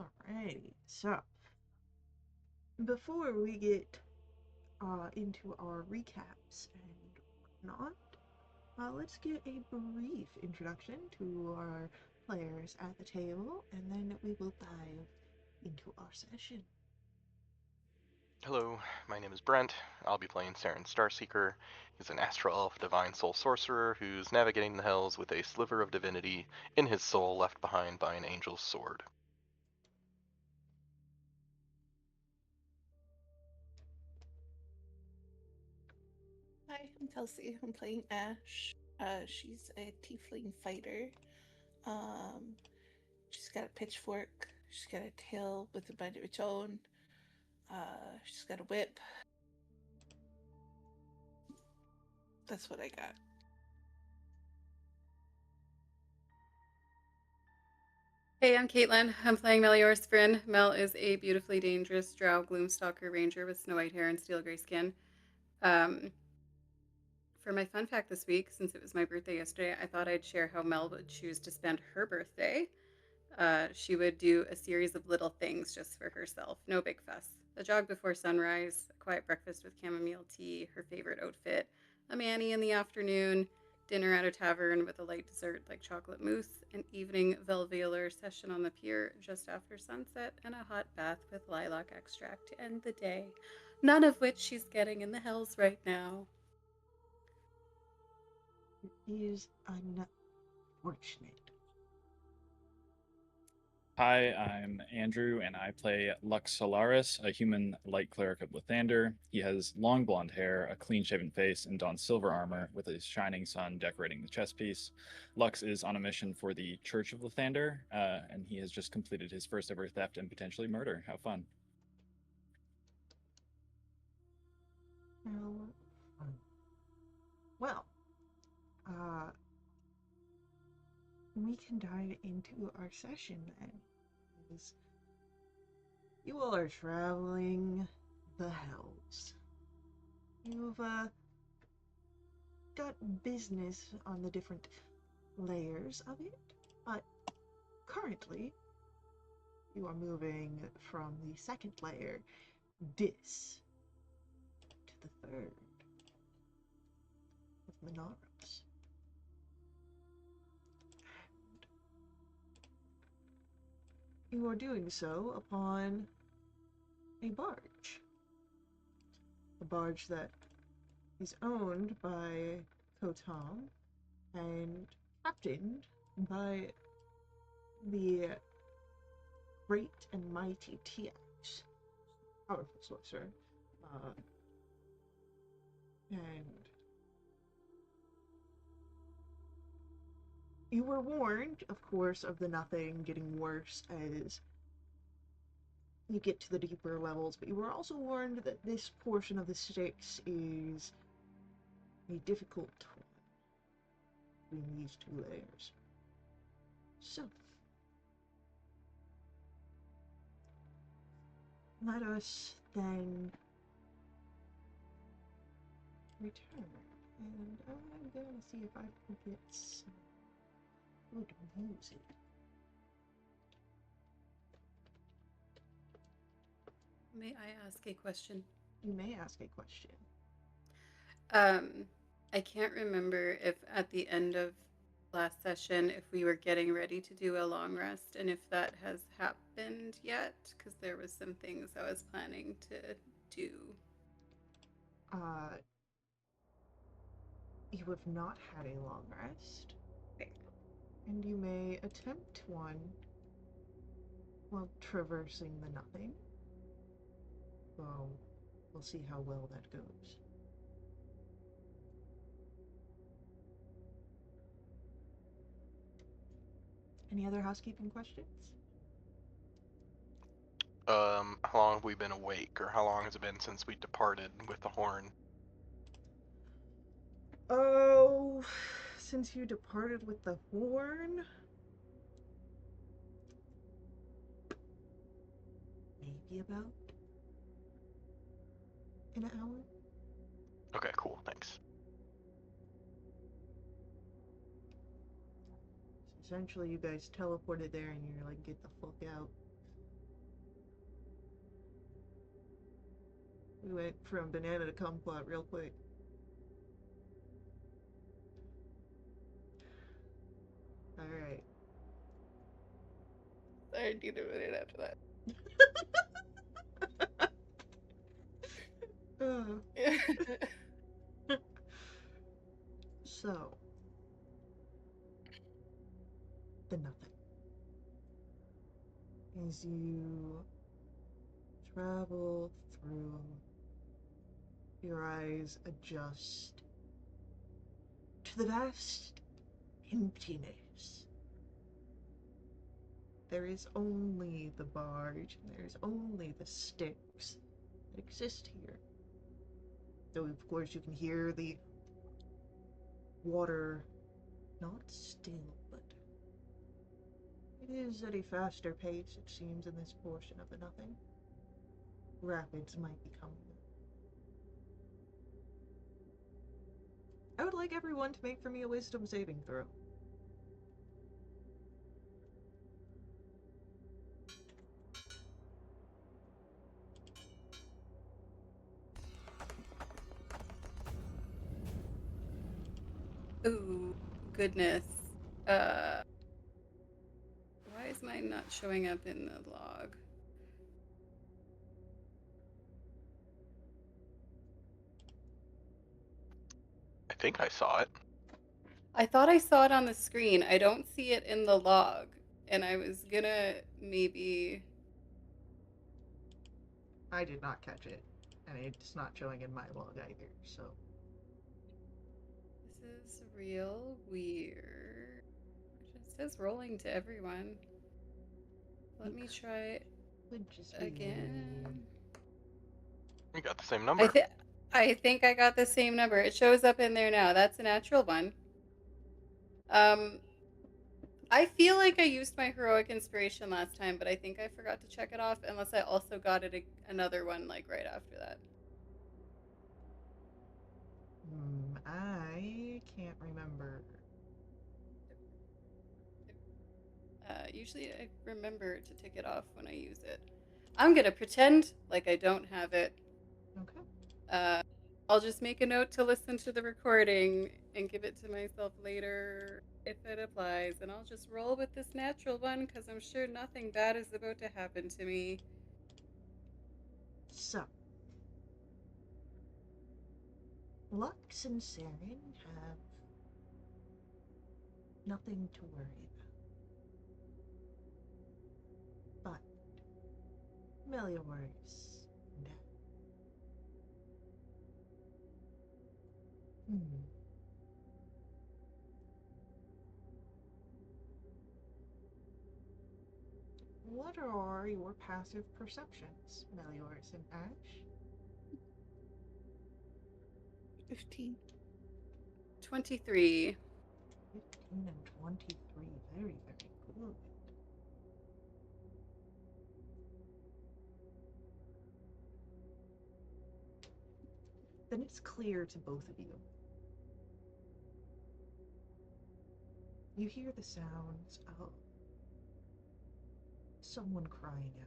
Alrighty, so before we get into our recaps and whatnot, let's get a brief introduction to our players at the table, and then we will dive into our session. Hello, my name is Brent. I'll be playing Saren Starseeker. He's an astral elf divine soul sorcerer who's navigating the hells with a sliver of divinity in his soul left behind by an angel's sword. Hi, I'm Kelsey. I'm playing Ash. She's a tiefling fighter. Um, she's got a pitchfork. She's got a tail with a mind of its own. She's got a whip. That's what I got. Hey, I'm Caitlin. I'm playing Melior's Bryn. Mel is a beautifully dangerous drow gloomstalker ranger with snow white hair and steel gray skin. Um, for my fun fact this week, since it was my birthday yesterday, I thought I'd share how Mel would choose to spend her birthday. She would do a series of little things just for herself, no big fuss. A jog before sunrise, a quiet breakfast with chamomile tea, her favorite outfit, a mani in the afternoon, dinner at a tavern with a light dessert like chocolate mousse, an evening Velveolar session on the pier just after sunset, and a hot bath with lilac extract to end the day. None of which she's getting in the hells right now. It is unfortunate. Hi, I'm Andrew, and I play Lux Solaris, a human light cleric of Lathander. He has long blonde hair, a clean-shaven face, and dons silver armor with a shining sun decorating the chest piece. Lux is on a mission for the Church of Lathander, and he has just completed his first ever theft and potentially murder. How fun! Well, uh, we can dive into our session then. As you all are traveling the hells. You've got business on the different layers of it, but currently you are moving from the second layer, Dis, to the third of Minaros. You are doing so upon a barge. A barge that is owned by Kotam and captained by the great and mighty TX, powerful sorcerer. And you were warned, of course, of the nothing getting worse as you get to the deeper levels, but you were also warned that this portion of the Styx is a difficult one between these two layers. So, let us then return. And I'm gonna see if I can get some good music. May I ask a question? You may ask a question. Um, I can't remember if at the end of last session if we were getting ready to do a long rest and if that has happened yet, because there was some things I was planning to do. Uh, you have not had a long rest, Okay. and you may attempt one while traversing the nothing. Well, we'll see how well that goes. Any other housekeeping questions? How long have we been awake, or how long has it been since we departed with the horn? Oh, since you departed with the horn, maybe about an hour. Okay, cool, thanks. So essentially, you guys teleported there, and you're like, get the fuck out. We went from banana to kumquat real quick. Alright. I need a minute after that. So, the nothing. As you travel through, your eyes adjust to the vast emptiness. There is only the barge, and there is only the sticks that exist here. Though, of course, you can hear the water not still, but it is at a faster pace, it seems, in this portion of the nothing. Rapids might be coming. I would like everyone to make for me a wisdom saving throw. Ooh, goodness. Why is mine not showing up in the log? I think I saw it. I thought I saw it on the screen. I don't see it in the log. And I was gonna maybe... I did not catch it, and it's not showing in my log either, so. This is real weird. It just says rolling to everyone. Let me try Would just be again. We got the same number. I think I got the same number. It shows up in there now. That's a natural one. I feel like I used my heroic inspiration last time, but I think I forgot to check it off, unless I also got it another one like right after that. I can't remember. Usually I remember to take it off when I use it. I'm gonna pretend like I don't have it. Okay. I'll just make a note to listen to the recording and give it to myself later if it applies, and I'll just roll with this natural one because I'm sure nothing bad is about to happen to me. So, Lux and Saren have nothing to worry about. But Melior's no. What are your passive perceptions, Melior's and Ash? 15. 23. 15 and 23. Very, very good. Then it's clear to both of you. You hear the sounds of someone crying out.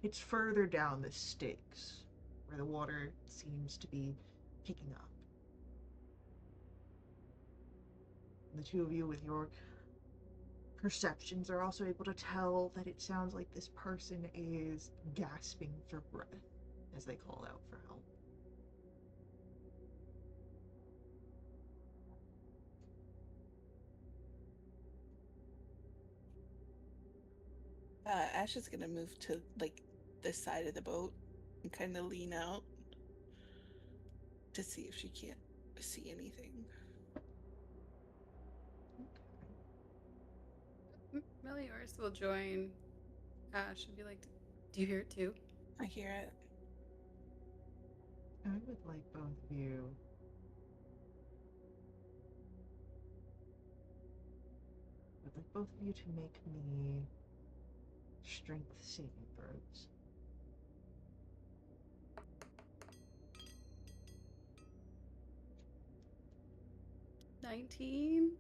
It's further down the Styx, where the water seems to be picking up. And the two of you, with your perceptions, are also able to tell that it sounds like this person is gasping for breath as they call out for help. Ash is gonna move to like this side of the boat and kind of lean out to see if she can't see anything. Meliors will join Ash and be like, do you hear it too? I hear it. I would like both of you to make me strength saving throws. $19.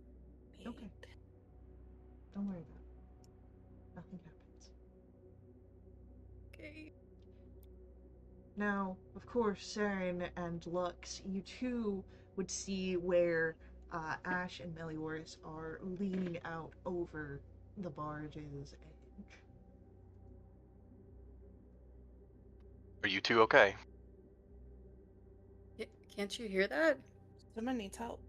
Okay. Don't worry about it. Nothing happens. Now, of course, Saren and Lux, you too would see where Ash and Meliorus are leaning out over the barge's edge. Are you two okay? Can't you hear that? Someone needs help.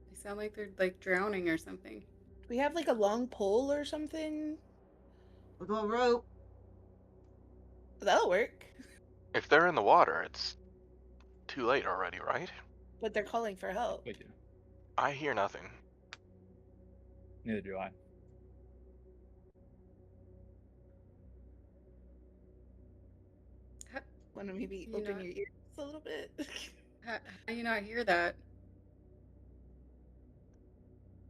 They sound like they're like drowning or something. Do we have like a long pole or something? We got a rope. That'll work. If they're in the water, it's too late already, right? But they're calling for help. Thank you. I hear nothing. Neither do I. Want to maybe You open know- your ears a little bit? How do you not hear that?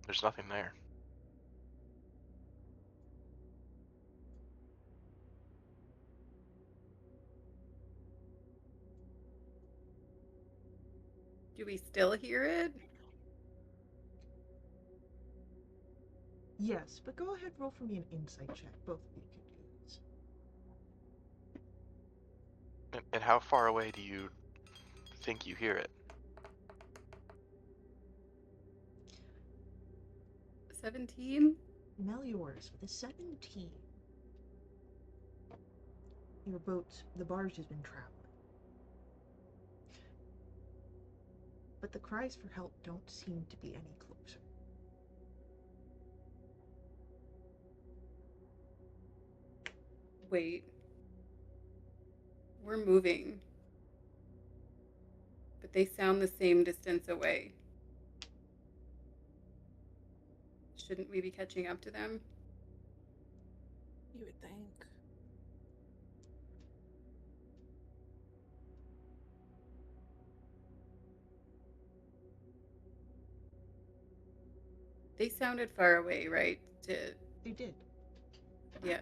There's nothing there. Do we still hear it? Yes, but go ahead, roll for me an insight check. Both of you can do this. And how far away do you think you hear it? 17? Meliorus, with a 17, your boat, the barge has been traveling. But the cries for help don't seem to be any closer. Wait. We're moving. But they sound the same distance away. Shouldn't we be catching up to them? You would think. They sounded far away, right? They did. Yeah.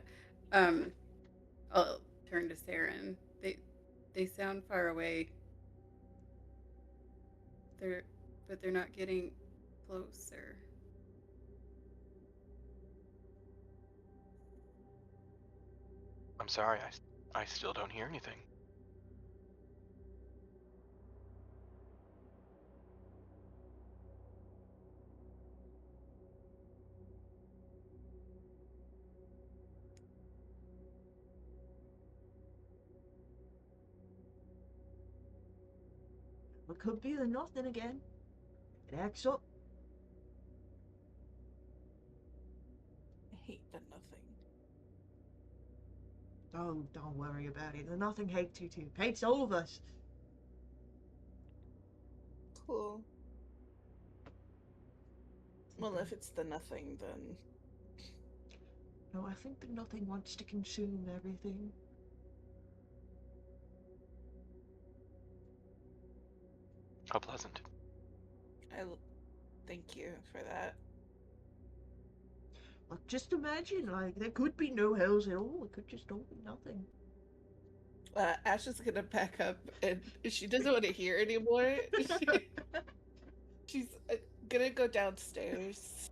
I'll turn to Saren. They sound far away. But they're not getting closer. I'm sorry, I still don't hear anything. It could be the nothing again. It acts up. I hate the nothing. Oh, don't worry about it. The nothing hates you too. Hates all of us. Cool. Well, if it's the nothing, then No, I think the nothing wants to consume everything. How pleasant. thank you for that. Like, just imagine, like, there could be no hells at all. It could just all be nothing. Ash is gonna pack up, and she doesn't want to hear anymore. She's gonna go downstairs.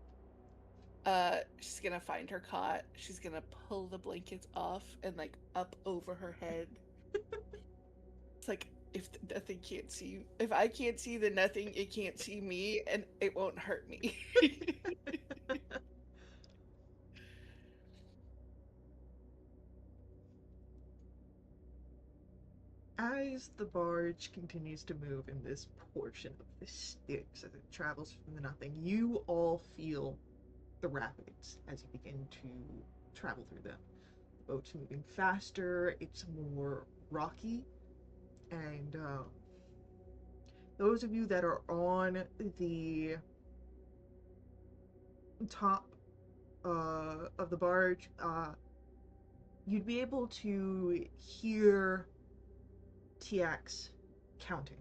She's gonna find her cot. She's gonna pull the blankets off and like up over her head. It's like if the nothing can't see, if I can't see the nothing, it can't see me, and it won't hurt me. As the barge continues to move in this portion of the Styx, as it travels from the nothing, you all feel the rapids as you begin to travel through them. The boat's moving faster, it's more rocky, and those of you that are on the top of the barge, you'd be able to hear TX counting.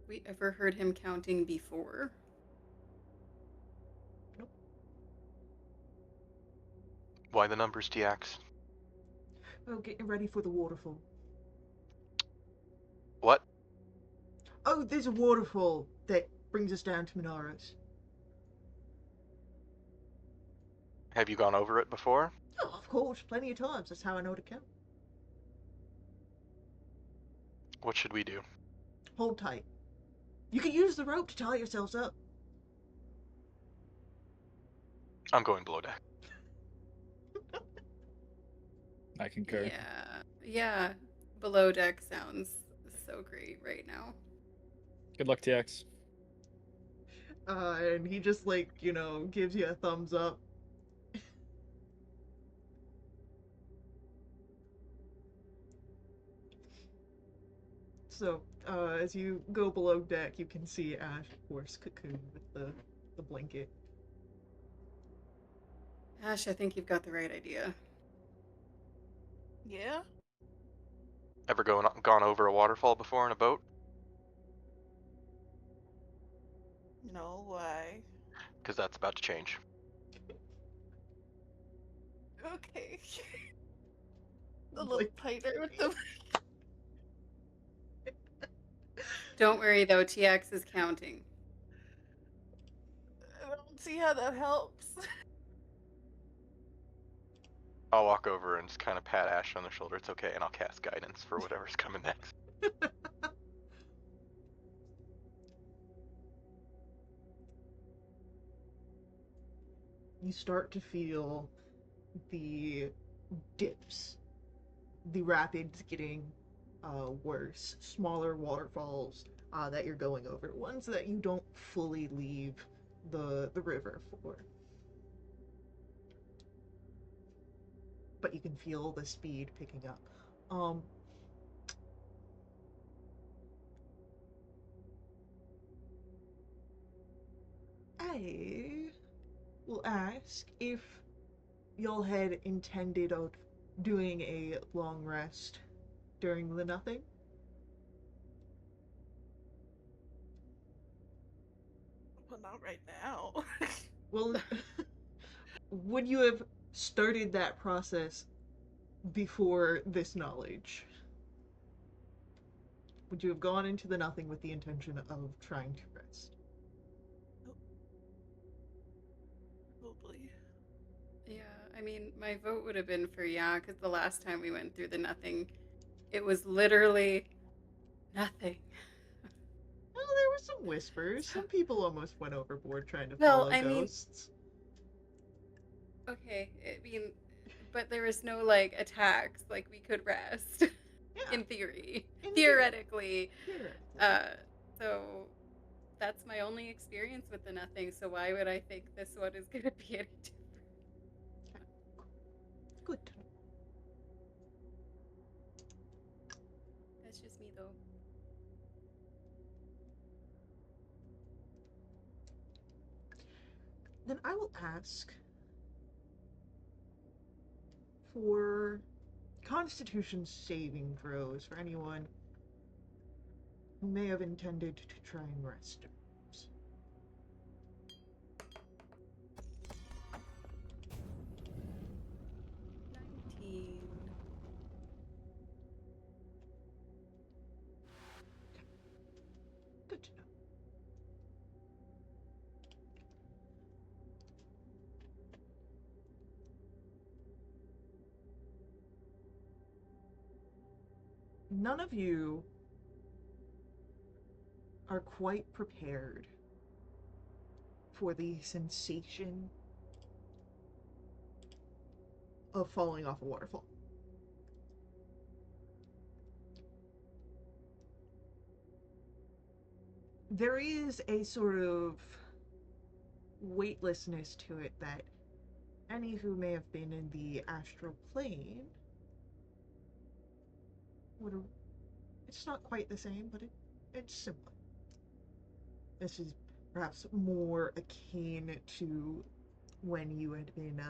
We ever heard him counting before? Nope. Why the numbers, TX? Oh, getting ready for the waterfall. What? Oh, there's a waterfall that brings us down to Minaros. Have you gone over it before? Oh, of course, plenty of times. That's how I know to count. What should we do? Hold tight. You can use the rope to tie yourselves up. I'm going below deck. I concur. Yeah. Below deck sounds so great right now. Good luck, TX. And he just, like, gives you a thumbs up. So, as you go below deck, you can see Ash, of course, cocoon with the blanket. Ash, I think you've got the right idea. Yeah? Ever gone over a waterfall before in a boat? No, why? Because that's about to change. Okay. A It's little like, tighter with the. Don't worry though, TX is counting. I don't see how that helps. I'll walk over and just kind of pat Ash on the shoulder. It's okay, and I'll cast guidance for whatever's coming next. you start to feel the dips, the rapids getting worse, smaller waterfalls that you're going over, ones that you don't fully leave the river for. But you can feel the speed picking up. I will ask if y'all had intended of doing a long rest during the nothing. Well, not right now. Well, would you have started that process before this knowledge? Would you have gone into the nothing with the intention of trying to rest? Probably. Yeah, I mean, my vote would have been for yeah, because the last time we went through the nothing, it was literally nothing. Well, there were some whispers. Some people almost went overboard trying to Well, follow I mean, ghosts. okay, I mean, but there was no like attacks. Like we could rest, Yeah, in theory, in theoretically. theoretically. So that's my only experience with the nothing. So why would I think this one is gonna be any different? Good. That's just me though. Then I will ask for Constitution saving throws for anyone who may have intended to try and rest. 19. Good to know. None of you are quite prepared for the sensation of falling off a waterfall. There is a sort of weightlessness to it that any who may have been in the astral plane would have. It's not quite the same, but it's similar. This is perhaps more akin to when you had been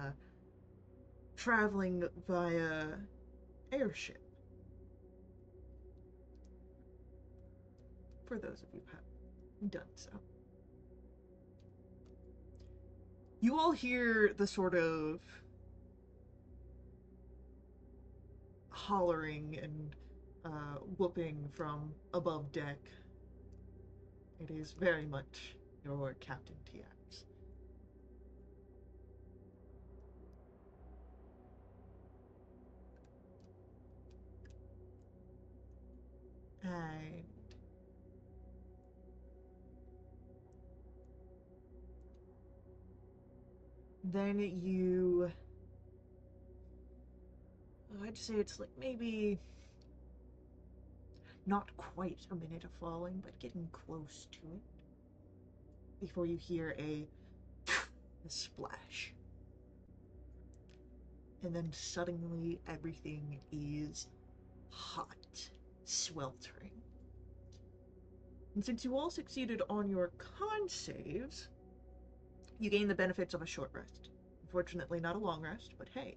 traveling via airship. For those of you who have done so. You all hear the sort of hollering and whooping from above deck. It is very much your Captain TX. And then I'd say it's like maybe not quite a minute of falling, but getting close to it before you hear a splash. And then suddenly everything is hot, sweltering. And since you all succeeded on your con saves, you gain the benefits of a short rest. Unfortunately, not a long rest, but hey,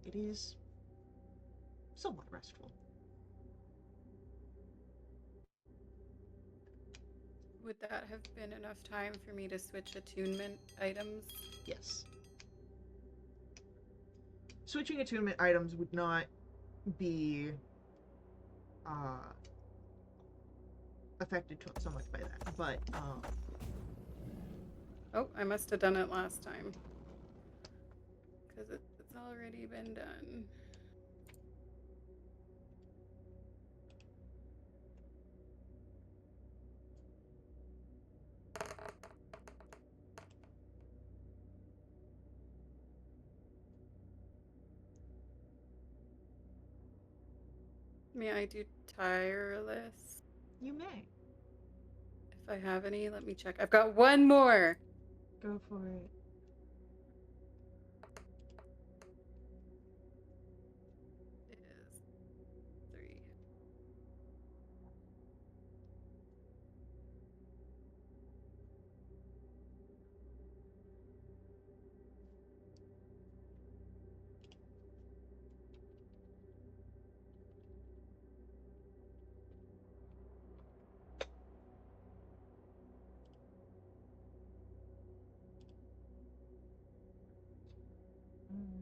it is somewhat restful. Would that have been enough time for me to switch attunement items? Yes. Switching attunement items would not be affected so much by that, but Oh, I must have done it last time. Because it's already been done. May I do tireless? you may. If I have any, let me check. I've got one more. Go for it. It is 3.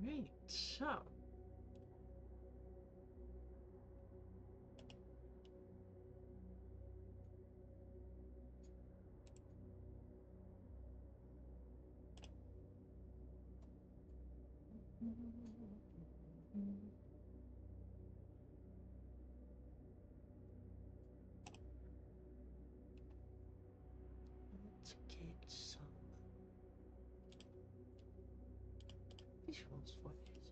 Alright, so. Let's get some visuals for this.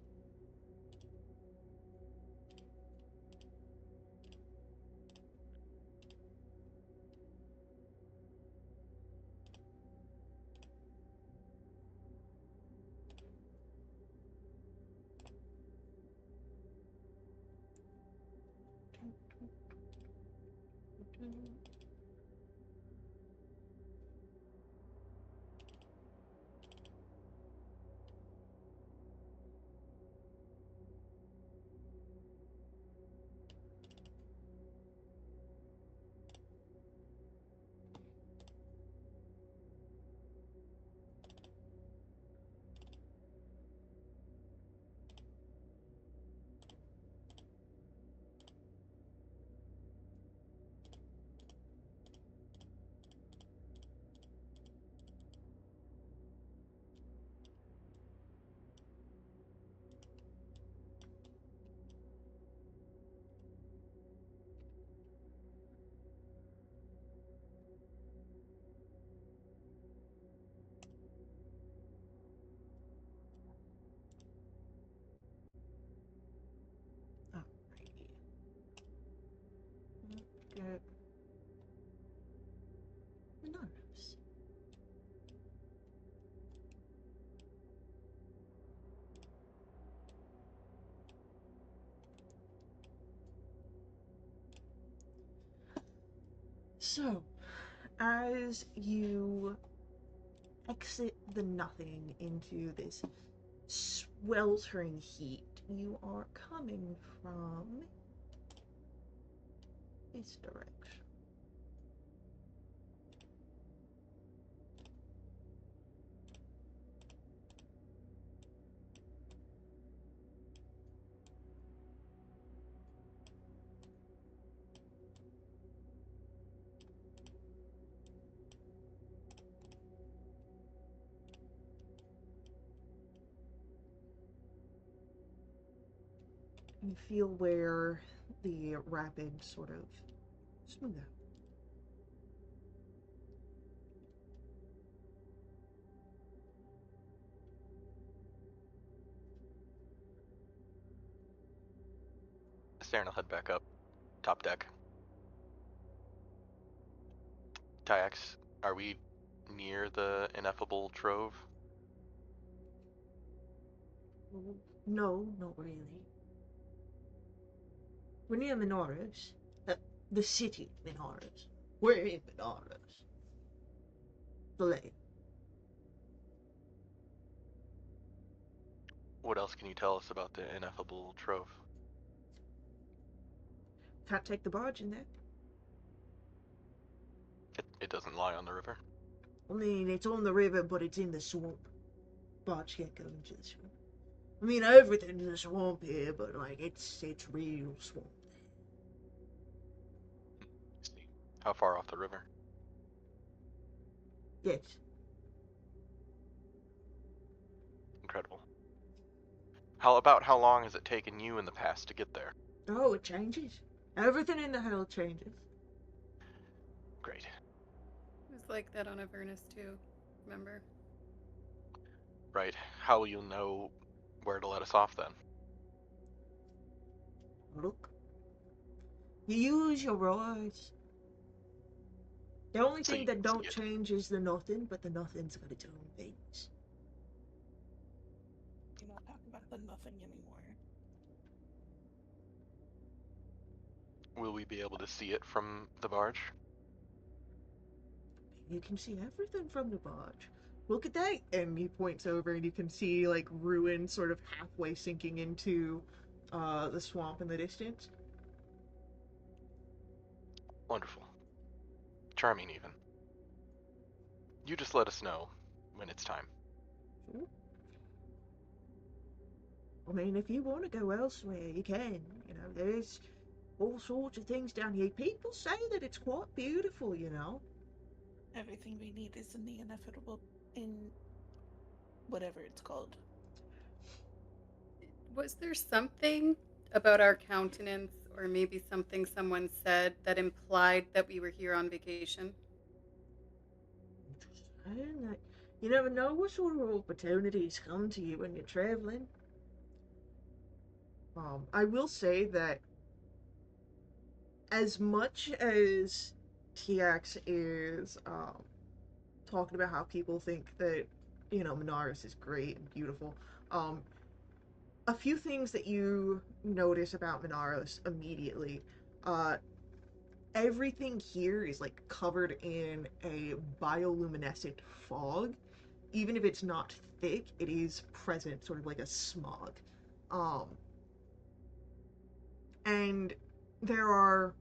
Alrighty. Get Avernus. So, as you exit the nothing into this sweltering heat, you are coming from this direction. You feel where the rapid sort of smooth out. Saren will head back up, top deck. Tyax, are we near the ineffable trove? No, not really. We're near Minaros. The city of Minaros. We're in Minaros. The lake. What else can you tell us about the ineffable trove? Can't take the barge in there. It doesn't lie on the river. I mean, it's on the river, but it's in the swamp. Barge can't go into the swamp. I mean, everything's a swamp here, but like it's real swamp. See. How far off the river? Yes. Incredible. How long has it taken you in the past to get there? Oh, it changes. Everything in the hell changes. Great. It was like that on Avernus too. Remember? Right. How will you know where to let us off then? Look. You use your eyes. The only So thing you that can see don't it. change is the nothing, but the nothing's got its own things. Do not talk about the nothing anymore. Will we be able to see it from the barge? You can see everything from the barge. Look at that! And he points over and you can see like ruins sort of halfway sinking into the swamp in the distance. Wonderful. Charming even. You just let us know when it's time. Sure. I mean, if you want to go elsewhere, you can. You know, there's all sorts of things down here. People say that it's quite beautiful, you know. Everything we need is in the inevitable, in whatever it's called. Was there something about our countenance, or maybe something someone said that implied that we were here on vacation? Just saying that you never know what sort of opportunities come to you when you're traveling. I will say that as much as TX is talking about how people think that Minaris is great and beautiful, um, a few things that you notice about Minaros immediately. Uh, Everything here is like covered in a bioluminescent fog. Even if it's not thick, it is present, sort of like a smog. Um, and there are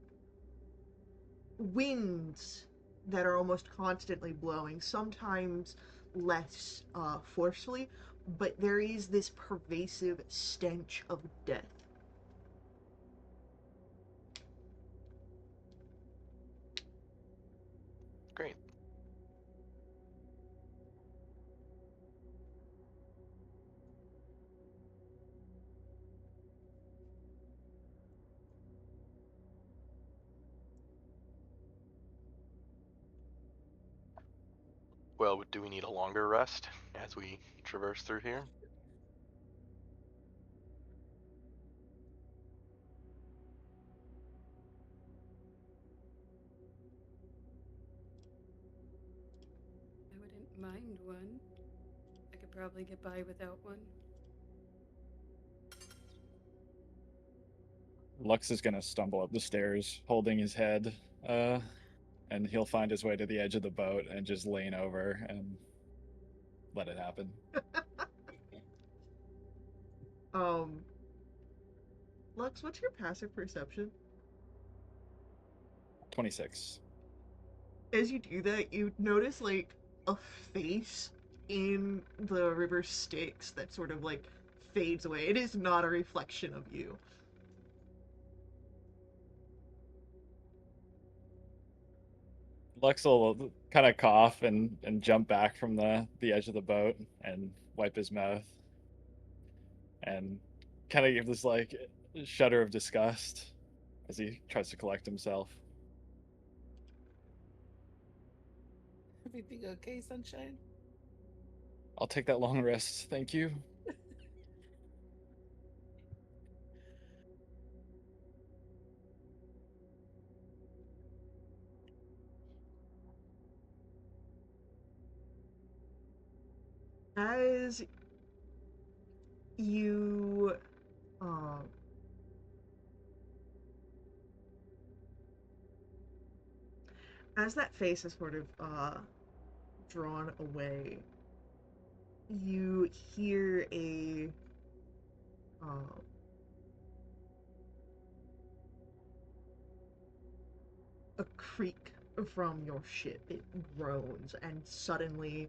winds that are almost constantly blowing, sometimes less forcefully, but there is this pervasive stench of death. Great. Well, do we need a longer rest as we traverse through here? I wouldn't mind one. I could probably get by without one. Lux is gonna stumble up the stairs, holding his head, and he'll find his way to the edge of the boat and just lean over and let it happen. Um, Lux, what's your passive perception? 26. As you do that, you notice like a face in the river Styx that sort of like fades away. It is not a reflection of you. Lux will kind of cough and jump back from the edge of the boat and wipe his mouth and kind of give this like shudder of disgust as he tries to collect himself. Everything okay, sunshine? I'll take that long rest, thank you. As you uh, as that face is sort of drawn away, you hear uh, a creak from your ship. It groans and suddenly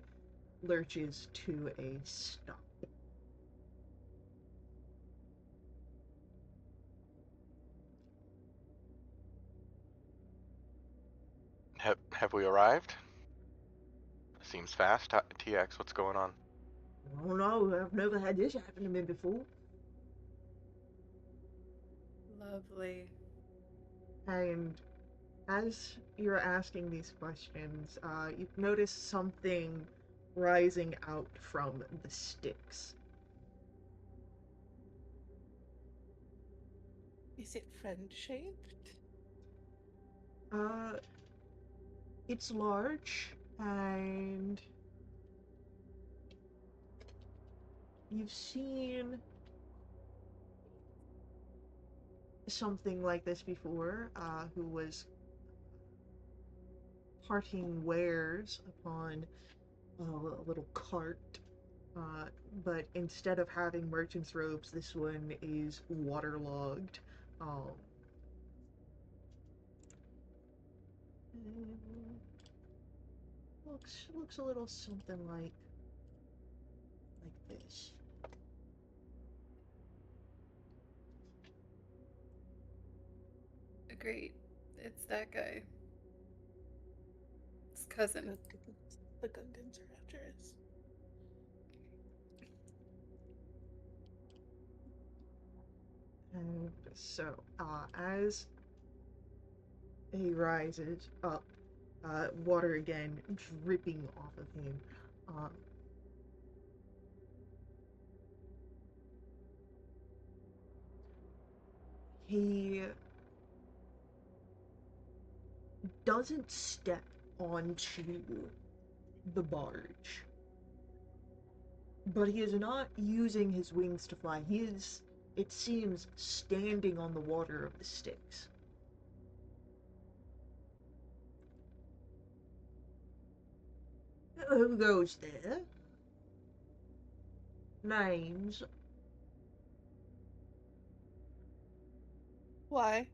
lurches to a stop. Have we arrived? Seems fast. TX, what's going on? Oh no, I've never had this happen to me before. Lovely. And as you're asking these questions, you notice something rising out from the sticks. Is it friend shaped? Uh, it's large, and you've seen something like this before, who was parting wares upon a little cart. Uh, but instead of having merchant's robes, this one is waterlogged. Um, looks a little something like this. Great. It's that guy. His cousin. The Gungans are after us. And so, as he rises up, water again dripping off of him, he doesn't step onto the barge, but he is not using his wings to fly. He is, it seems, standing on the water of the Styx. Who goes there? Names. Why?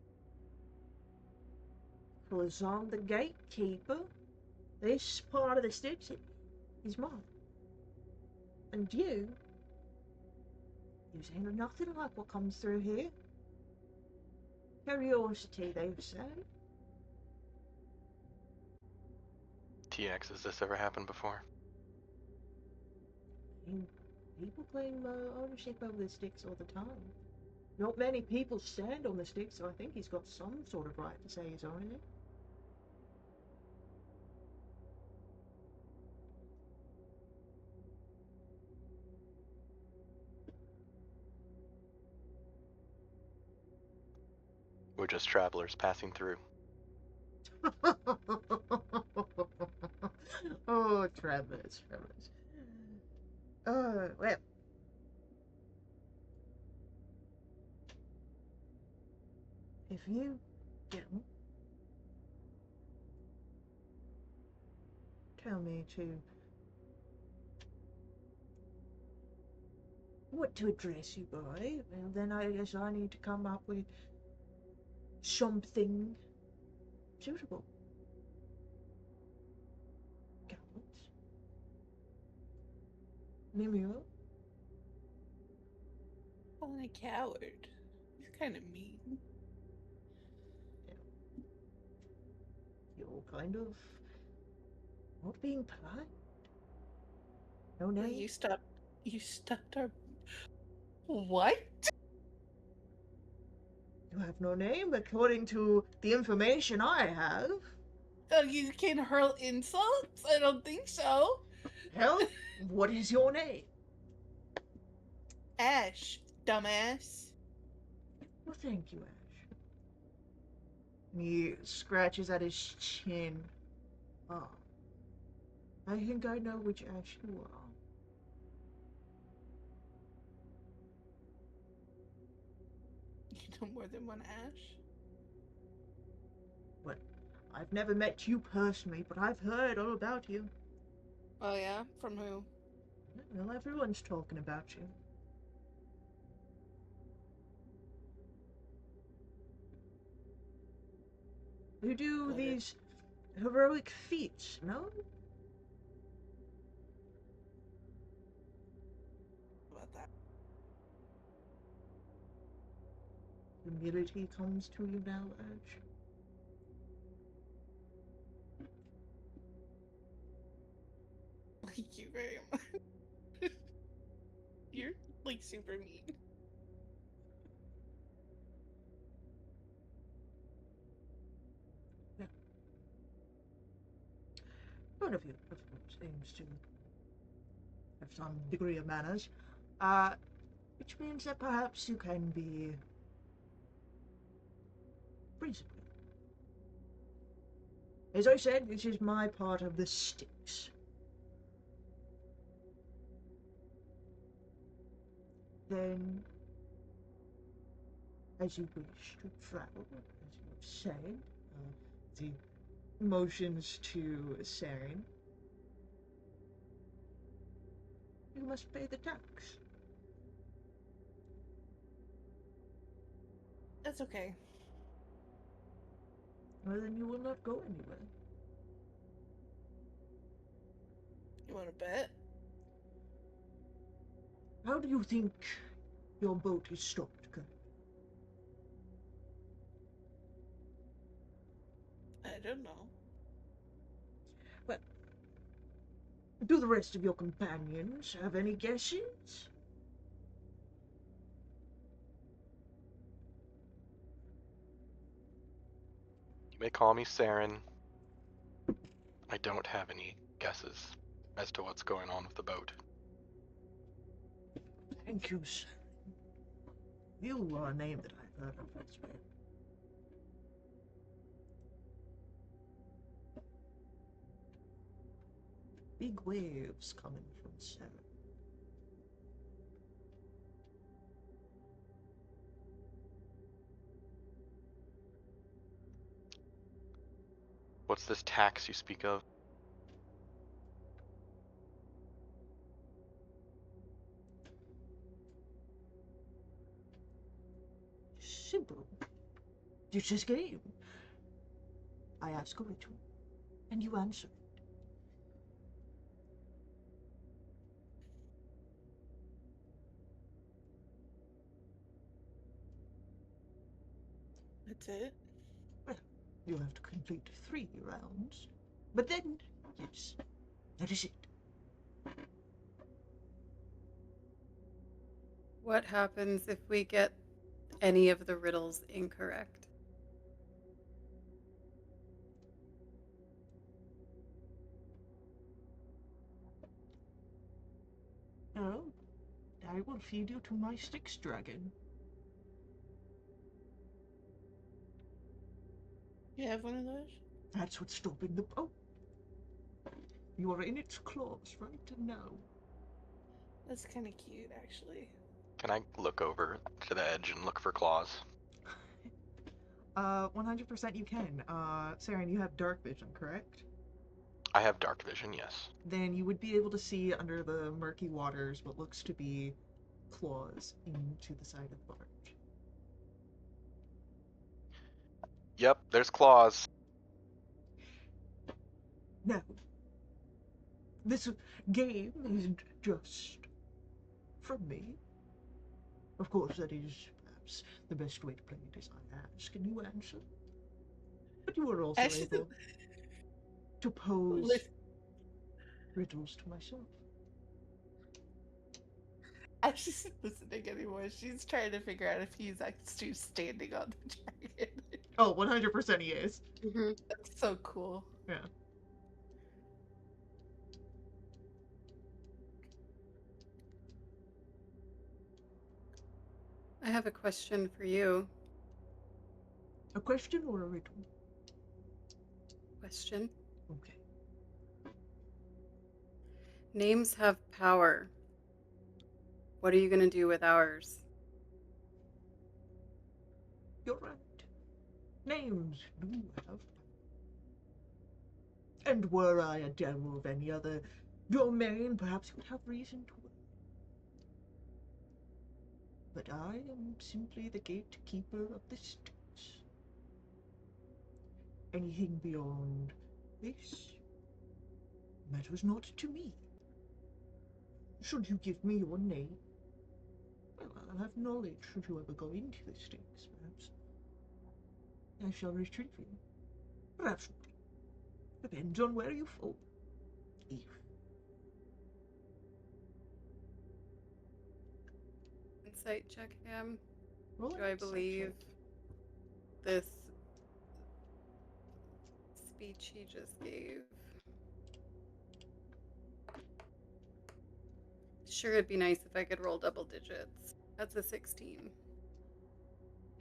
Was I'm the gatekeeper. This part of the Styx is mine. And you ain't nothing like what comes through here. Curiosity, they say. TX, has this ever happened before? And people claim ownership over the Styx all the time. Not many people stand on the Styx, so I think he's got some sort of right to say he's owning it. We're just travelers passing through. Oh, Travis. Well. If you don't tell me what to address you by, well, then I guess I need to come up with something suitable. Cowards. Lemuel? Calling a coward. He's kind of mean. You're kind of not being polite. No Well, name? You stopped our. What? have no name according to the information I have. Oh, you can hurl insults? I don't think so. Hell, what is your name? Ash, dumbass. Well, thank you, Ash. And he scratches at his chin. Ah, I think I know which Ash you are. You know more than one Ash? Well, I've never met you personally, but I've heard all about you. Oh yeah? From who? Well, everyone's talking about you. You do What these heroic feats, no? about that? Humility comes to you now, Ash. Thank you very much. You're like super mean. One of you, of course, aims to have some degree of manners. Which means that perhaps you can be reasonable. As I said, this is my part of the sticks. Then, as you wish to travel, as you have said, the motions to Saren, you must pay the tax. That's okay. Well, then you will not go anywhere. You wanna bet? How do you think your boat is stopped, Colonel? I don't know. Well, do the rest of your companions have any guesses? You may call me Saren. I don't have any guesses as to what's going on with the boat. Thank you, sir. You are a name that I've heard of as well. Big waves coming from Saren. What's this tax you speak of? Simple. It's just game. I ask a riddle, and you answer it. That's it? Well, you have to complete 3 rounds. But then, yes, that is it. What happens if we get any of the riddles incorrect? Oh, I will feed you to my Styx dragon. You have one of those? That's what's stopping the boat. You are in its claws right now. That's kind of cute, actually. Can I look over to the edge and look for claws? 100% you can. Saren, you have dark vision, correct? I have dark vision, yes. Then you would be able to see under the murky waters what looks to be claws into the side of the barge. Yep, there's claws. Now, this game isn't just from me. Of course, that is perhaps the best way to play it is I ask and you answer. But you are also Actually, able to pose riddles to myself. She's not listening anymore. She's trying to figure out if he's actually standing on the dragon. Oh, 100% he is. Mhm. That's so cool. Yeah. I have a question for you. A question or a riddle? Question. Okay. Names have power. What are you going to do with ours? You're right. Names do have. And were I a devil of any other domain, perhaps you would have reason to. But I am simply the gatekeeper of the Styx. Anything beyond this matters not to me. Should you give me your name, well, I'll have knowledge should you ever go into the Styx, perhaps. I shall retrieve you. Perhaps not. Depends on where you fall. If. Insight check him. Roll an Do I insight believe check. this speech he just gave? Sure, it'd be nice if I could roll double digits. That's a 16.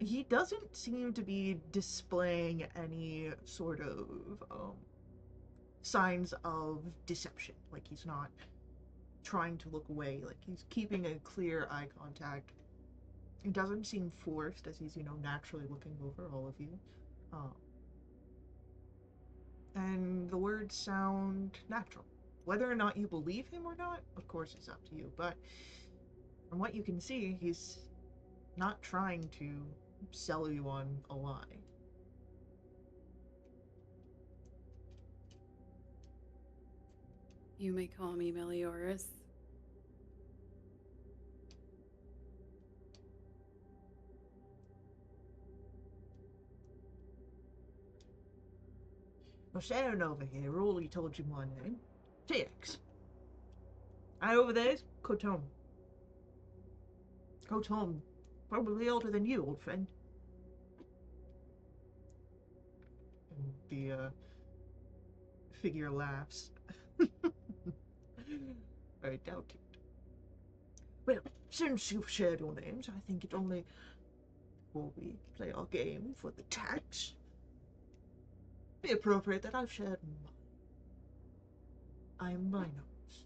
He doesn't seem to be displaying any sort of signs of deception. Like he's not trying to look away. Like he's keeping a clear eye contact. It doesn't seem forced as he's, naturally looking over all of you. Um, and the words sound natural. Whether or not you believe him or not, of course, it's up to you. But from what you can see, he's not trying to sell you on a lie. You may call me Melioras. Well, Sharon over here already told you my name. TX. And over there's Kotom. Kotom, probably older than you, old friend. And the figure laughs. I doubt it. Well, since you've shared your names, I think it only, before we play our game for the tax, be appropriate that I've shared mine. I am Minos.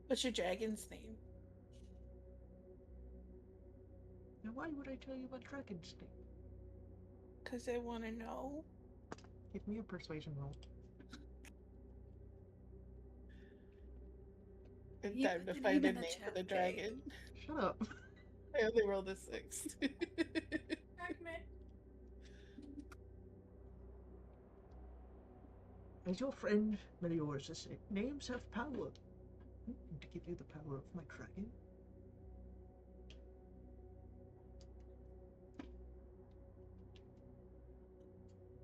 What's your dragon's name? Now, why would I tell you about dragon's name? Because I want to know. Give me a persuasion roll. It's He time put to the find name a in the name for chat, the Faye. dragon. Shut up. I only rolled a 6. As your friend Melioras has said, names have power. And to give you the power of my dragon,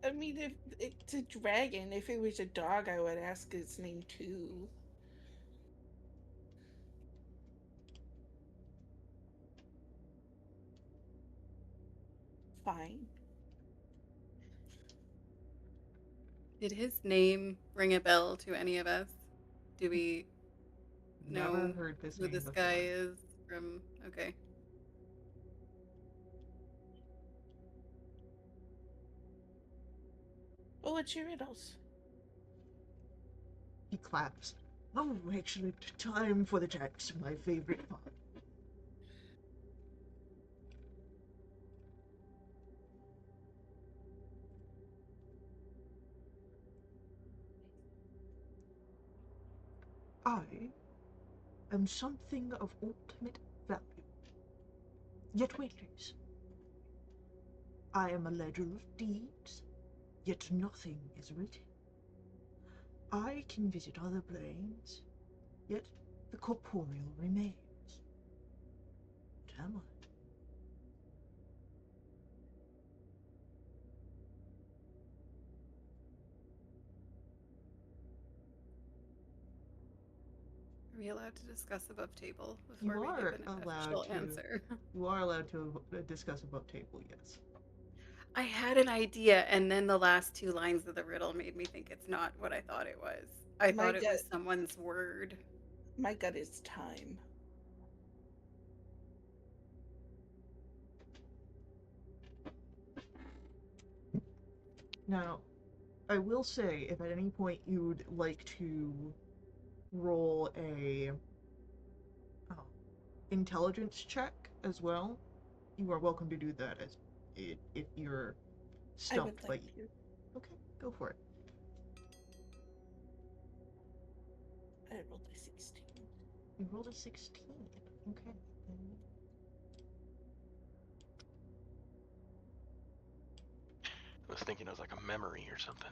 I mean, if it's a dragon, if it was a dog, I would ask its name too. Fine. Did his name ring a bell to any of us? Do we never know heard this who name this before. guy is from? Okay. Well, what's your riddles? He claps. Oh, excellent. Time for the tax, my favorite part. I am something of ultimate value. Yet weightless. I am a ledger of deeds, yet nothing is written. I can visit other planes, yet the corporeal remains. What am I? we allowed to discuss above table You before we give are an allowed official to. answer? You are allowed to discuss above table, yes. I had an idea, and then the last two lines of the riddle made me think it's not what I thought it was. I My thought it was gut- someone's word. My gut is time. Now, I will say, if at any point you'd like to roll a intelligence check as well, you are welcome to do that as if you're I would stumped by like you. to. Okay, go for it. I rolled a 16. You rolled a 16. Okay. I was thinking it was like a memory or something.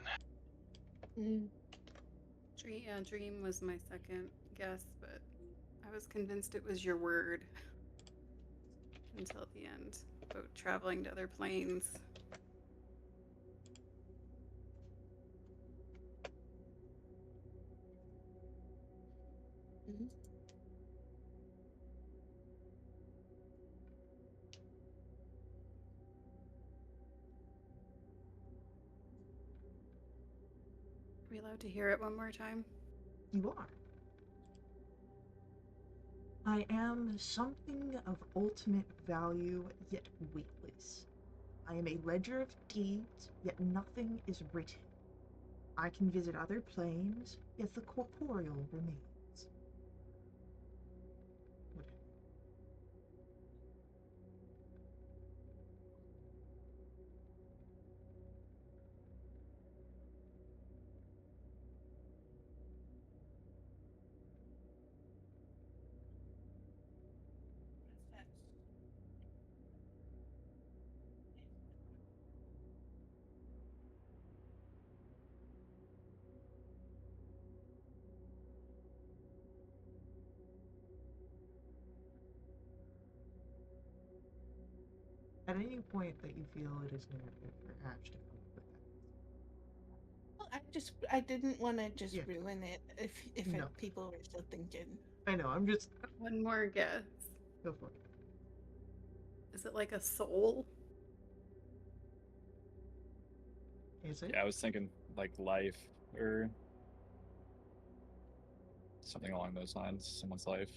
Dream was my second guess, but I was convinced it was your word until the end about traveling to other planes. Mm-hmm. Are we allowed to hear it one more time? You are. I am something of ultimate value, yet weightless. I am a ledger of deeds, yet nothing is written. I can visit other planes, yet the corporeal remains. At any point that you feel it is narrative or Ash to come up with Well, I didn't want to just Yeah. ruin it if No. people were still thinking. that. I know, I'm just. One more guess. Go for it. Is it like a soul? Is it? Yeah, I was thinking like life or something along those lines. Someone's life.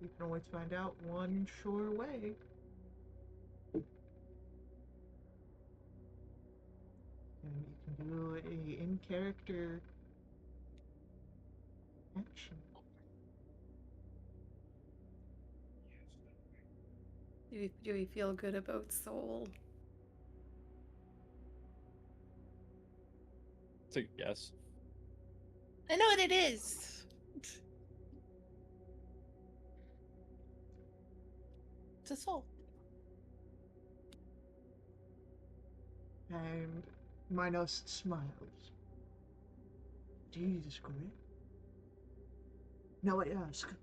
You can always find out one sure way. And you can do a in-character action. Do we feel good about soul? It's a yes. I know what it is. It's a soul. And Minos smiles. Jesus correct. Now I ask,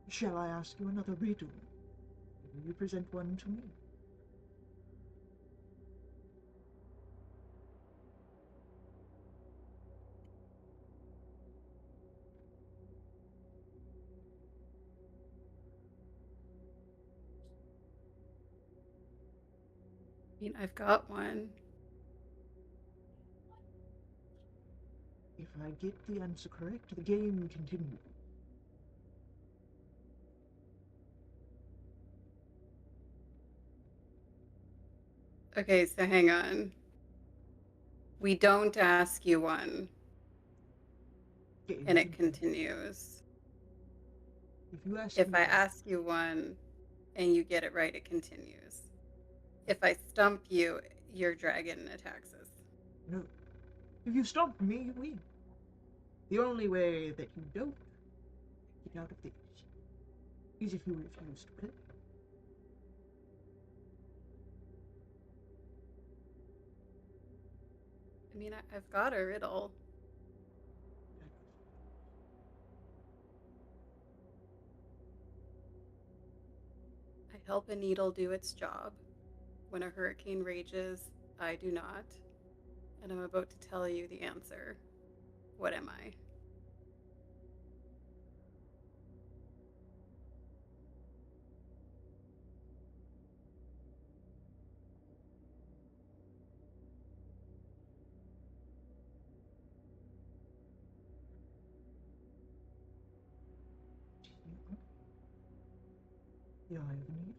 shall I ask you another riddle? Will you present one to me? I mean, I've got one. If I get the answer correct, the game continues. Okay, so hang on. We don't ask you one, Game and it continues. continues. If you ask If me I one, ask you one and you get it right, it continues. If I stump you, your dragon attacks us. no. If you stump me, you win. The only way that you don't get out of this is if you refuse to play. I mean, I've got a riddle. I help a needle do its job. When a hurricane rages, I do not. and I'm about to tell you the answer. What am I? Ja, even.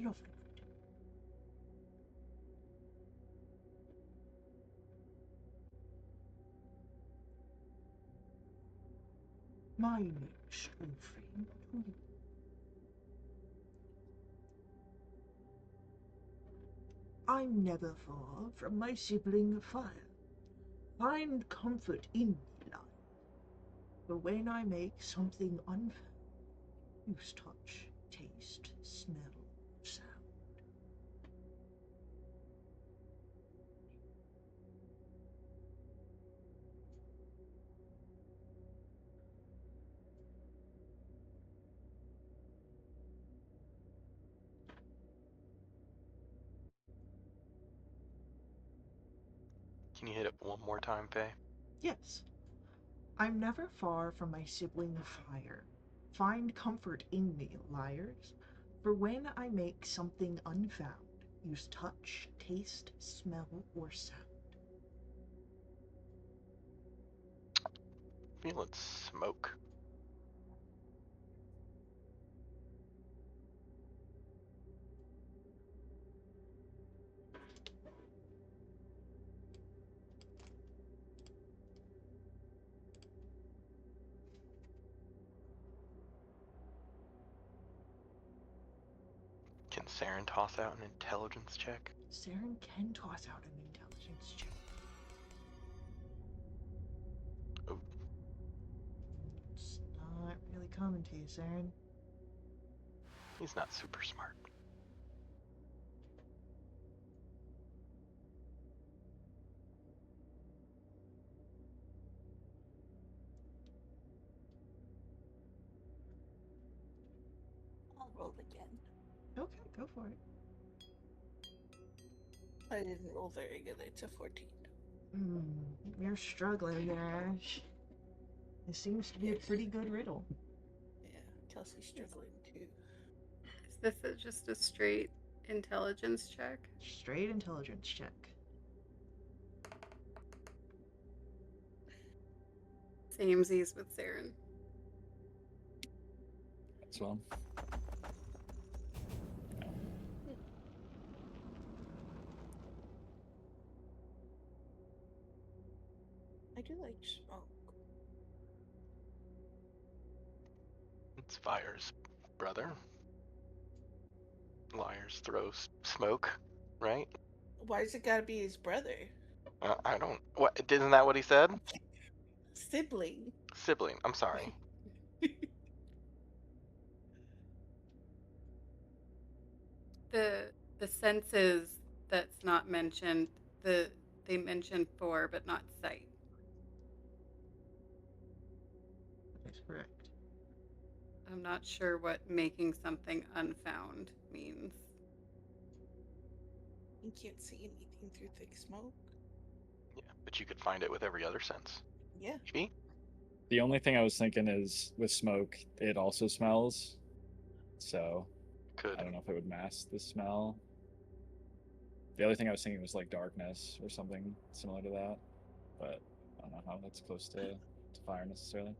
Lovely. My next offering to you. I'm never far from my sibling fire. Find comfort in me, life. For when I make something unfound, use touch, taste, smell, sound. Can you hit it one more time, Faye? Yes, I'm never far from my sibling fire. Find comfort in me, liars. For when I make something unfound, use touch, taste, smell, or sound. Feeling smoke. Can Saren toss out an intelligence check? Saren can toss out an intelligence check. Oh. It's not really coming to you, Saren. He's not super smart. I'll roll again. Okay, go for it. I didn't roll very good. It's a 14. You're struggling there, Ash. It seems to be a pretty good riddle. Yeah, Kelsey's struggling too. Is this just a straight intelligence check? Straight intelligence check. Samesies with Saren. As well. I do like smoke. It's Fire's brother. Liars throw smoke, right? Why's it gotta be his brother? I don't. What? Isn't that what he said? Sibling. Sibling. I'm sorry. The senses that's not mentioned. They mention 4, but not sight. That's correct. I'm not sure what making something unfound means. You can't see anything through thick smoke. Yeah, but you could find it with every other sense. Yeah. Maybe? The only thing I was thinking is with smoke, it also smells. So Could. I don't know if it would mask the smell. The other thing I was thinking was like darkness or something similar to that. But I don't know how that's close to fire necessarily.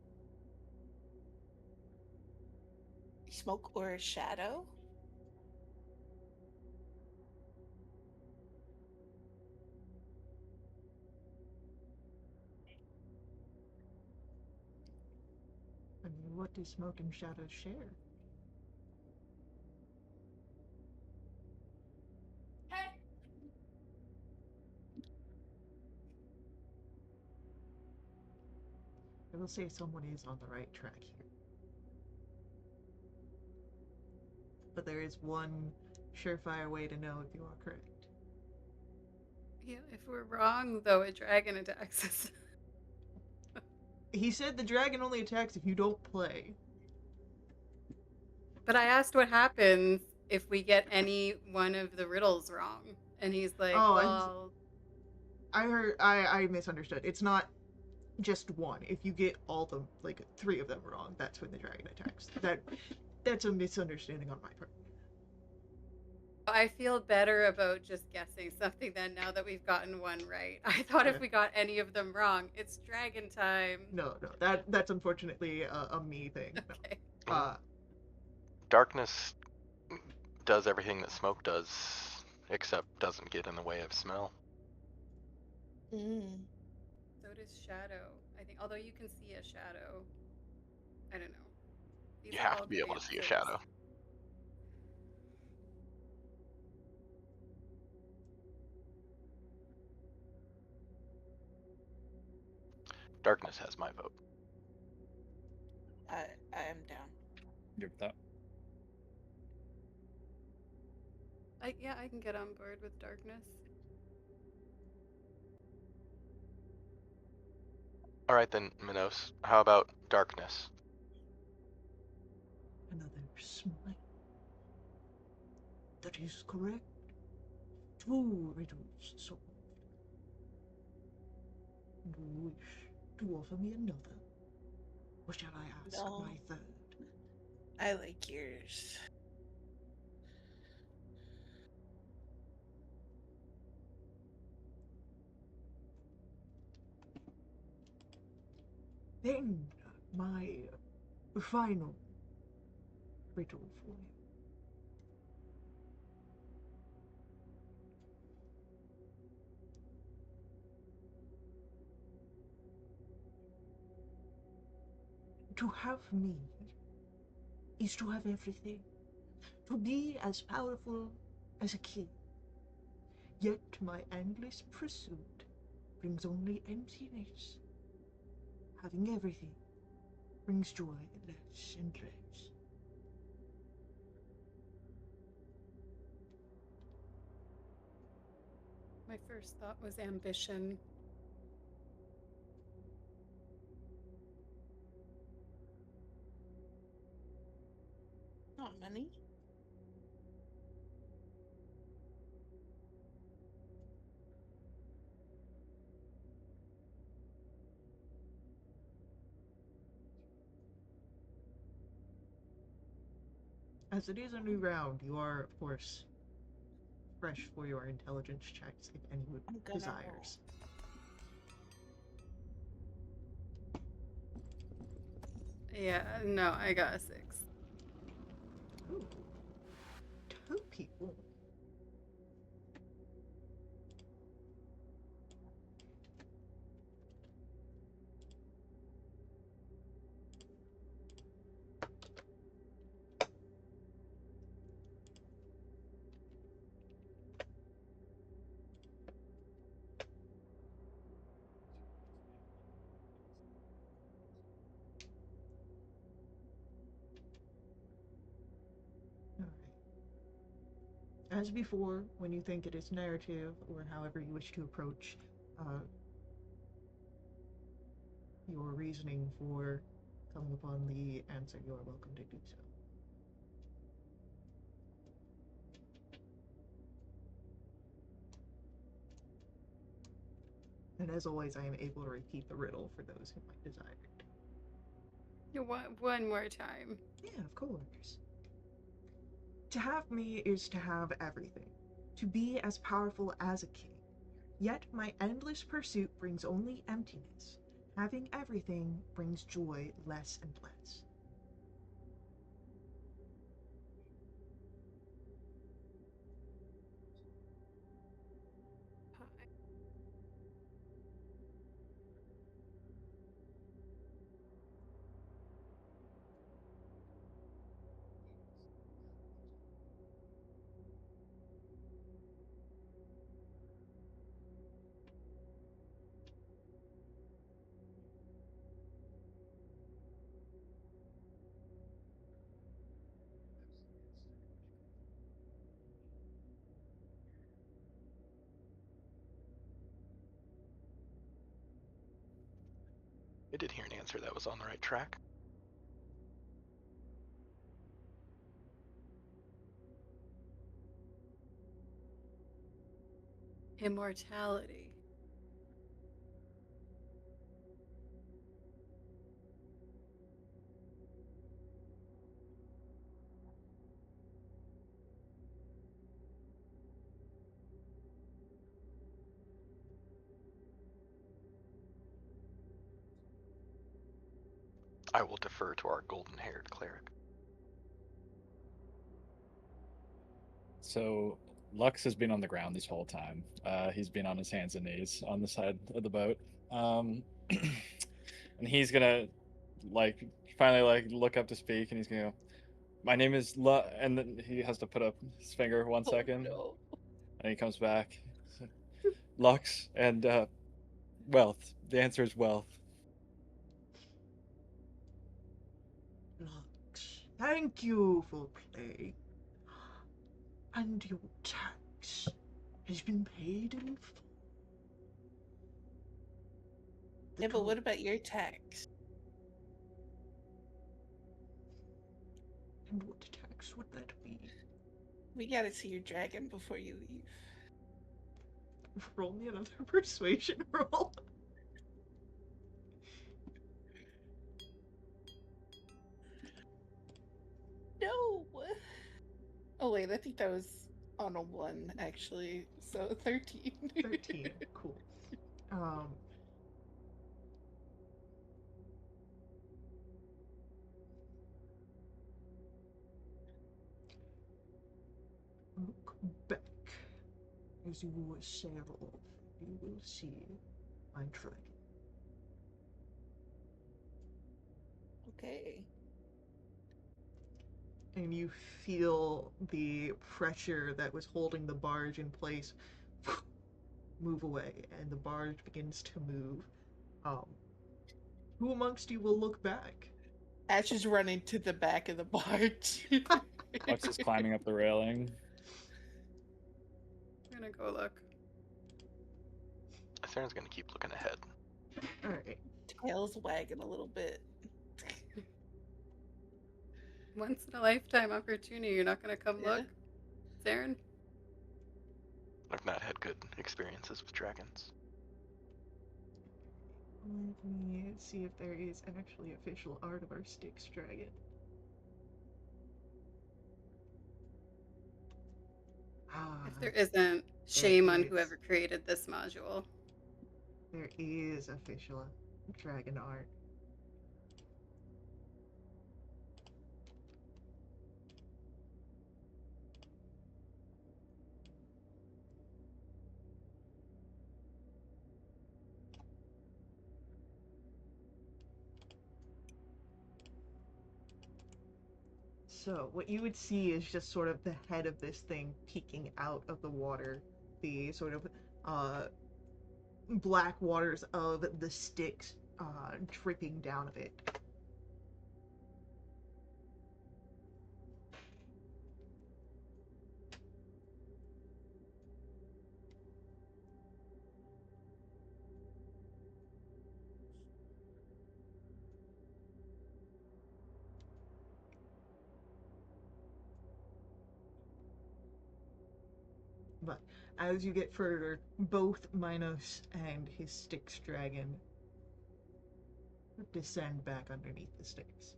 Smoke or a shadow? I mean, what do smoke and shadows share? I will say someone is on the right track here. But there is one surefire way to know if you are correct. Yeah, if we're wrong, though, a dragon attacks us. He said the dragon only attacks if you don't play. But I asked what happens if we get any one of the riddles wrong. And he's like, Oh, well, I misunderstood. It's not just one. If you get all the like 3 of them wrong, that's when the dragon attacks. That's a misunderstanding on my part. I feel better about just guessing something then now that we've gotten one right. I thought if we got any of them wrong, it's dragon time. No, that's unfortunately a me thing. No. Okay. Darkness does everything that smoke does, except doesn't get in the way of smell. Mm. So does shadow. I think, although you can see a shadow. I don't know. These You are have all to be good able to see a answers. shadow. Darkness has my vote. I am down. Good with that. Yeah, I can get on board with darkness. All right then, Minos. How about darkness? Another smite. That is correct. 2 riddles solved. Do you wish to offer me another? Or shall I ask No. my third? I like yours. Then, my final riddle for you. To have me is to have everything. To be as powerful as a king. Yet my endless pursuit brings only emptiness. Having everything brings joy less and less. My first thought was ambition. Not many. As it is a new round, you are, of course, fresh for your intelligence checks if anyone I'm gonna desires. Yeah, no, I got a 6. Ooh. 2 people. Alright. As before, when you think it is narrative, or however you wish to approach your reasoning for coming upon the answer, you are welcome to do so. And as always, I am able to repeat the riddle for those who might desire it. One more time. Yeah, of course. To have me is to have everything, to be as powerful as a king. Yet my endless pursuit brings only emptiness. Having everything brings joy less and less. I did hear an answer that was on the right track. Immortality. I will defer to our golden-haired cleric. So Lux has been on the ground this whole time. He's been on his hands and knees on the side of the boat. And he's gonna like finally like look up to speak, and he's gonna go, "My name is and then he has to put up his finger 1 second, no. and he comes back. Lux and wealth. The answer is wealth. Lux, thank you for playing. And your tax has been paid in full. Yeah, but what about your tax? And what tax would that be? We gotta see your dragon before you leave. Roll me another persuasion roll. No! Oh, wait, I think that was on a 1, actually. So 13. 13. Cool. Look back as you sail off. You will see my dragon. Okay. And you feel the pressure that was holding the barge in place move away, and the barge begins to move. Who amongst you will look back? Ash is running to the back of the barge. Lux is climbing up the railing. I'm gonna go look. Saren's gonna keep looking ahead. Alright. Tail's wagging a little bit. Once in a lifetime opportunity. You're not gonna come Yeah. look, Saren? I've not had good experiences with dragons. Let me see if there is actually official art of our Styx dragon. If there isn't, shame on is. whoever created this module. There is official dragon art. So, what you would see is just sort of the head of this thing peeking out of the water. The sort of black waters of the Styx dripping down of it. But as you get further, both Minos and his Styx dragon descend back underneath the Styx.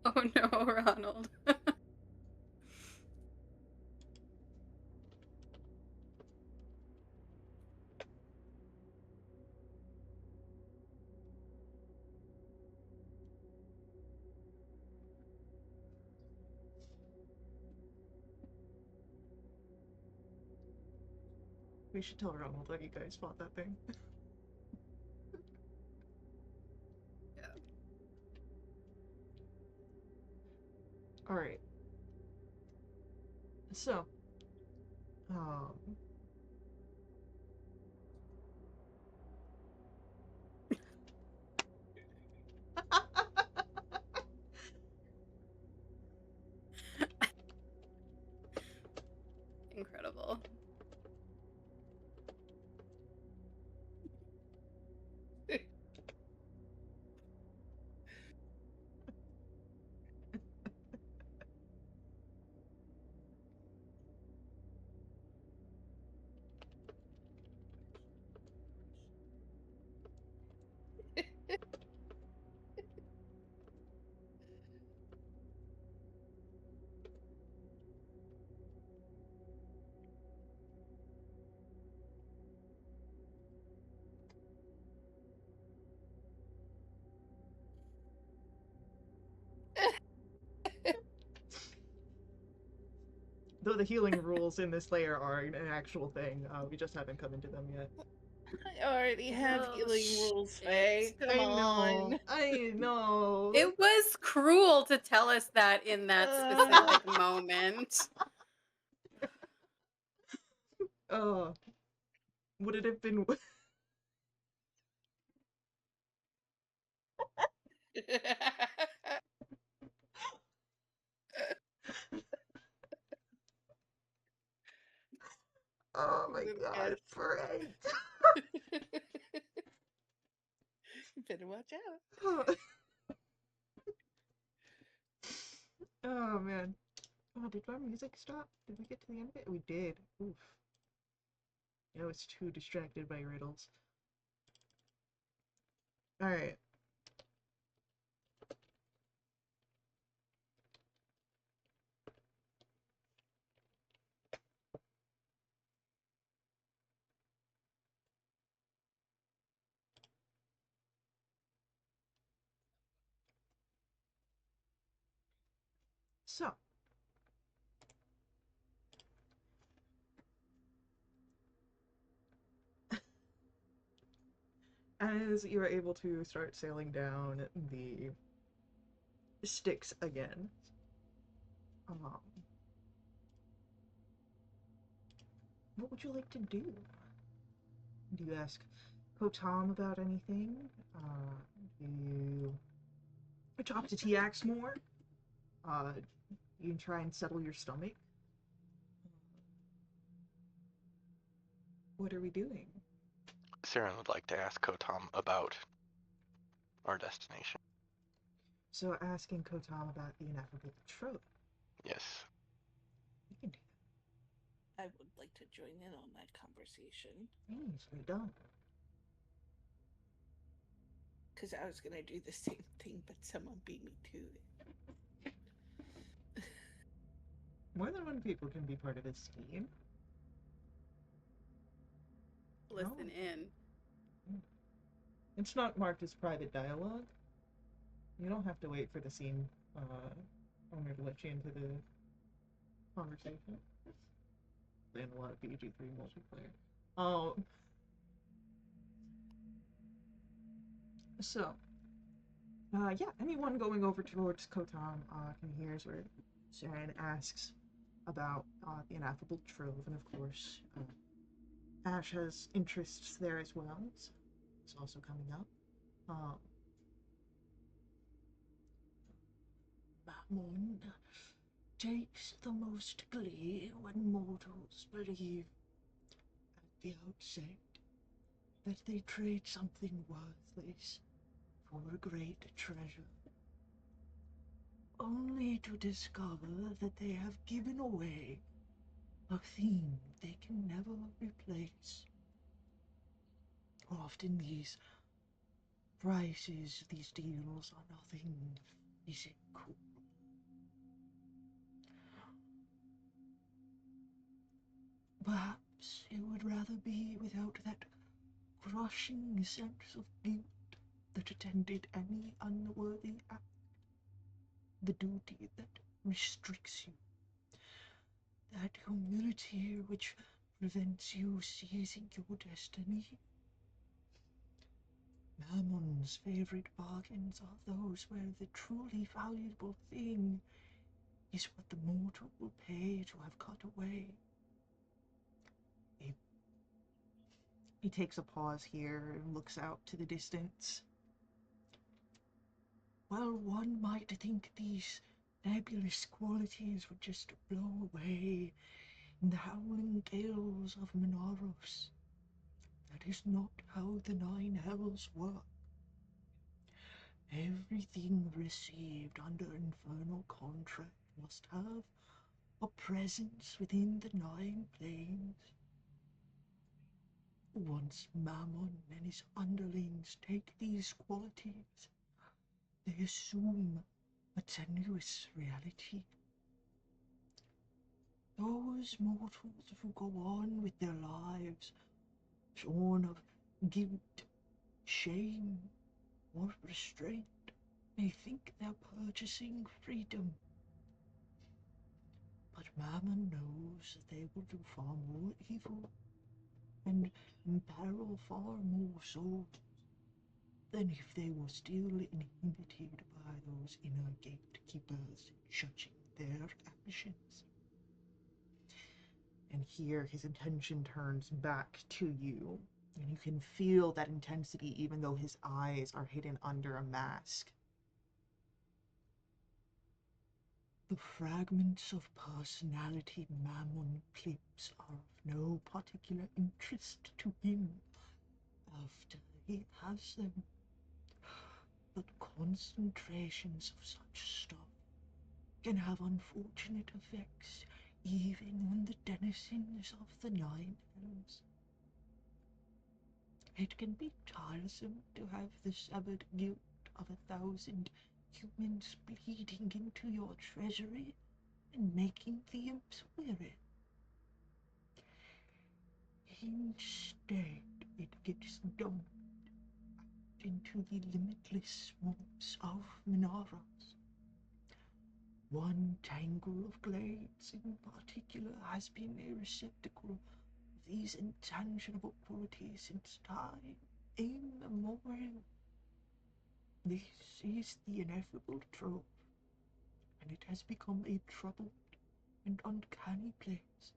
Oh no, Ronald. We should tell Ronald that you guys fought that thing. Yeah. Alright. So, um, Incredible. Though the healing rules in this layer are an actual thing, we just haven't come into them yet. I already have Oh, healing rules, shit. Faye. Come on. I know. It was cruel to tell us that in that specific moment. Would it have been? Oh my god, Yes. Frank. You better watch out. Oh man. Oh, did our music stop? Did we get to the end of it? We did. Oof. I was too distracted by riddles. Alright. So, as you are able to start sailing down the Styx again, what would you like to do? Do you ask Kotam about anything? Do you talk to T-Ax more? You can try and settle your stomach? What are we doing? Saren would like to ask Kotam about our destination. So asking Kotam about the ineffable trope. Yes. We can do I would like to join in on that conversation. that. Easily done. Because I was going to do the same thing, but someone beat me to it. More than one people can be part of this team. Listen in. It's not marked as private dialogue. You don't have to wait for the scene owner to let you into the conversation. Playing a lot of PG3 multiplayer. So, yeah, anyone going over towards Kotam can hear where Saren asks about the ineffable trove, and of course, Ash has interests there as well. It's also coming up. Mammon takes the most glee when mortals believe at the outset that they trade something worthless for a great treasure, only to discover that they have given away a thing they can never replace. Often these prices, these deals are nothing physical. Perhaps it would rather be without that crushing sense of guilt that attended any unworthy act, the duty that restricts you, that humility which prevents you seizing your destiny. Mammon's favorite bargains are those where the truly valuable thing is what the mortal will pay to have cut away. He takes a pause here and looks out to the distance. Well, one might think these nebulous qualities would just blow away in the howling gales of Menaros. That is not how the 9 hells work. Everything received under infernal contract must have a presence within the 9 planes. Once Mammon and his underlings take these qualities, they assume a tenuous reality. Those mortals who go on with their lives shorn of guilt, shame, or restraint may think they're purchasing freedom. But Mammon knows that they will do far more evil, and peril far more so than if they were still inhibited by those inner gatekeepers judging their actions. And here his attention turns back to you, and you can feel that intensity even though his eyes are hidden under a mask. The fragments of personality Mammon clips are of no particular interest to him after he has them. But concentrations of such stuff can have unfortunate effects even on the denizens of the Nine Hells. It can be tiresome to have the severed guilt of 1,000 humans bleeding into your treasury and making the imps weary. Instead, it gets dumped into the limitless swamps of Minaras. One tangle of glades in particular has been a receptacle of these intangible qualities since time immemorial. This is the ineffable trove, and it has become a troubled and uncanny place,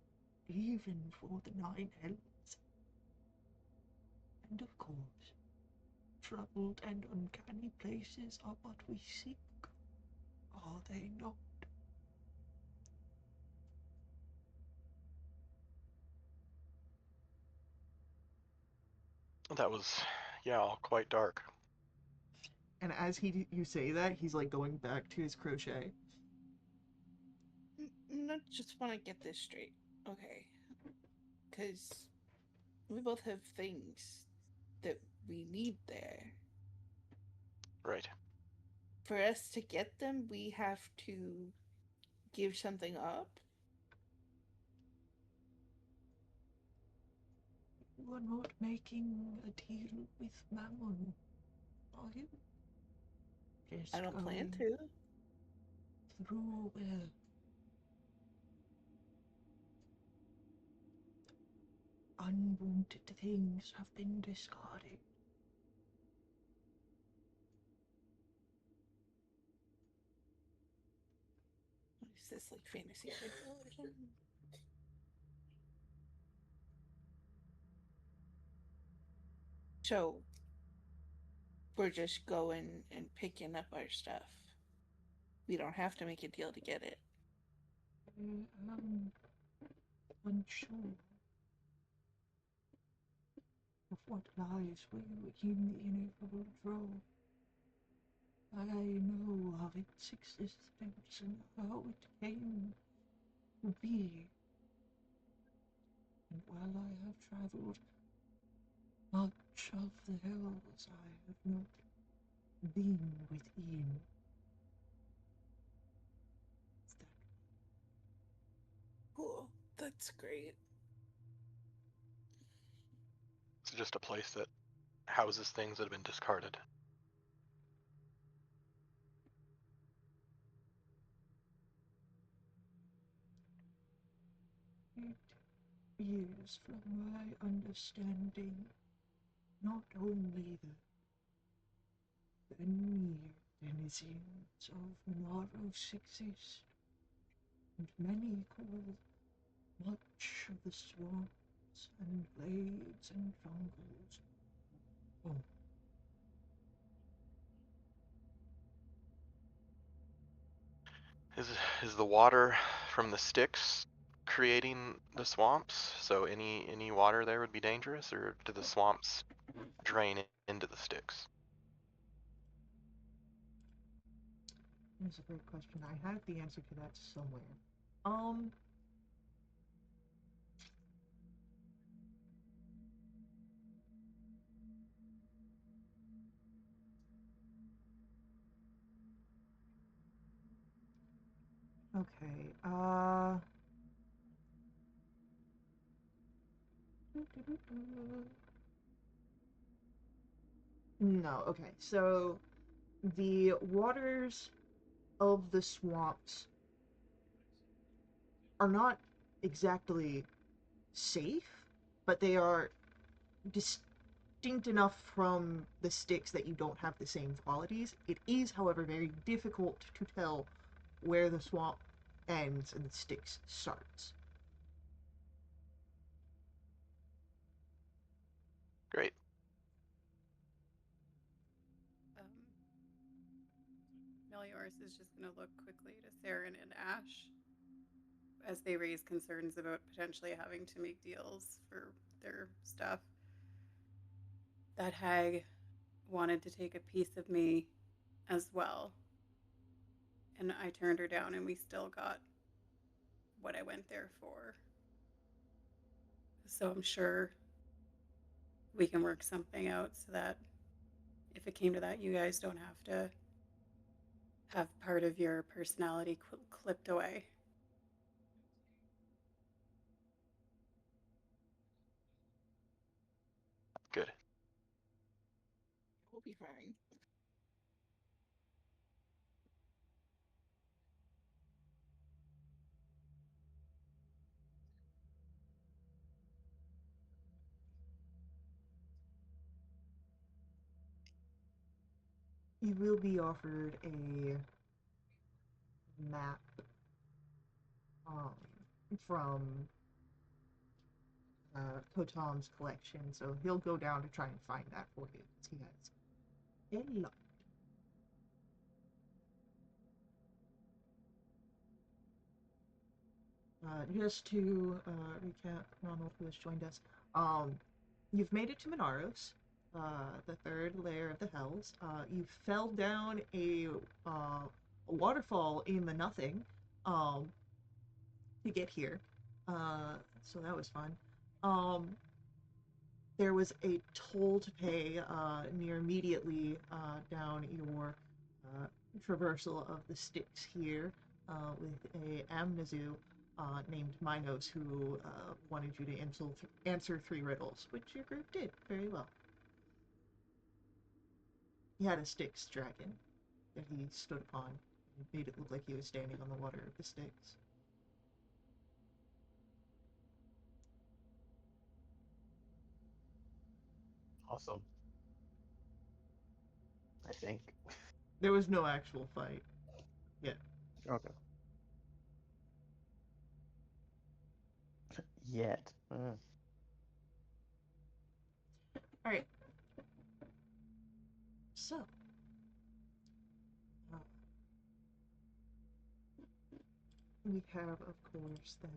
even for the Nine Hells. And of course, troubled and uncanny places are what we seek, are they not? That was, yeah, all quite dark. And as you say that, he's like going back to his crochet. I just want to get this straight, okay? Because we both have things that we need there. Right. For us to get them, we have to give something up. You are not making a deal with Mammon, are you? Just I don't plan going to. through where unwanted things have been discarded. Is this like fantasy speculation? So we're just going and picking up our stuff. We don't have to make a deal to get it. I am unsure of what lies within the ineffable drone. I know of its existence and how it came to be. And while I have travelled much of the hills, I have not been within that. Cool. That's great. It's just a place that houses things that have been discarded. It is, from my understanding, not only the mere denizens of Minaros exist, and many call much of the swamps and glades and jungles home. Is the water from the Styx creating the swamps? So any water there would be dangerous, or do the swamps drain into the Styx? That's a great question. I have the answer to that somewhere. Um, okay, no, okay, so the waters of the swamps are not exactly safe, but they are distinct enough from the sticks that you don't have the same qualities. It is, however, very difficult to tell where the swamp ends and the sticks starts. Great. Meliors is just going to look quickly to Saren and Ash as they raise concerns about potentially having to make deals for their stuff. That hag wanted to take a piece of me as well. And I turned her down, and we still got what I went there for. So I'm sure we can work something out so that if it came to that, you guys don't have to have part of your personality clipped away. Good. We'll be fine. You will be offered a map um, from Kotam's collection, so he'll go down to try and find that for you. He has a lot. Just to recap, Ronald, who has joined us, you've made it to Minaros, the third layer of the Hells. You fell down a waterfall in the nothing to get here, so that was fun. There was a toll to pay near immediately down your traversal of the Styx here with a Amnazu named Minos who wanted you to answer 3 riddles, which your group did very well. He had a Styx dragon that he stood upon and made it look like he was standing on the water of the Styx. Awesome. I think. There was no actual fight. Yeah. Okay. Yet. Alright. So. We have, of course, then.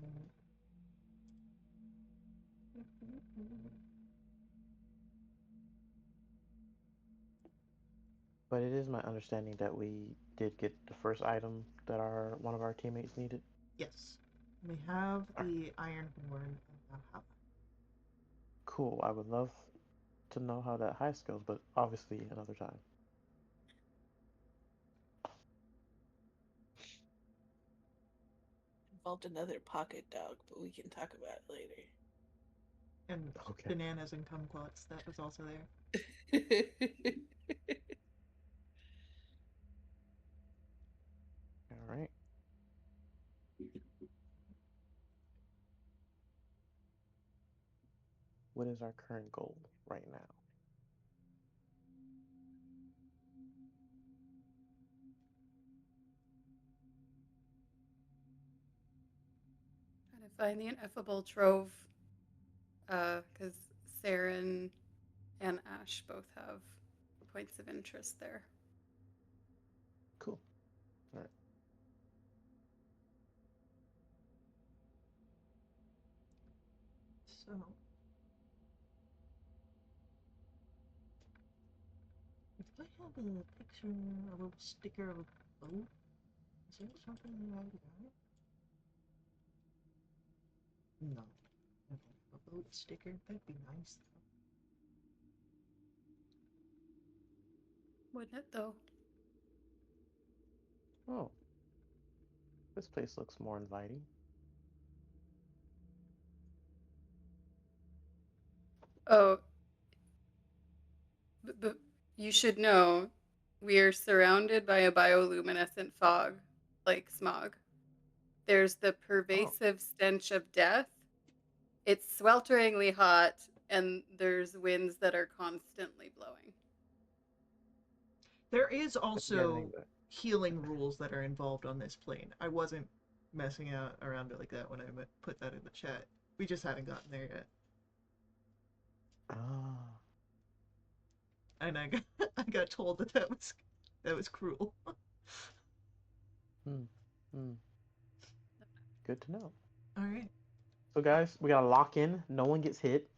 But it is my understanding that we did get the first item that one of our teammates needed. Yes. We have the Iron Horn of Valhalla. Cool. I would love to know how that heist goes, but obviously another time. Involved another pocket dog, but we can talk about it later. And Okay. bananas and kumquats, that was also there. All right. What is our current goal right now? Trying to find the ineffable trove, because Saren and Ash both have points of interest there. Cool. All right. So. If I have a picture, a little sticker of a boat, is there something that I got? No. Okay. A boat sticker? That'd be nice. Wouldn't it, though? Oh, this place looks more inviting. Oh, but you should know we are surrounded by a bioluminescent fog, like smog. There's the pervasive stench of death. It's swelteringly hot, and there's winds that are constantly blowing. There is If you guys also think that. healing rules that are involved on this plane. I wasn't messing around like that when I put that in the chat. We just haven't gotten there yet. Ah. And I got told that was cruel. Hmm. Good to know. All right. So guys, we gotta lock in. No one gets hit.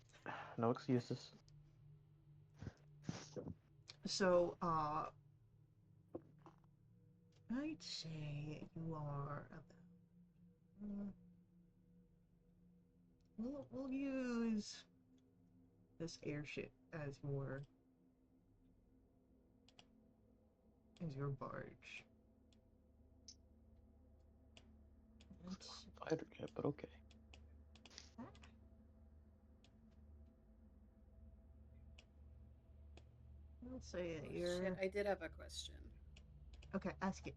No excuses. So, I'd say you are about. We'll use this airship as your barge. Let's Fighter jet, but okay. let's say that Oh, you're shit, I did have a question. okay. Ask it.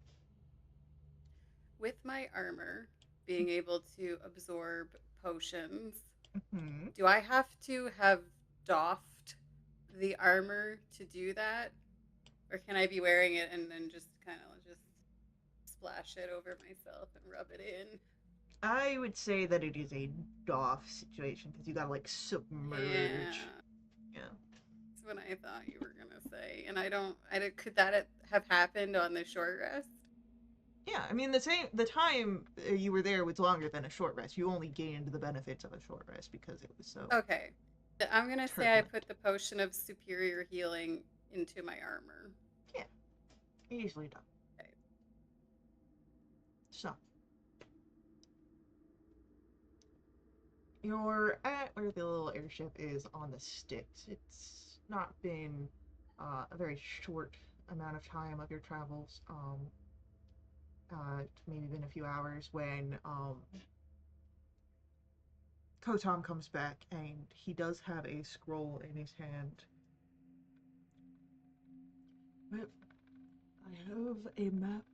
With my armor being able to absorb potions, Hmm. do I have to have doffed the armor to do that? Or can I be wearing it and then just kind of just splash it over myself and rub it in? I would say that it is a doff situation because you gotta like submerge. Yeah, Yeah. that's what I thought you were gonna say. And could that have happened on the short rest? Yeah, I mean the time you were there was longer than a short rest. You only gained the benefits of a short rest because it was so Okay. I'm gonna say I turbulent. put the potion of superior healing into my armor. Yeah, easily done. Okay. So you're at where the little airship is on the sticks. It's not been a very short amount of time of your travels. It's maybe been a few hours when Kotom comes back and he does have a scroll in his hand. Well, I have a map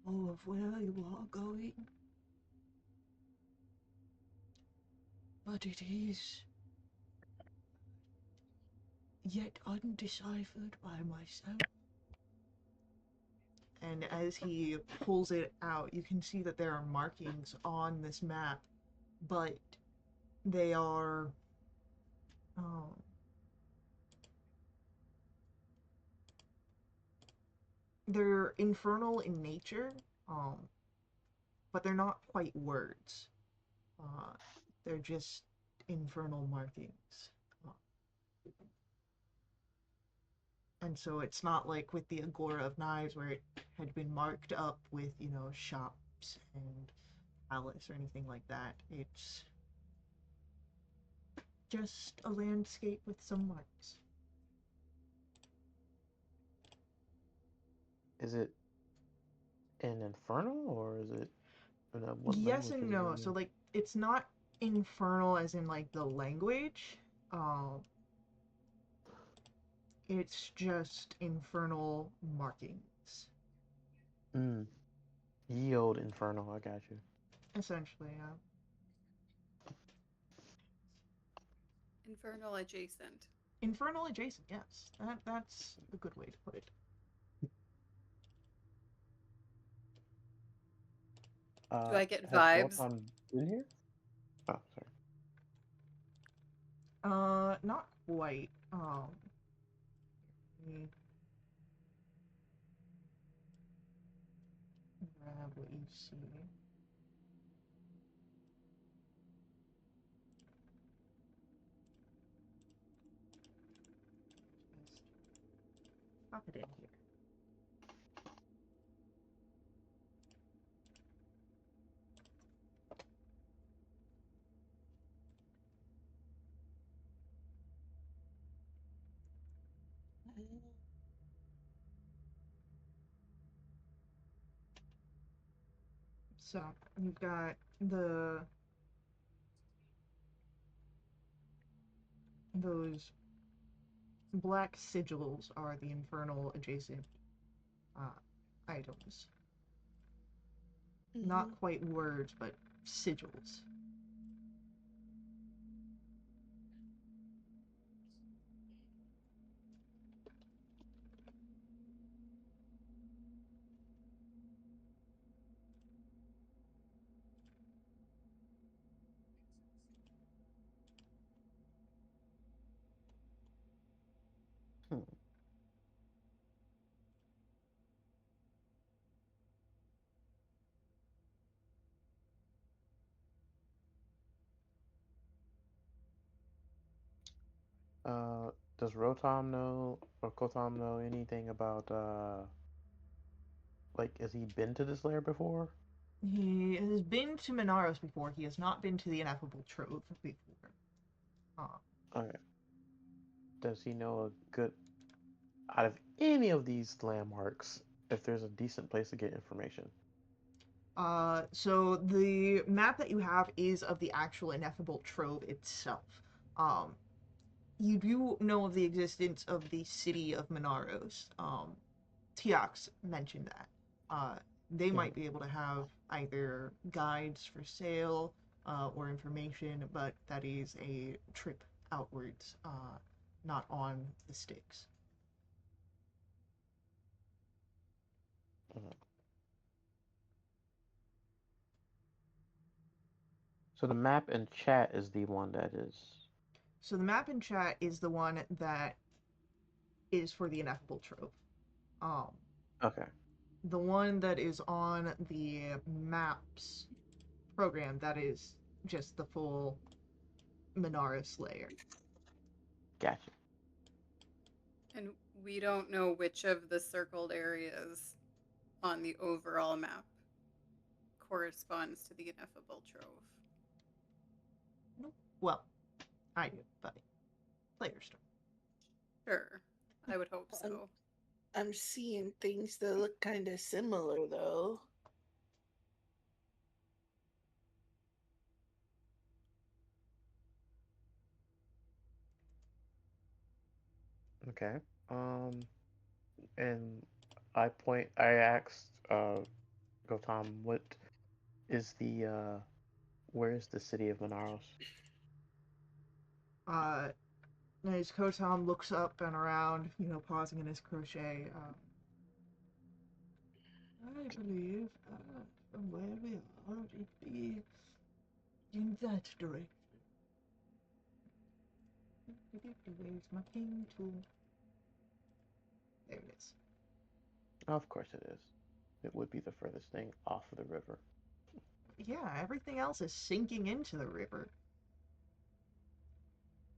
of where you are going, but it is yet undeciphered by myself. And as he pulls it out, you can see that there are markings on this map, but they are um, they're infernal in nature, um, but they're not quite words. Uh, they're just infernal markings. Uh, and so it's not like with the Agora of Knives where it had been marked up with, shops and palace or anything like that. It's just a landscape with some marks. Is it an infernal or is it what Yes language and is it no. in? So like it's not infernal as in like the language. Um it's just infernal markings. Mm. Ye old infernal, I got you. Essentially, Infernal adjacent. infernal adjacent, yes. That's a good way to put it. Do I get Has vibes? Photon been here? Oh, sorry. Not quite. Let me grab what you see. Just pop it in here. So you've got those black sigils are the infernal adjacent uh, items. not quite words, but sigils. Hmm. Does Rotom know or Kotam know anything about like has he been to this lair before? He has been to Minaros before. He has not been to the Ineffable Trove before. Uh, Okay. Does he know a good out of any of these landmarks if there's a decent place to get information? so the map that you have is of the actual Ineffable Trove itself. Um, you do know of the existence of the city of Minaros. Tiox mentioned that. Uh, they Mhm. might be able to have either guides for sale or information, but that is a trip outwards, not on the sticks. Mhm. So the map in chat is the one that is So the map in chat is the one that is for the Ineffable Trove. Um, okay. the one that is on the maps program, that is just the full Minaris layer. Gotcha. And we don't know which of the circled areas on the overall map corresponds to the Ineffable Trove. Nope. Well, I do, but players don't. Sure, I would hope I'm, so. I'm seeing things that look kind of similar, though. Okay. And I asked Gotham what is the where is the city of Manaros? Uh, as Kotam looks up and around, pausing in his crochet, I believe from where we are, it'd be in that direction. Where's my ping tool? There it is. Of course it is. It would be the furthest thing off of the river. Yeah, everything else is sinking into the river.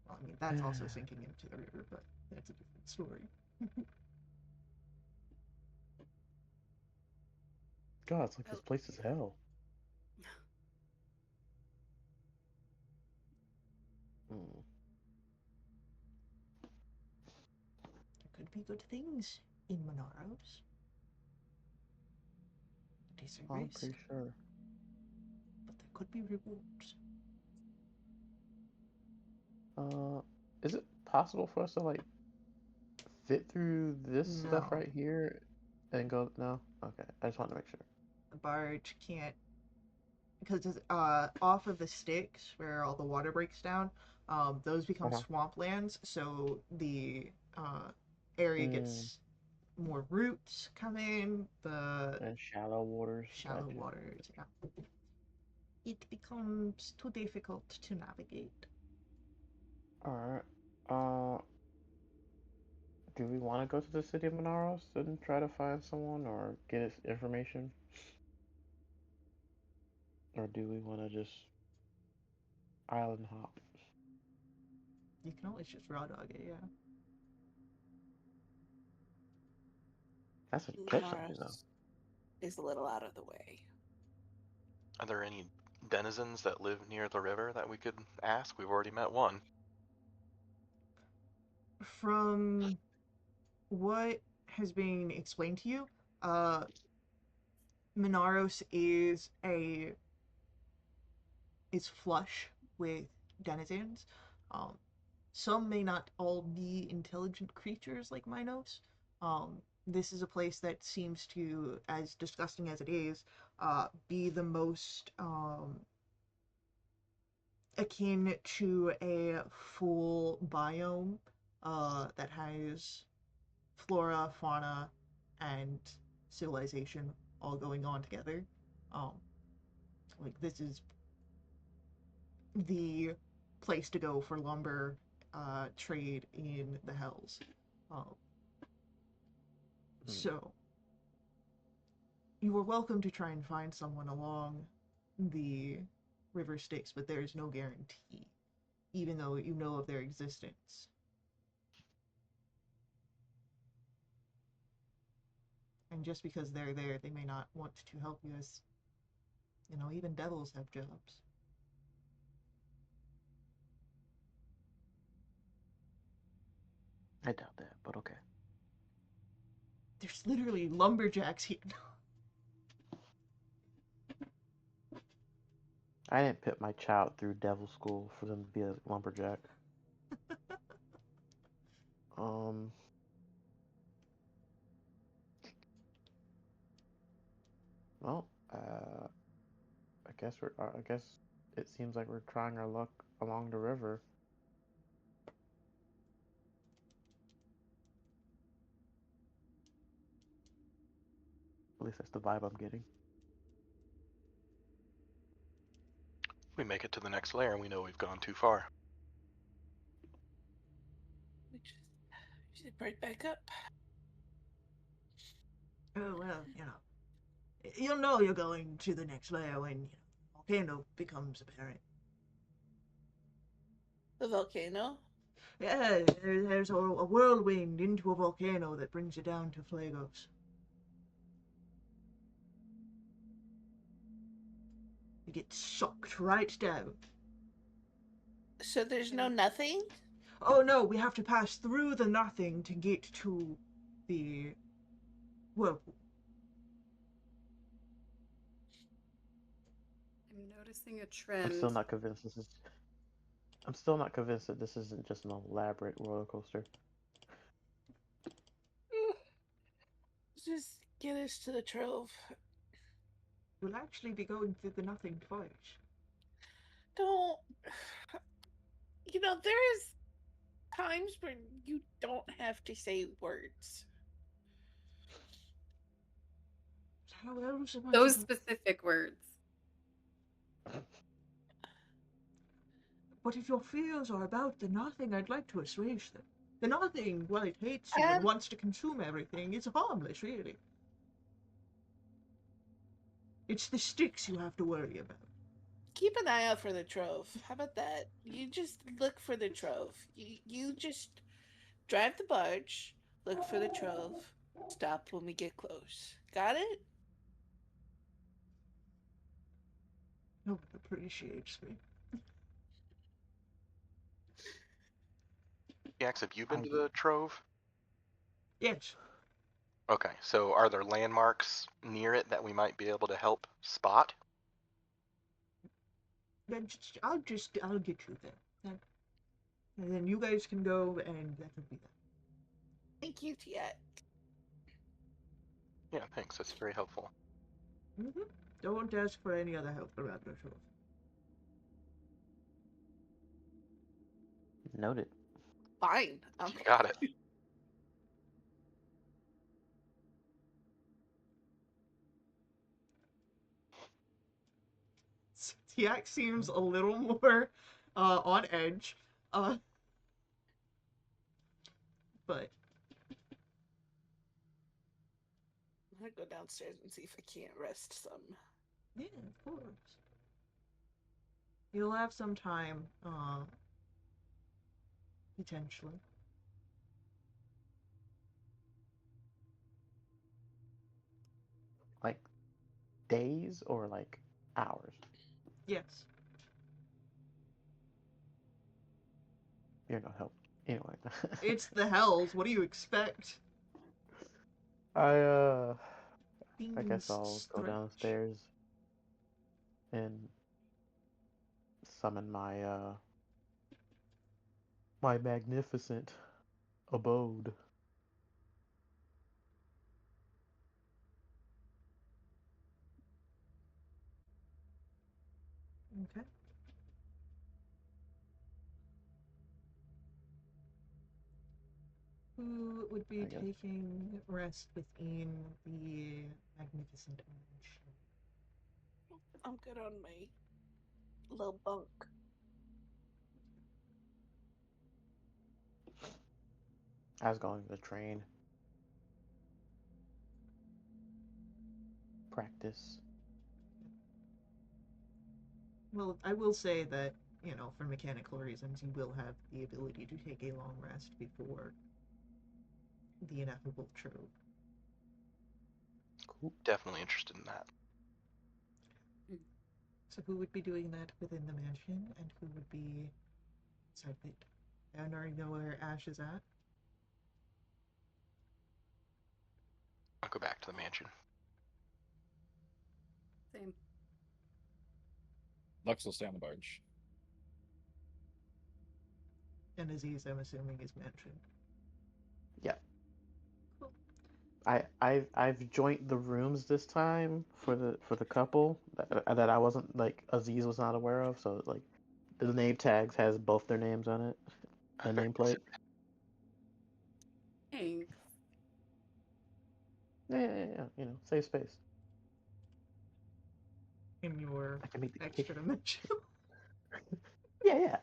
Well, I mean, that's also sinking into the river, but that's a different story. God, it's like I, this place is hell. Hmm. There could be good things in Monaros. It is a I'm risk, pretty sure. but there could be rewards. Uh, is it possible for us to like fit through this stuff No, right here and go? No. Okay, I just want to make sure. the barge can't, because it's off of the sticks where all the water breaks down. Those become Uh-huh. swamplands, so the area Mm, gets more roots come in. The and shallow waters. shallow Gotcha. waters, yeah. It becomes too difficult to navigate. All right. Uh, do we want to go to the city of Manaros and try to find someone or get information, or do we want to just island hop? You can always just raw dog it, yeah. That's something though. Mars is a little out of the way. Are there any denizens that live near the river that we could ask? We've already met one. From what has been explained to you, Minaros is flush with denizens. Um, some may not all be intelligent creatures like Minos, this is a place that seems to, as disgusting as it is, be the most akin to a full biome that has flora, fauna, and civilization all going on together. Um, like this is the place to go for lumber trade in the Hells. Um, Hmm. so you are welcome to try and find someone along the river Styx, but there is no guarantee, even though you know of their existence. And just because they're there, they may not want to help you, as even devils have jobs. I doubt that, but okay. There's literally lumberjacks here. I didn't put my child through devil school for them to be a lumberjack. Um, well, I guess it seems like we're trying our luck along the river. At least that's the vibe I'm getting. We make it to the next layer and we know we've gone too far. We just right back up. Oh well, you'll know you're going to the next layer when volcano becomes apparent. The volcano. Yeah, there's a whirlwind into a volcano that brings you down to Flagos. You get sucked right down. So there's no nothing? Oh no, we have to pass through the nothing to get to the whirlpool. I'm noticing a I'm trend. still not convinced this is. I'm still not convinced that this isn't just an elaborate roller coaster. Just get us to the trove. You'll actually be going through the nothing twice. Don't. There's times where you don't have to say words. How else am I Those supposed? specific words. But if your fears are about the nothing, I'd like to assuage them. The nothing, while it hates you and And wants to consume everything, it's harmless, really. It's the sticks you have to worry about. keep an eye out for the trove. How about that? You just look for the trove. You just drive the barge, look for the trove, stop when we get close. Got it? No one appreciates me. Yax, have you been I to do. the Trove? Yes. Okay, so are there landmarks near it that we might be able to help spot? Then I'll get you there. And then you guys can go, and that would be that. Thank you, Tiet. Yeah, thanks. That's very helpful. Mm-hmm. Don't ask for any other help around the shore. Noted. Fine. You got it. Tiak seems a little more on edge, uh, but I'm gonna go downstairs and see if I can't rest some. yeah, of course. You'll have some time, potentially. Like days or like hours? Yes. You're no help. Anyway. It's the hells. What do you expect? I I guess Things I'll go stretch. downstairs and summon my magnificent abode. Okay. Who would be I guess. taking rest within the magnificent mansion? I'm good on my little bunk. I was going to train. Practice. Well, I will say that, for mechanical reasons, you will have the ability to take a long rest before the ineffable trope. Cool. Definitely interested in that. So who would be doing that within the mansion, and who would be outside it? I don't already know where Ash is at. I'll go back to the mansion. Same. Lux will stay on the barge. And Aziz, I'm assuming, is mansion. Yeah. Cool. I've joined the rooms this time for the couple that I wasn't like Aziz was not aware of. So like the name tags has both their names on it, the nameplate. Thanks. Yeah. Save space. In your I can meet the extra dimension. Yeah.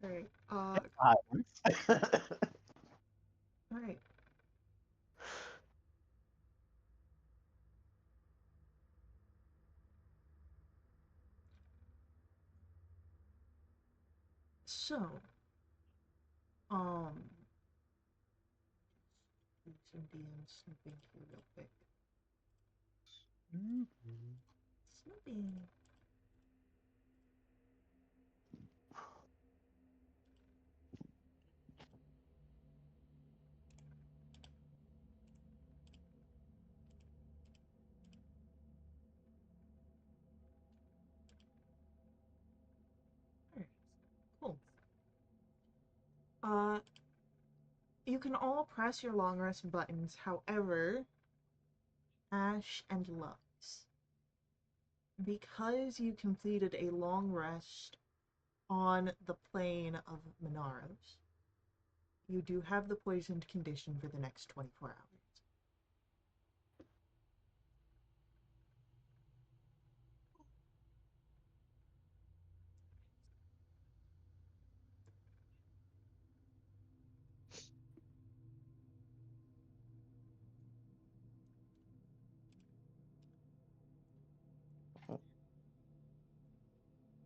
Alright. Alright. So, um, do some DM snooping here real quick. Snooping. Alright. Cool. You can all press your long rest buttons. However, Ash and Lux, because you completed a long rest on the plane of Minaros, you do have the poisoned condition for the next 24 hours.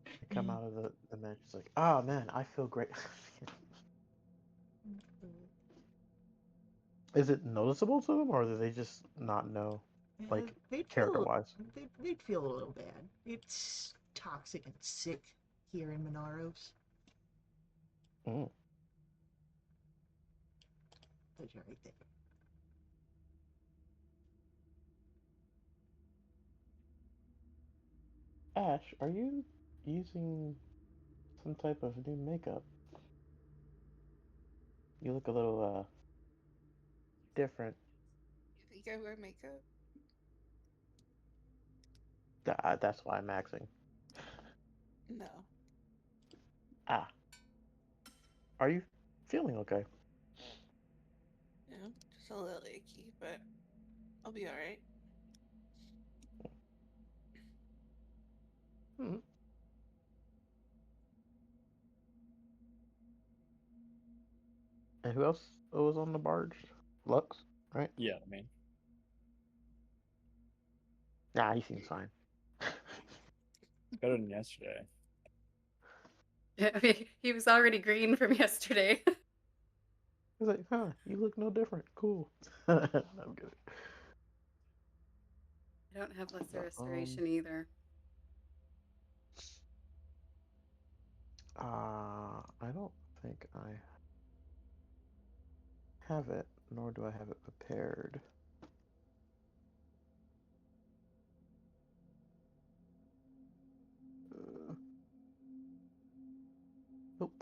I come out of the match. It's like, oh man, I feel great. Is it noticeable to them, or do they just not know, like They'd character feel wise? they'd feel a little bad. It's toxic and sick here in Minaros. Mm. Those are right there. Ash, are you using some type of new makeup? You look a little different. You think I wear makeup? That's why I'm asking. No. Ah, are you feeling okay? Just a little icky, but I'll be alright. Hmm. And who else was on the barge? Lux, right? Yeah, I mean, Nah, he seems fine. better than yesterday. I mean, he was already green from yesterday. He's like, huh, you look no different. Cool. I'm good. I don't have lesser But, restoration either. I don't think I have it, nor do I have it prepared. Uh, nope.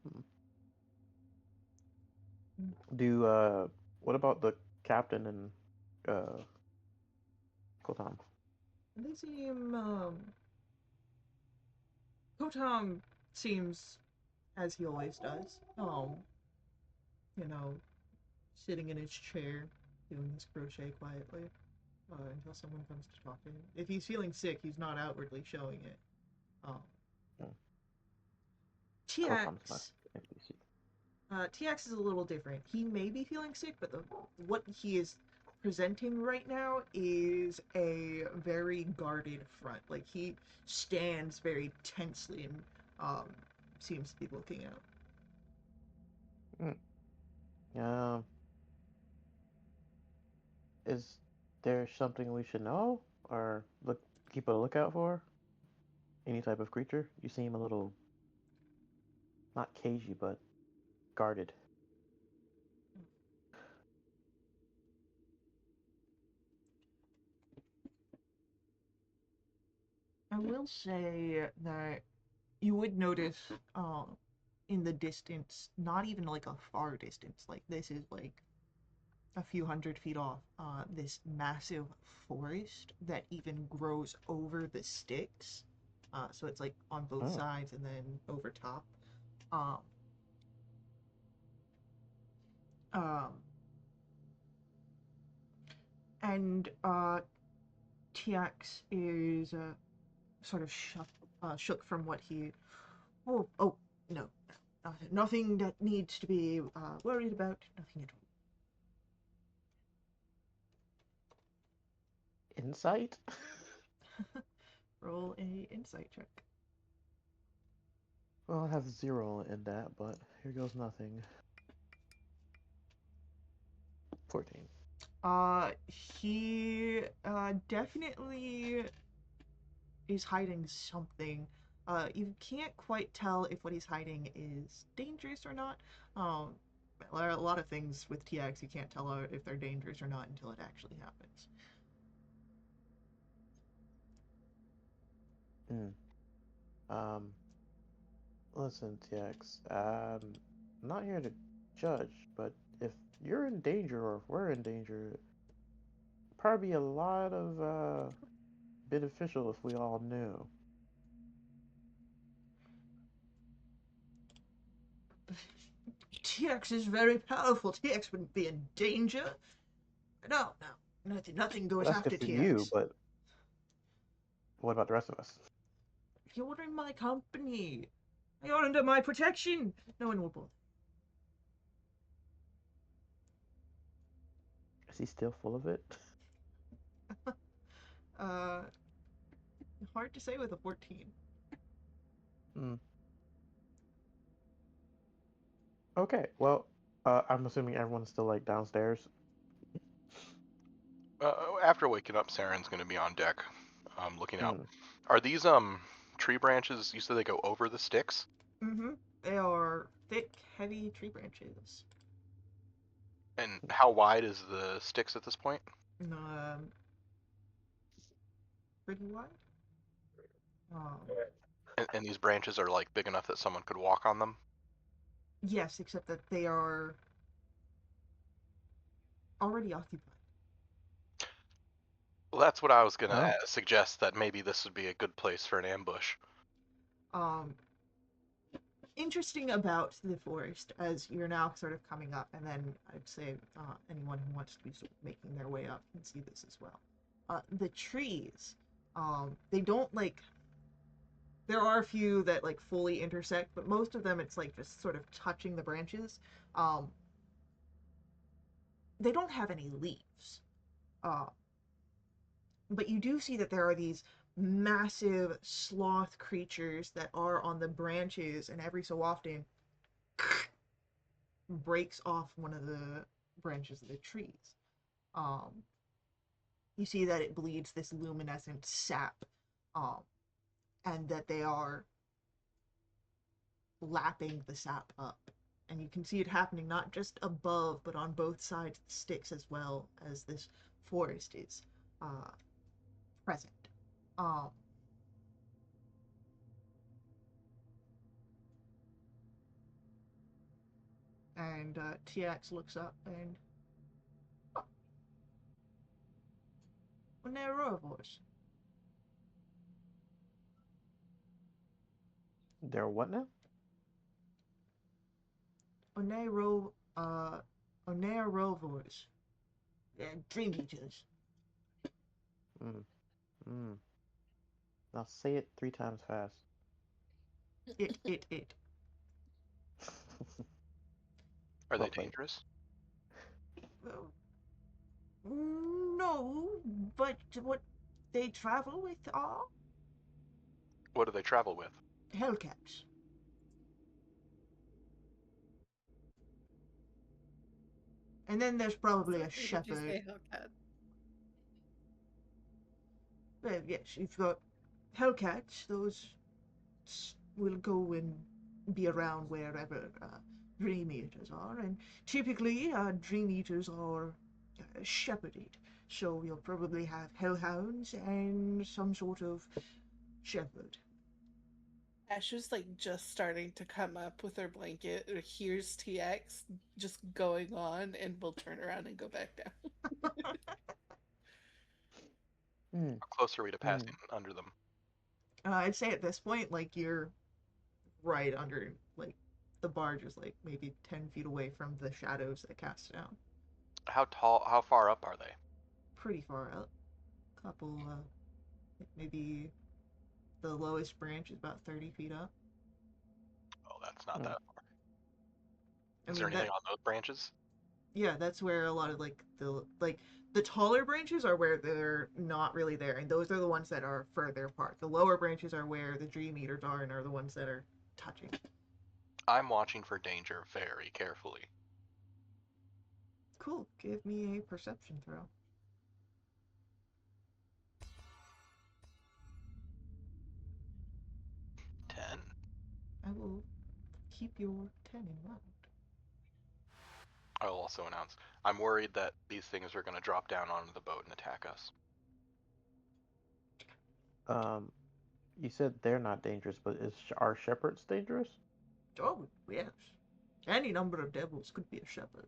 Hmm. Do what about the captain and uh Kotam. They seem, Kotam seems as he always does. You know, sitting in his chair, doing his crochet quietly, until someone comes to talk to him. If he's feeling sick, he's not outwardly showing it. Um, Hmm. Kotam's my TX, NPC. TX is a little different. He may be feeling sick, but what he is presenting right now is a very guarded front. Like, he stands very tensely and seems to be looking out. Um, is there something we should know or keep a lookout for? Any type of creature? You seem a little not cagey, but guarded. I will say that you would notice in the distance, not even like a far distance, like this is like a few hundred feet off, this massive forest that even grows over the sticks. So it's like on both Oh, sides and then over top. Um, um, and TX is sort of shook from what he. Oh, no. Nothing that needs to be worried about. Nothing at insight? all. Roll a insight check. Well, I have 0 in that, but here goes nothing. 14. He definitely is hiding something. You can't quite tell if what he's hiding is dangerous or not. Um, a lot of things with TX you can't tell if they're dangerous or not until it actually happens. Hmm. Um, Listen, TX, I'm not here to judge, but if you're in danger or if we're in danger, it'd probably be a lot of beneficial if we all knew. TX is very powerful. TX wouldn't be in danger. No, no, nothing Well, goes that's good after for you, TX. but what about the rest of us? You're in my company. You're under my protection. No one will bother. Is he still full of it? Uh, hard to say with a 14. Hmm. Okay, well, I'm assuming everyone's still like downstairs. After waking up, Saren's going to be on deck, looking out. Hmm. Are these tree branches? You said they go over the sticks, Mm-hmm. They are thick, heavy tree branches. and how wide is the sticks at this point? Um, Pretty wide. Um, And these branches are like big enough that someone could walk on them. yes, except that they are already occupied. Well, that's what I was going to Oh. suggest. That maybe this would be a good place for an ambush. Um, Interesting about the forest as you're now sort of coming up, and then I'd say anyone who wants to be sort of making their way up can see this as well. The trees, they don't like. There are a few that like fully intersect, but most of them it's like just sort of touching the branches. Um, they don't have any leaves. Uh, but you do see that there are these massive sloth creatures that are on the branches, and every so often breaks off one of the branches of the trees. Um, you see that it bleeds this luminescent sap, um, and that they are lapping the sap up. And you can see it happening not just above, but on both sides of the sticks as well as this forest is present. Um, and TX looks up and, oh, Onerovors. They're what now? Onero, Onerovors. Dream eaters. Mm. Mm. Now say it 3 times fast. It. Are Well they played. dangerous? Well, no, but what they travel with are What do they travel with? Hellcats. And then there's probably a Exactly, did you shepherd. say Hellcat? Well, yes, you've got Hellcats. Those will go and be around wherever Dream Eaters are. And typically, Dream Eaters are shepherded. So you'll probably have hellhounds and some sort of shepherd. Ash is like just starting to come up with her blanket, or hears TX just going on, and will turn around and go back down. Mm. How close are we to passing Mm. under them? I'd say at this point, like, you're right under, like, the barge is, like, maybe 10 feet away from the shadows that cast down. How tall? How far up are they? Pretty far out. Couple, maybe the lowest branch is about 30 feet up. Oh, that's not Mm. that far. I Is there mean, anything that, on those branches? yeah, that's where a lot of, like, the taller branches are where they're not really there, and those are the ones that are further apart. The lower branches are where the Dream Eaters are and are the ones that are touching. I'm watching for danger very carefully. Cool. Give me a perception throw. 10. I will keep your 10 in mind. I will also announce, I'm worried that these things are going to drop down onto the boat and attack us. You said they're not dangerous, but are shepherds dangerous? Oh, yes. Any number of devils could be a shepherd.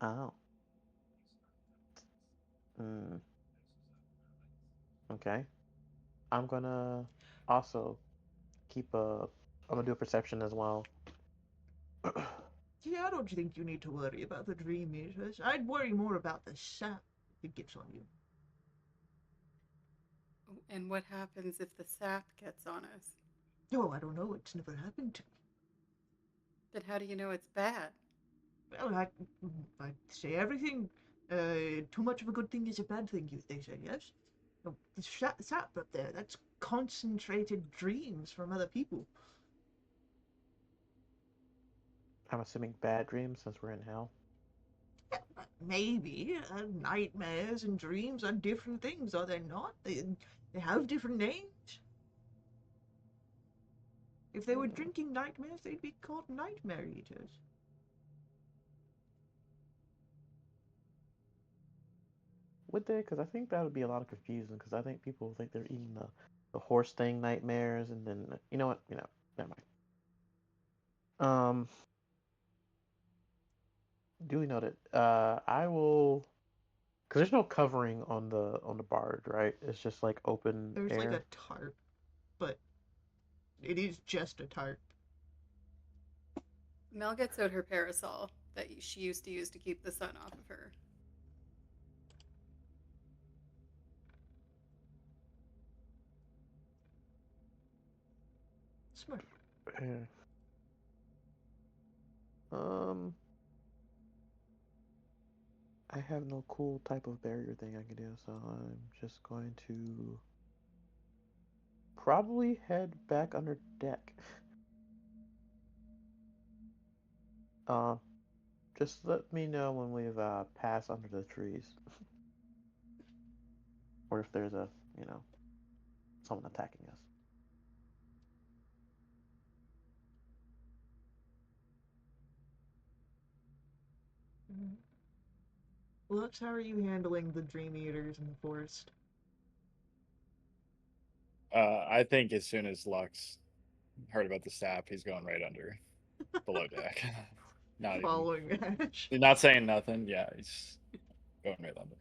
Oh. Mm. Okay. I'm gonna also keep a. I'm gonna do a perception as well. Yeah, I don't think you need to worry about the Dream Eaters. I'd worry more about the sap it gets on you. And what happens if the sap gets on us? Oh, I don't know. It's never happened to me. Then how do you know it's bad? Well, I say everything. Too much of a good thing is a bad thing, they say, yes? Oh, the sap up there, that's concentrated dreams from other people. I'm assuming bad dreams since we're in hell. Maybe. Nightmares and dreams are different things, are they not? They have different names. If they were Hmm. drinking nightmares, they'd be called nightmare eaters. Would they? Because I think that would be a lot of confusion. Because I think people think they're eating the horse thing nightmares, and then you know what? Never mind. Um, duly noted. I will. Because there's no covering on the barge, right? It's just like open There's like a air. tarp, but it is just a tarp. Mel gets out her parasol that she used to use to keep the sun off of her. Smart. Yeah. Um, I have no cool type of barrier thing I can do, so I'm just going to probably head back under deck. Uh, just let me know when we've passed under the trees, or if there's someone attacking us. Mm-hmm. Lux, how are you handling the Dream Eaters in the forest? I think as soon as Lux heard about the sap, he's going right under below deck. Not even Following Ash. not saying nothing. Yeah, he's going right under.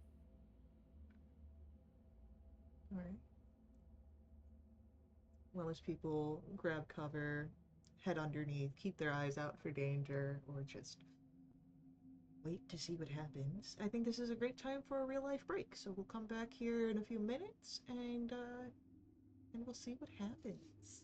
Alright. Well, as people grab cover, head underneath, keep their eyes out for danger, or just wait to see what happens. I think this is a great time for a real life break. So we'll come back here in a few minutes and we'll see what happens.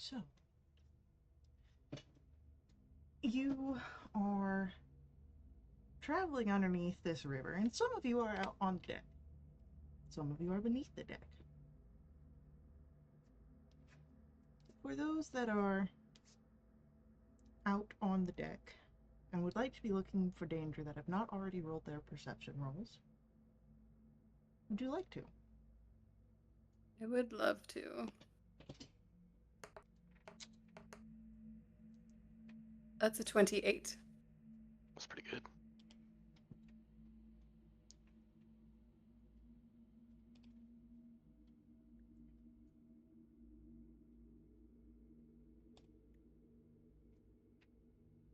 So, you are traveling underneath this river, and some of you are out on deck. Some of you are beneath the deck. For those that are out on the deck and would like to be looking for danger that have not already rolled their perception rolls, would you like to? I would love to. That's a 28. That's pretty good.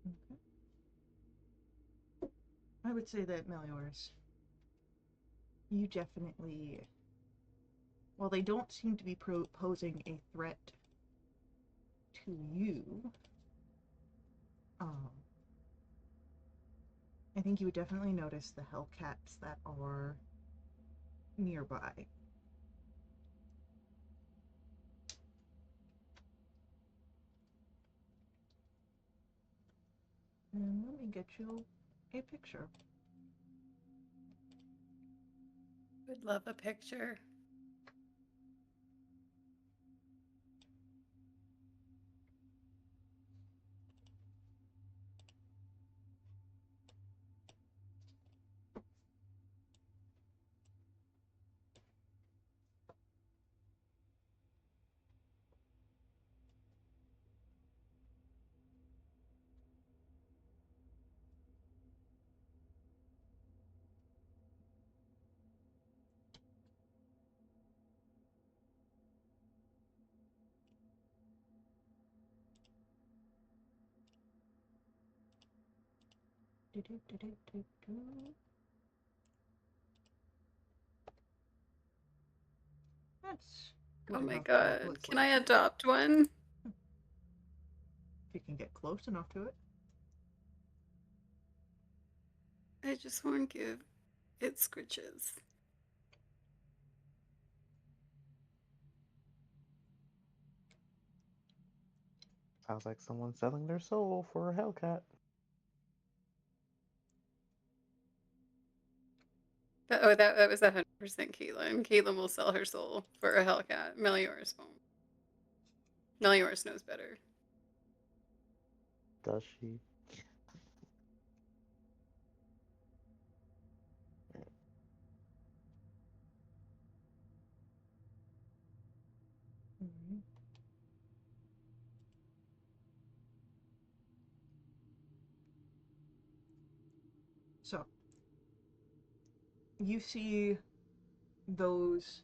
Okay. I would say that Meliors, you definitely, while they don't seem to be posing a threat to you, I think you would definitely notice the Hellcats that are nearby. And let me get you a picture. Would love a picture. That's Oh what a my Hellcat god. looks Can like. I adopt one? If you can get close enough to it. I just want to give it scritches. Sounds like someone selling their soul for a Hellcat. That was 100% Caitlin. Caitlin will sell her soul for a Hellcat. Meliors won't. Meliors knows better. Does she? Mm-hmm. So, you see those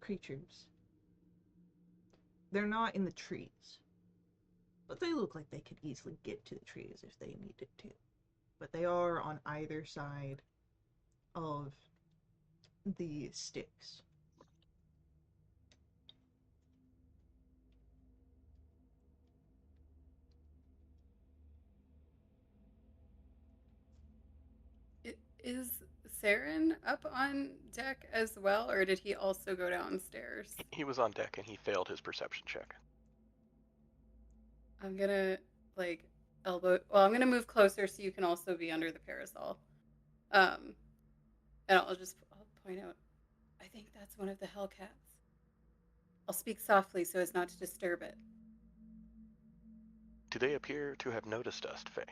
creatures. They're not in the trees, but they look like they could easily get to the trees if they needed to. But they are on either side of the sticks. Is Saren up on deck as well, or did he also go downstairs? He was on deck and he failed his perception check. I'm gonna like elbow. Well, I'm gonna move closer so you can also be under the parasol. And I'll point out. I think that's one of the Hellcats. I'll speak softly so as not to disturb it. Do they appear to have noticed us, Faye?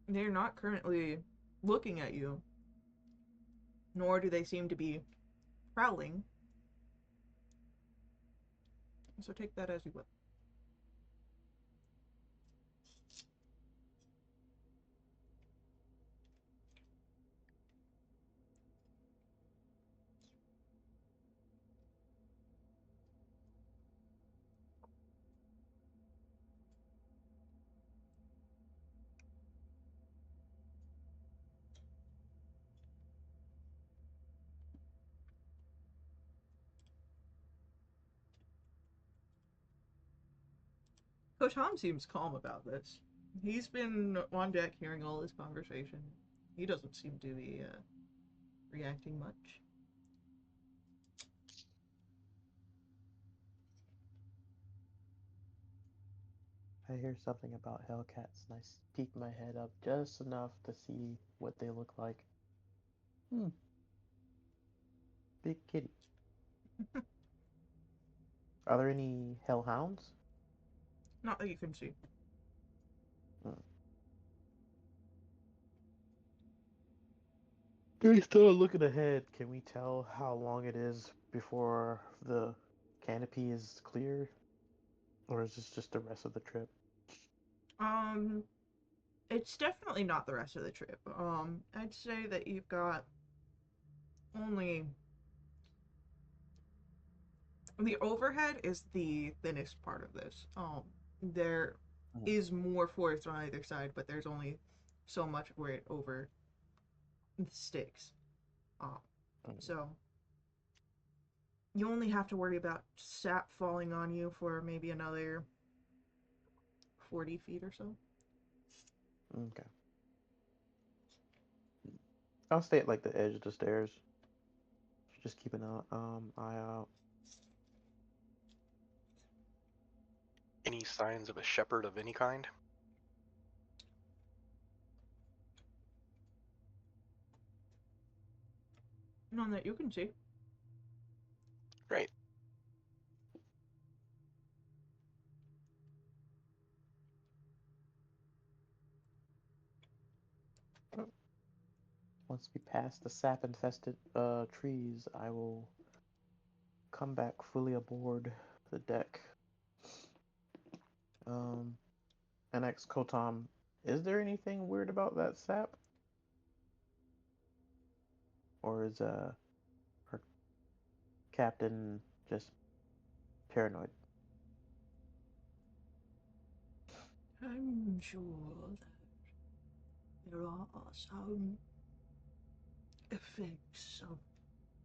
They're not currently looking at you, nor do they seem to be prowling. So take that as you will. Kotam seems calm about this. He's been on deck hearing all this conversation. He doesn't seem to be reacting much. I hear something about hellcats, and I peek my head up just enough to see what they look like. Hmm, big kitty. Are there any hellhounds? Not that you can see. Hmm. Based on looking ahead, can we tell how long it is before the canopy is clear? Or is this just the rest of the trip? Um, it's definitely not the rest of the trip. I'd say that you've got only the overhead is the thinnest part of this. There Hmm. is more forest on either side, but there's only so much where it over sticks. Um, Hmm. so you only have to worry about sap falling on you for maybe another 40 feet or so. Okay. I'll stay at like the edge of the stairs. Just keep an eye out. Any signs of a shepherd of any kind? None that you can see. Great. Once we pass the sap-infested trees, I will come back fully aboard the deck. Um, and ask Kotam, is there anything weird about that sap? Or is her captain just paranoid? I'm sure that there are some effects of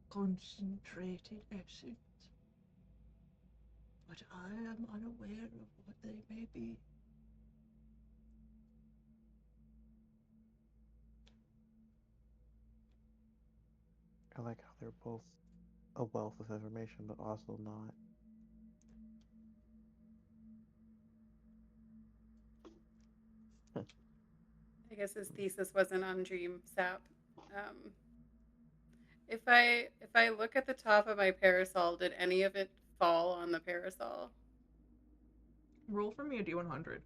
concentrated essence, but I am unaware of what they may be. I like how they're both a wealth of information, but also not. I guess his thesis wasn't on dream sap. Um, if I look at the top of my parasol, did any of it fall on the parasol? Roll for me a d100.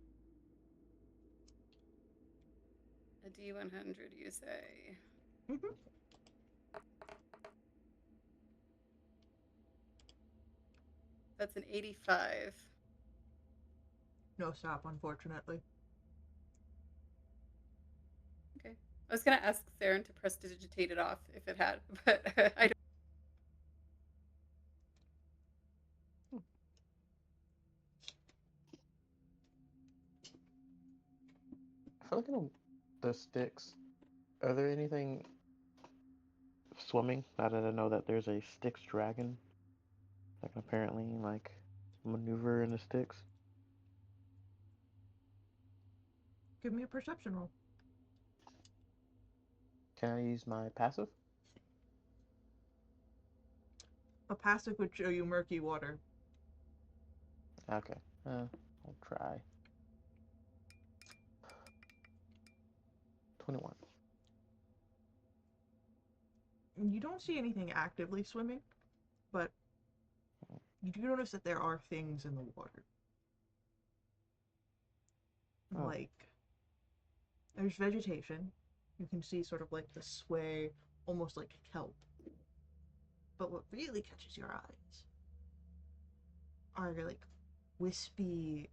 A D100, you say? Mm-hmm. That's an 85. No stop, unfortunately. Okay. I was gonna ask Theron to prestidigitate it off if it had, but I don't. I feel like the sticks. Are there anything swimming? Now that I know that there's a Styx dragon that can apparently like maneuver in the Styx. Give me a perception roll. Can I use my passive? A passive would show you murky water. Okay. I'll try. 21. You don't see anything actively swimming, but you do notice that there are things in the water. Oh, Like, there's vegetation. You can see sort of like the sway, almost like kelp. But what really catches your eyes are like wispy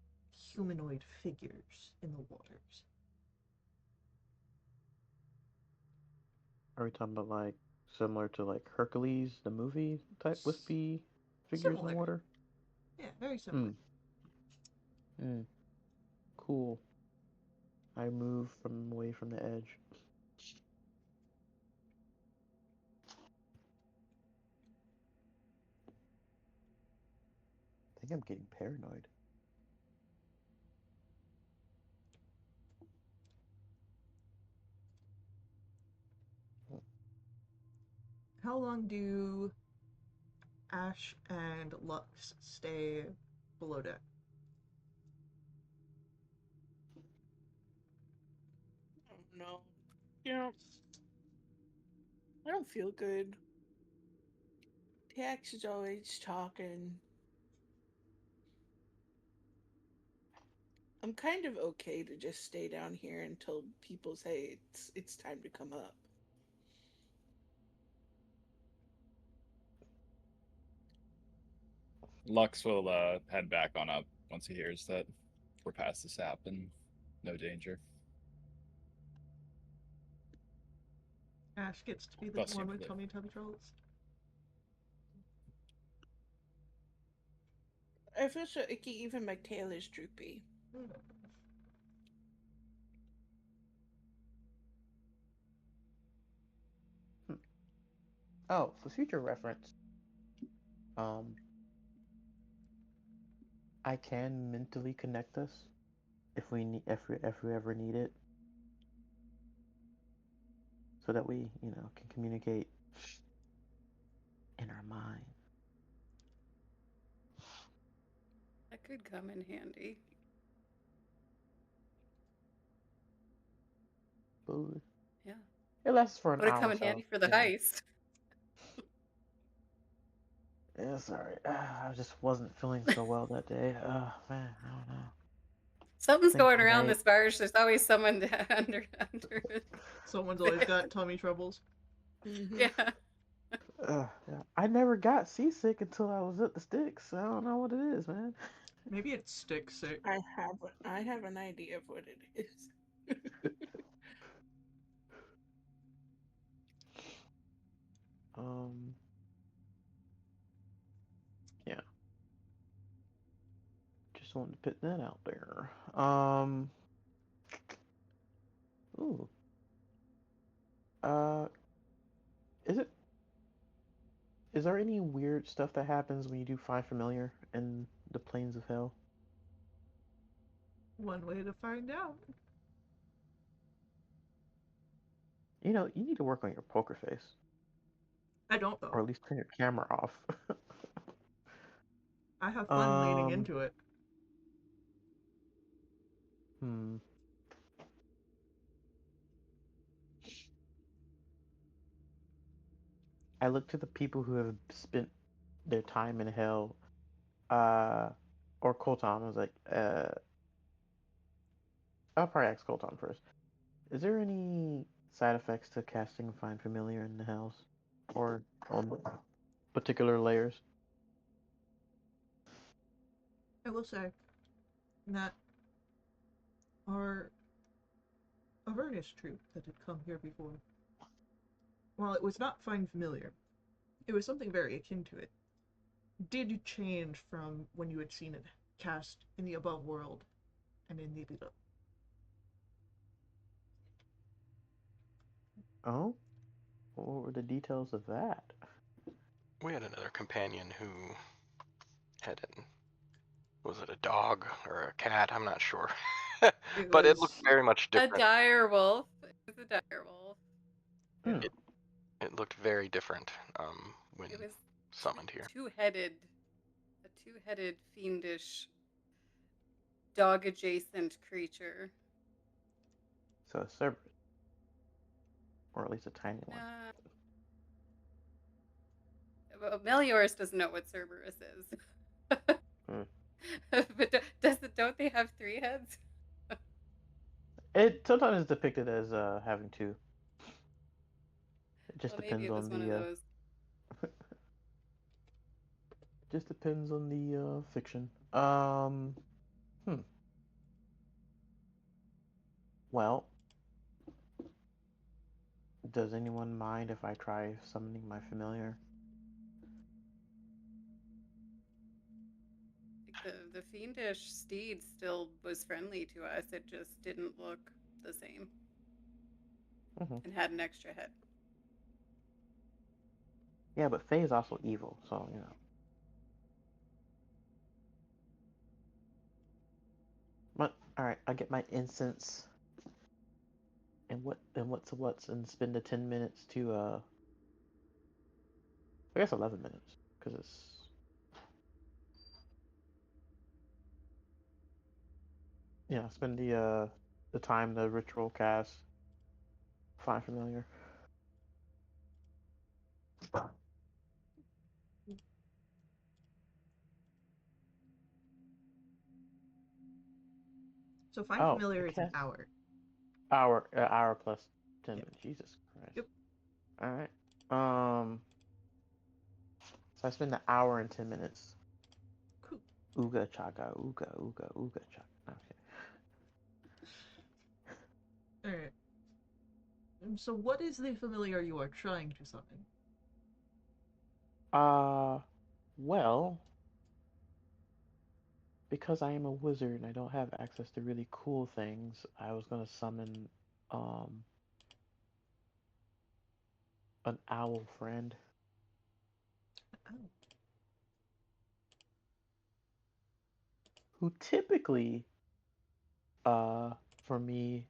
humanoid figures in the waters. are we talking about like similar to like Hercules, the movie type wispy figures in the Similar. water? Yeah, very Hmm. similar. Hmm. Cool. I move from away from the edge. I think I'm getting paranoid. How long do Ash and Lux stay below deck? know. You know, I don't feel good. Tax is always talking. I'm kind of okay to just stay down here until people say it's time to come up. Lux will head back on up once he hears that we're past the sap and no danger. Ash gets to be the Thus one with simply. tummy troubles. I feel so icky, even my tail is droopy. Oh, for future reference, I can mentally connect us if we ever need it, so that we can communicate in our mind. That could come in handy. But Yeah. it lasts for an Would it come hour, in handy so for the heist? Yeah, sorry. I just wasn't feeling so well that day. Man, I don't know. Something's Think going I around may. this barge. There's always someone under it. Someone's always got tummy troubles. Mm-hmm. Yeah. Yeah. I never got seasick until I was at the sticks. I don't know what it is, man. Maybe it's stick sick. I have an idea of what it is. Um, yeah. Just wanted to put that out there. Ooh. Uh, is it? Is there any weird stuff that happens when you do find familiar in the plains of hell? One way to find out. You need to work on your poker face, I don't or though. at least turn your camera off. I have fun leaning um, into it. hmm. I look to the people who have spent their time in hell, uh, or Colton. I was like, I'll probably ask Colton first. Is there any side effects to casting Find Familiar in the hells, or on particular layers? I will say that our Avernus troop that had come here before, while it was not find familiar, it was something very akin to it. Did change from when you had seen it cast in the above world and in the below. Oh, what were the details of that? We had another companion who had an, was it a dog or a cat? I'm not sure. It But it looked was very much A different. dire wolf. It was a dire wolf. Hmm. It, it looked very different when It was summoned here. two-headed, a two-headed fiendish dog adjacent creature. So a Cerberus, or at least a tiny one. Well, Meliorus doesn't know what Cerberus is. Hmm. But don't they have three heads? It sometimes is depicted as having two. It just Well, maybe depends it was on one of the those. fiction. Hmm. Well, does anyone mind if I try summoning my familiar? Like the fiendish steed still was friendly to us. It just didn't look the same Hmm. and had an extra head. Yeah, but Faye is also evil, so But all right, I get my incense and what's and spend the 10 minutes to I guess 11 minutes because it's spend the time the ritual cast find familiar. So find Oh, familiar it is an can hour. hour plus 10 minutes. Yep. Jesus Christ. Yep. All right. So I spend an hour and 10 minutes. Cool. Ooga chaga, ooga ooga ooga chaga. Okay. All right. So what is the familiar you are trying to summon? Uh, well, because I am a wizard and I don't have access to really cool things, I was gonna summon um an owl friend Oh, who typically, uh, for me,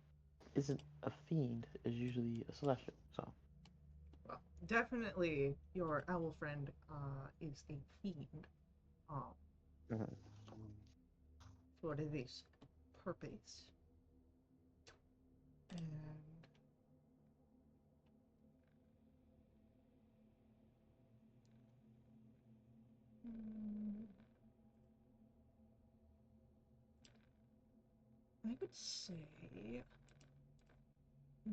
isn't a fiend, is usually a celestial. So, well, definitely your owl friend is a fiend. Um, mhm. for this purpose. And mm, I would say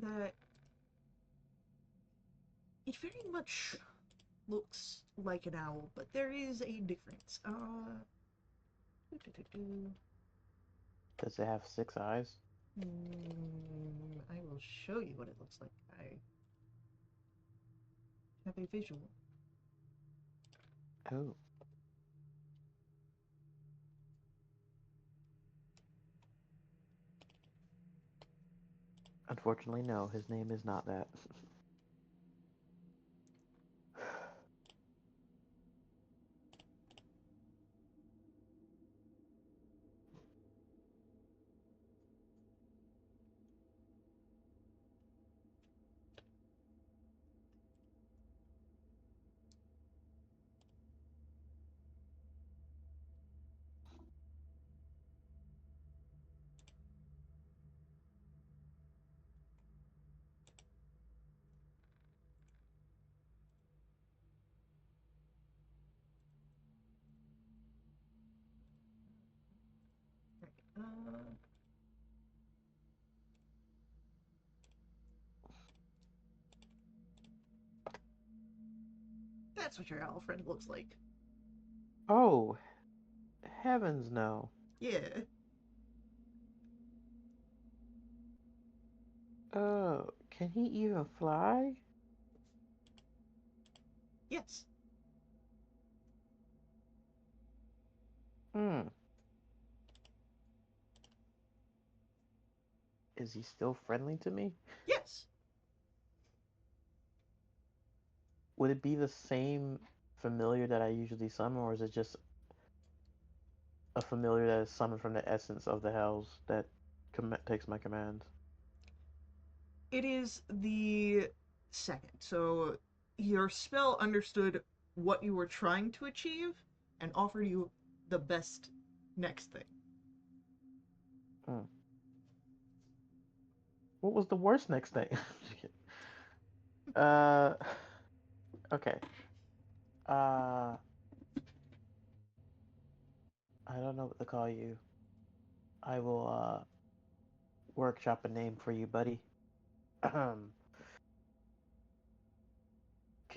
that it very much looks like an owl, but there is a difference. Doo-doo-doo-doo. Does it have 6 eyes? I will show you what it looks like. I have a visual. Oh, unfortunately, no. His name is not that. Uh, that's what your owl friend looks like. Oh, heavens no. Yeah. Oh, can he even fly? Yes. Hmm. Is he still friendly to me? Yes. Would it be the same familiar that I usually summon, or is it just a familiar that is summoned from the essence of the hells that takes my commands? It is the second. So your spell understood what you were trying to achieve and offered you the best next thing. Hmm. What was the worst next thing? uh, okay. Uh, I don't know what to call you. I will workshop a name for you, buddy. Could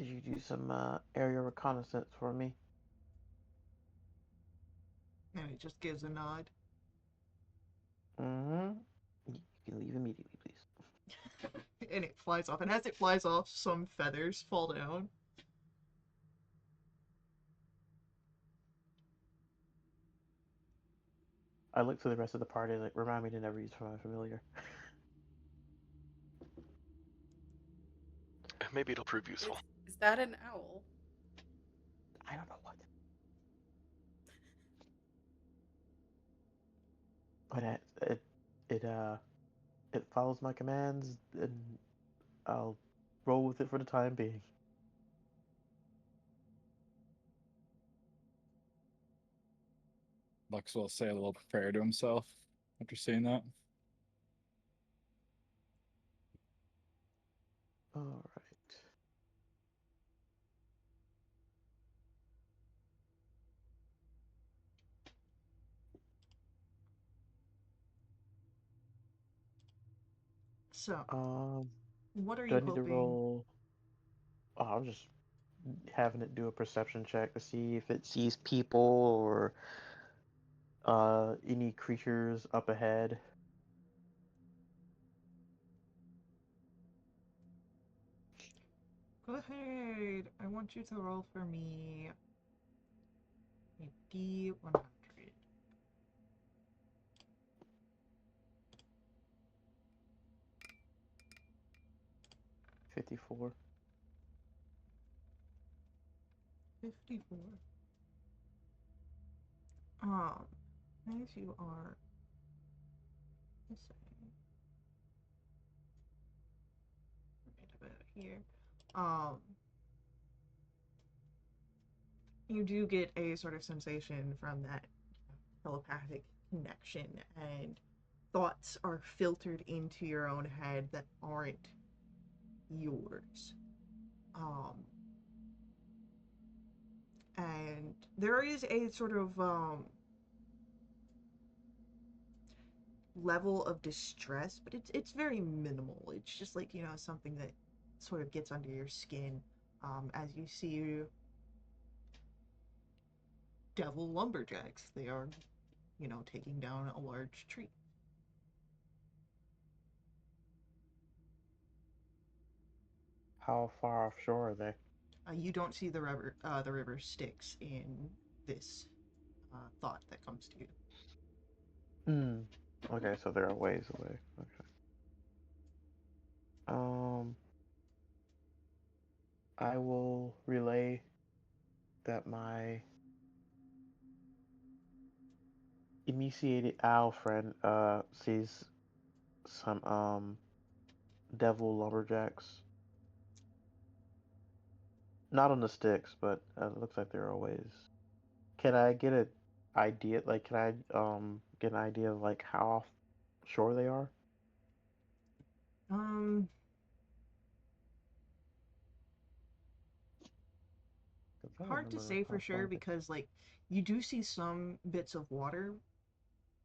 you do some area reconnaissance for me? And it just gives a nod. Mm-hmm. You can leave immediately, please. And it flies off. And as it flies off, some feathers fall down. I look to the rest of the party like, remind me to never use my familiar. Maybe it'll prove useful. Is that an owl? I don't know what. But it follows my commands, and I'll roll with it for the time being. Lux will say a little prayer to himself after seeing that. All right. So, Um, what are do I you need to hoping? roll? Oh, I'm just having it do a perception check to see if it sees people or any creatures up ahead. Go ahead. I want you to roll for me a D100. 54. 54. As you are listening, right about here, um, you do get a sort of sensation from that telepathic connection, and thoughts are filtered into your own head that aren't yours. Um, and there is a sort of level of distress, but it's very minimal. It's just like, something that sort of gets under your skin, as you see devil lumberjacks. They are, taking down a large tree. How far offshore are they? You don't see the river Styx in this thought that comes to you. Hmm. Okay, so they're a ways away. Okay. Um, I will relay that my emaciated owl friend sees some devil lumberjacks. Not on the sticks, but it looks like they're a ways. Can I get an idea? Like, can I get an idea of like how offshore they are? Um, 'Cause I don't Hard to remember say for how sure far they. because like you do see some bits of water.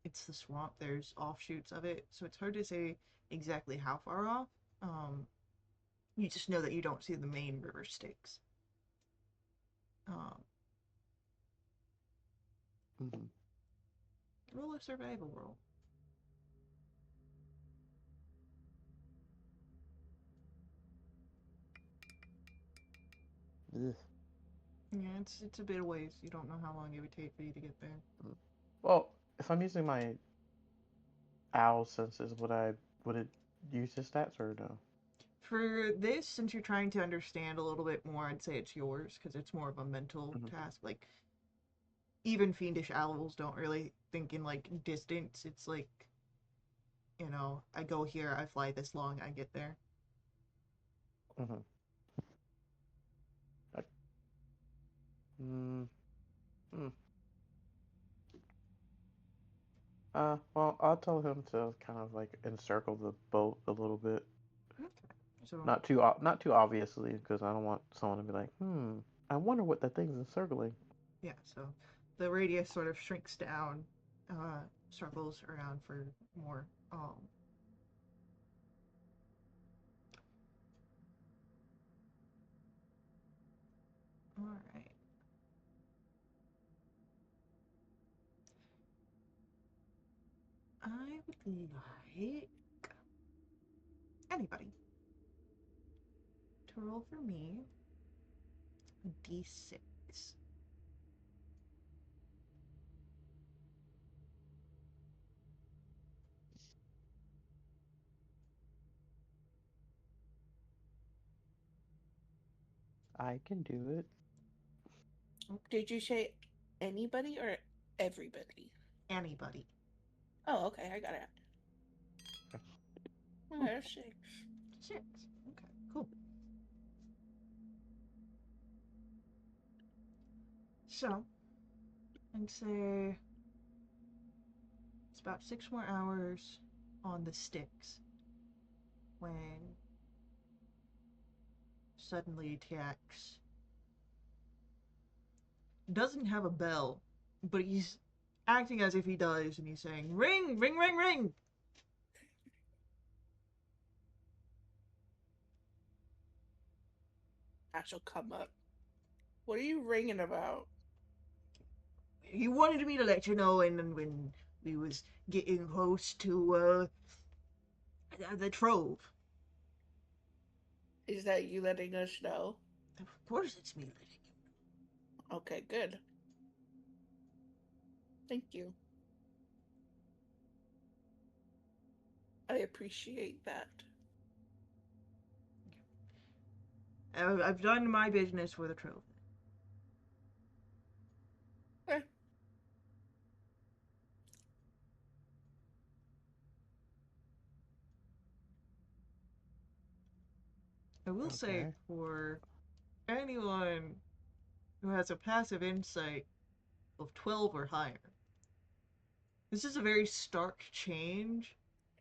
It's the swamp. There's offshoots of it, so it's hard to say exactly how far off. Um, you just know that you don't see the main river Styx. Um, Mm-hmm. Roll a survival roll. Ugh. Yeah, it's a bit of ways. You don't know how long it would take for you to get there. Mm. Well, if I'm using my owl senses, would it use his stats or no? For this, since you're trying to understand a little bit more, I'd say it's yours because it's more of a mental Mm-hmm. task. Like even fiendish owls don't really think in like distance. It's like, I go here, I fly this long, I get there. Mm-hmm. I, mm, mm. Well, I'll tell him to kind of like encircle the boat a little bit. Okay. So Not too obviously, because I don't want someone to be like, I wonder what that thing's encircling. yeah, so the radius sort of shrinks down, circles around for more. All right. I would like anybody to roll for me a d6. I can do it. Did you say anybody or everybody? Anybody. Oh, okay, I got it. Oh, Hmm, there's 6. 6. Okay, cool. So, I'd say it's about 6 more hours on the Styx when Suddenly, Tax doesn't have a bell, but he's acting as if he does, and he's saying, "Ring, ring, ring, ring." Ash will come up. What are you ringing about? He wanted me to let you know, and when we was getting close to the trove. Is that you letting us know? Of course, it's me letting you. Okay, good. Thank you. I appreciate that. I've done my business for the trove. Okay. I will say, Okay. for anyone who has a passive insight of 12 or higher, this is a very stark change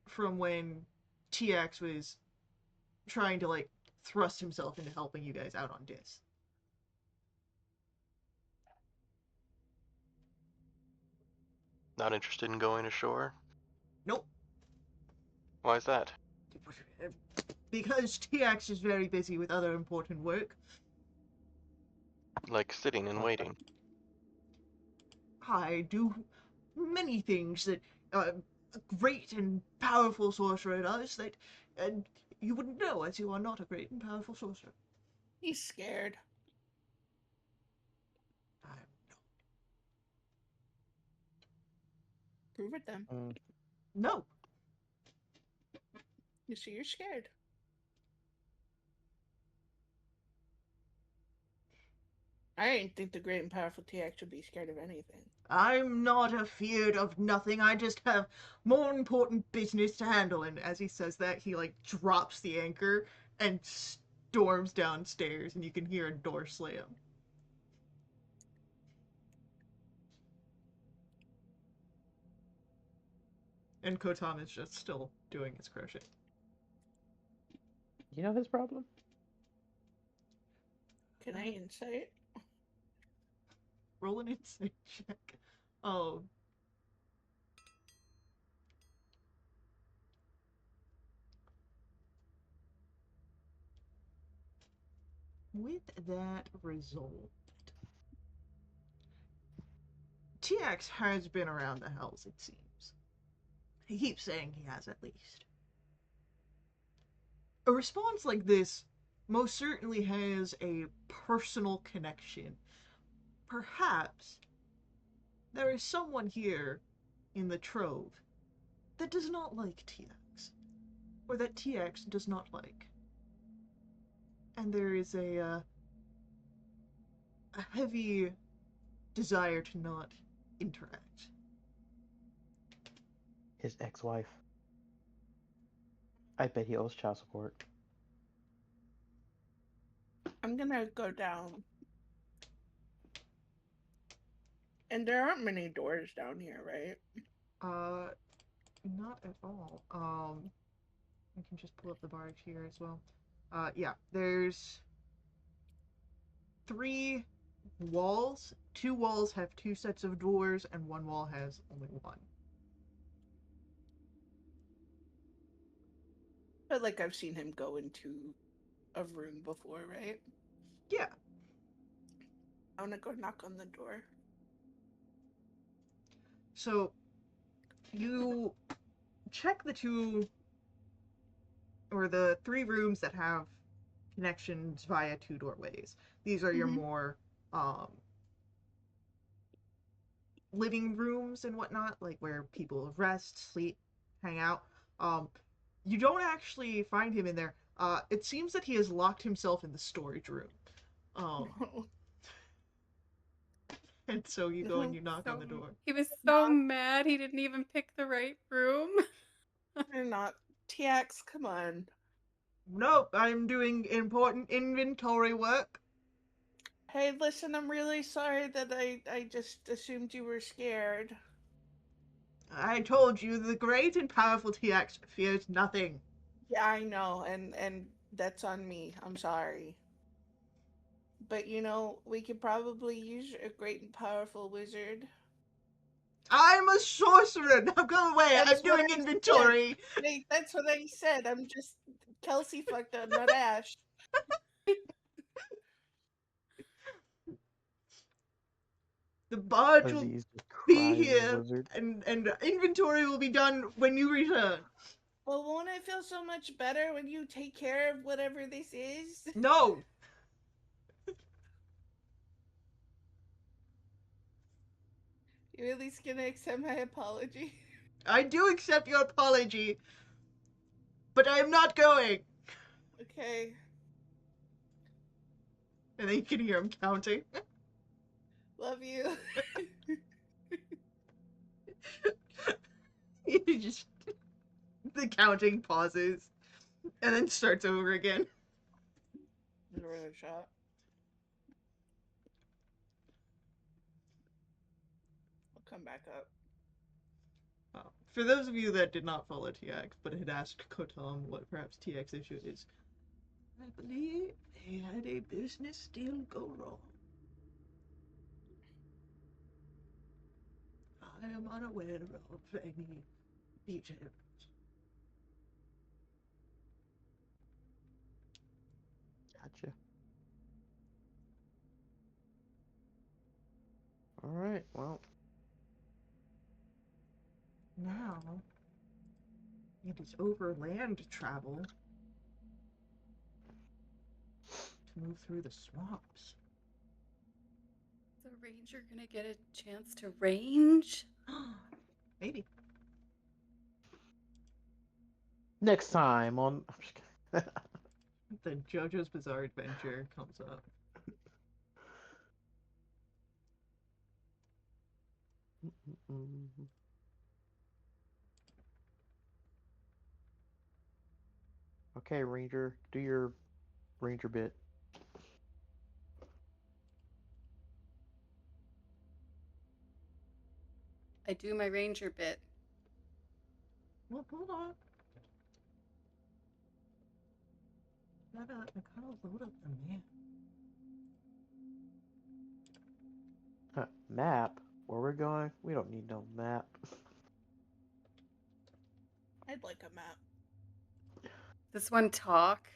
from when TX was trying to, like, thrust himself into helping you guys out on Dis. Not interested in going ashore? Nope. Why is that? Because TX is very busy with other important work. Like sitting and Okay. waiting. I do many things that a great and powerful sorcerer does that and you wouldn't know, as you are not a great and powerful sorcerer. He's scared. I'm Prove it then. no. You see, you're scared. I didn't think the great and powerful TX would be scared of anything. I'm not afeared of nothing. I just have more important business to handle. And as he says that, he like drops the anchor and storms downstairs, and you can hear a door slam. And Kotan is just still doing his crochet. You know his problem? Can I insight? Roll an insight check. Oh. With that result, TX has been around the hells, it seems. He keeps saying he has, at least. A response like this most certainly has a personal connection. Perhaps there is someone here in the Trove that does not like TX, or that TX does not like. And there is a heavy desire to not interact. His ex-wife. I bet he owes child support. I'm gonna go down. And there aren't many doors down here, right? Not at all. I can just pull up the barge here as well. Yeah, there's 3 walls. 2 walls have 2 sets of doors, and 1 wall has only 1. But like I've seen him go into a room before, right? Yeah. I wanna go knock on the door. So you check the 2 or the 3 rooms that have connections via 2 doorways. These are your more um living rooms and whatnot, like where people rest, sleep, hang out. Um, you don't actually find him in there. It seems that he has locked himself in the storage room. Um, and so you go and you knock on the door. He was so mad he didn't even pick the right room. They're not. TX, come on. Nope, I'm doing important inventory work. Hey, listen, I'm really sorry that I just assumed you were scared. I told you the great and powerful TX fears nothing. Yeah, I know, and that's on me. I'm sorry. but we could probably use a great and powerful wizard. I'm a sorcerer. Now go away. That's I'm what doing I inventory. said. Wait, that's what I said. I'm just Kelsey fucked up, not Ash. The barge will Aziz just be cries here, wizard. and inventory will be done when you return. Well, won't I feel so much better when you take care of whatever this is? No. You're at least gonna accept my apology. I do accept your apology, but I am not going. Okay. And then you can hear him counting. Love you. He just the counting pauses and then starts over again. Another shot. I'll come back up. For those of you that did not follow TX but had asked Kotam what perhaps TX issue is, I believe they had a business deal go wrong. I am unaware of any details. Gotcha. All right. Well, Now, it is overland travel to move through the swamps. Is the ranger gonna get a chance to range? Maybe. next time on. I'm just kidding. The JoJo's Bizarre Adventure comes up. Okay, Ranger, do your Ranger bit. I do my ranger bit. Well, hold on. I gotta load up the map. Map? Where we're going? We don't need no map. I'd like a map. This one talk?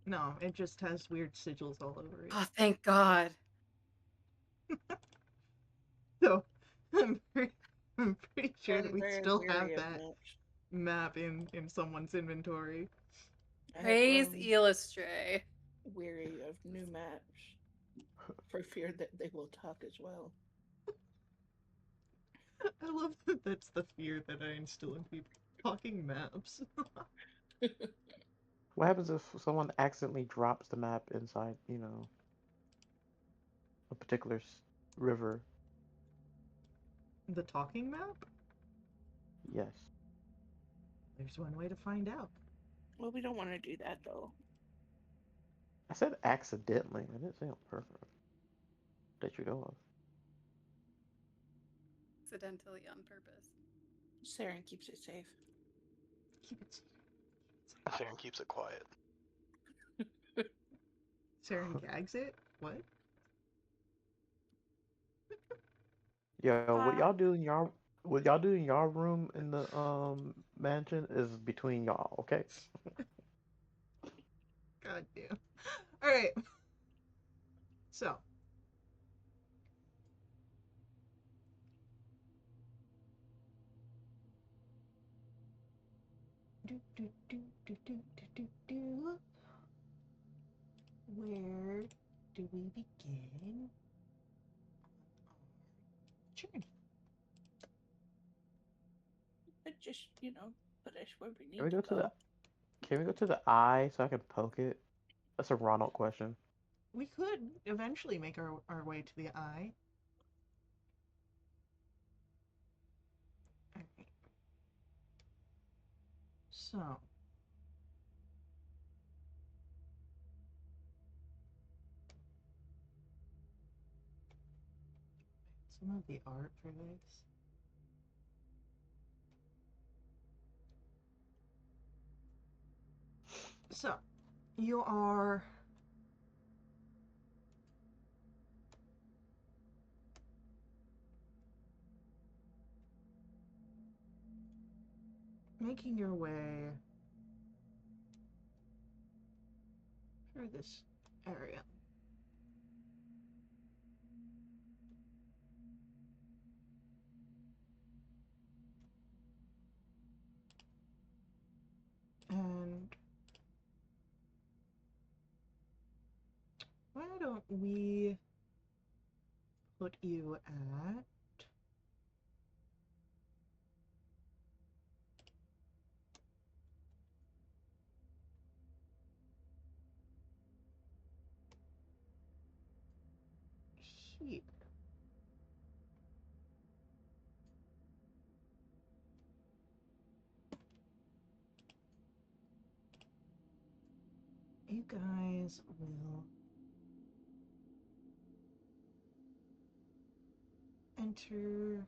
No, it just has weird sigils all over it. Oh, thank God. So, I'm pretty sure that I'm we very still have weary of that maps. map in someone's inventory. I have Praise grown Elistray. weary of new maps for fear that they will talk as well. I love that that's the fear that I instill in people. Talking maps. What happens if someone accidentally drops the map inside, a particular river? The talking map? Yes. There's one way to find out. Well, we don't want to do that though. I said accidentally. I didn't say on purpose. That you know of. Accidentally on purpose. Saren keeps it safe. Keep it. Saren keeps it quiet. Saren gags it? What? Yo, what y'all do in y'all room in the mansion is between y'all, okay? God damn. Alright. So. Where do we begin our journey? But just, put us where we Can need we to go to go. the eye so I can poke it? That's a Ronald question. We could eventually make our way to the eye. Alright. So. Some of the art for this. So, you are making your way through this area. And why don't we put you at here? You guys will enter.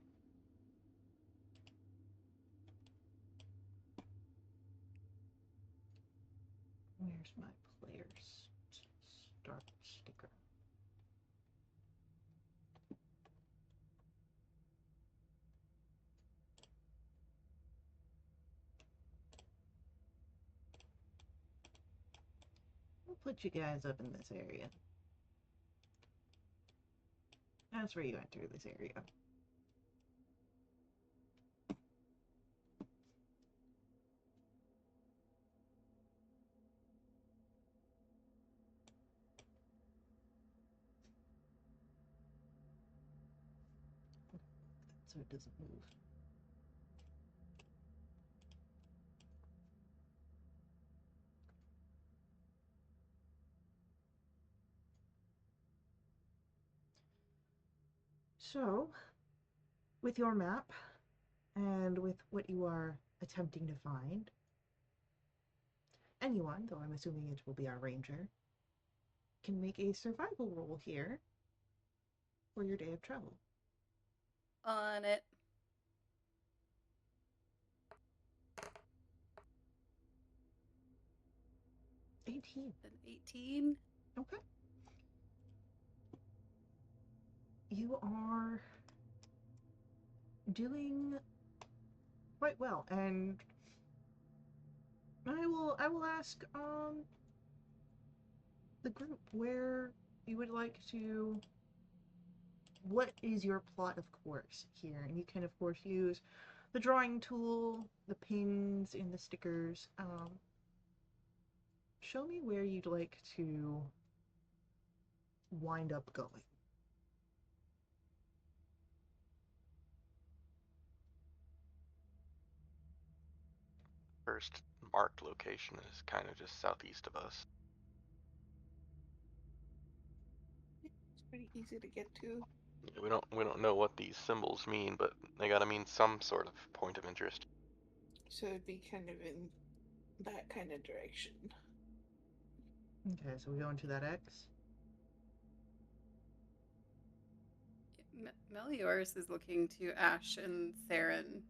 Where's my players? Start sticker. We'll put you guys up in this area. That's where you enter this area. So it doesn't move. So, with your map and with what you are attempting to find, anyone, though I'm assuming it will be our ranger, can make a survival roll here for your day of travel. On it. An 18. An 18. Okay. You are doing quite well, and I will ask the group where you would like to. What is your plot of course here? And you can of course use the drawing tool, the pins, and the stickers. Show me where you'd like to wind up going. First marked location is kind of just southeast of us. It's pretty easy to get to. We don't know what these symbols mean, but they gotta mean some sort of point of interest. So it'd be kind of in that kind of direction. Okay, so we go into that X. Meliors is looking to Ash and Saren.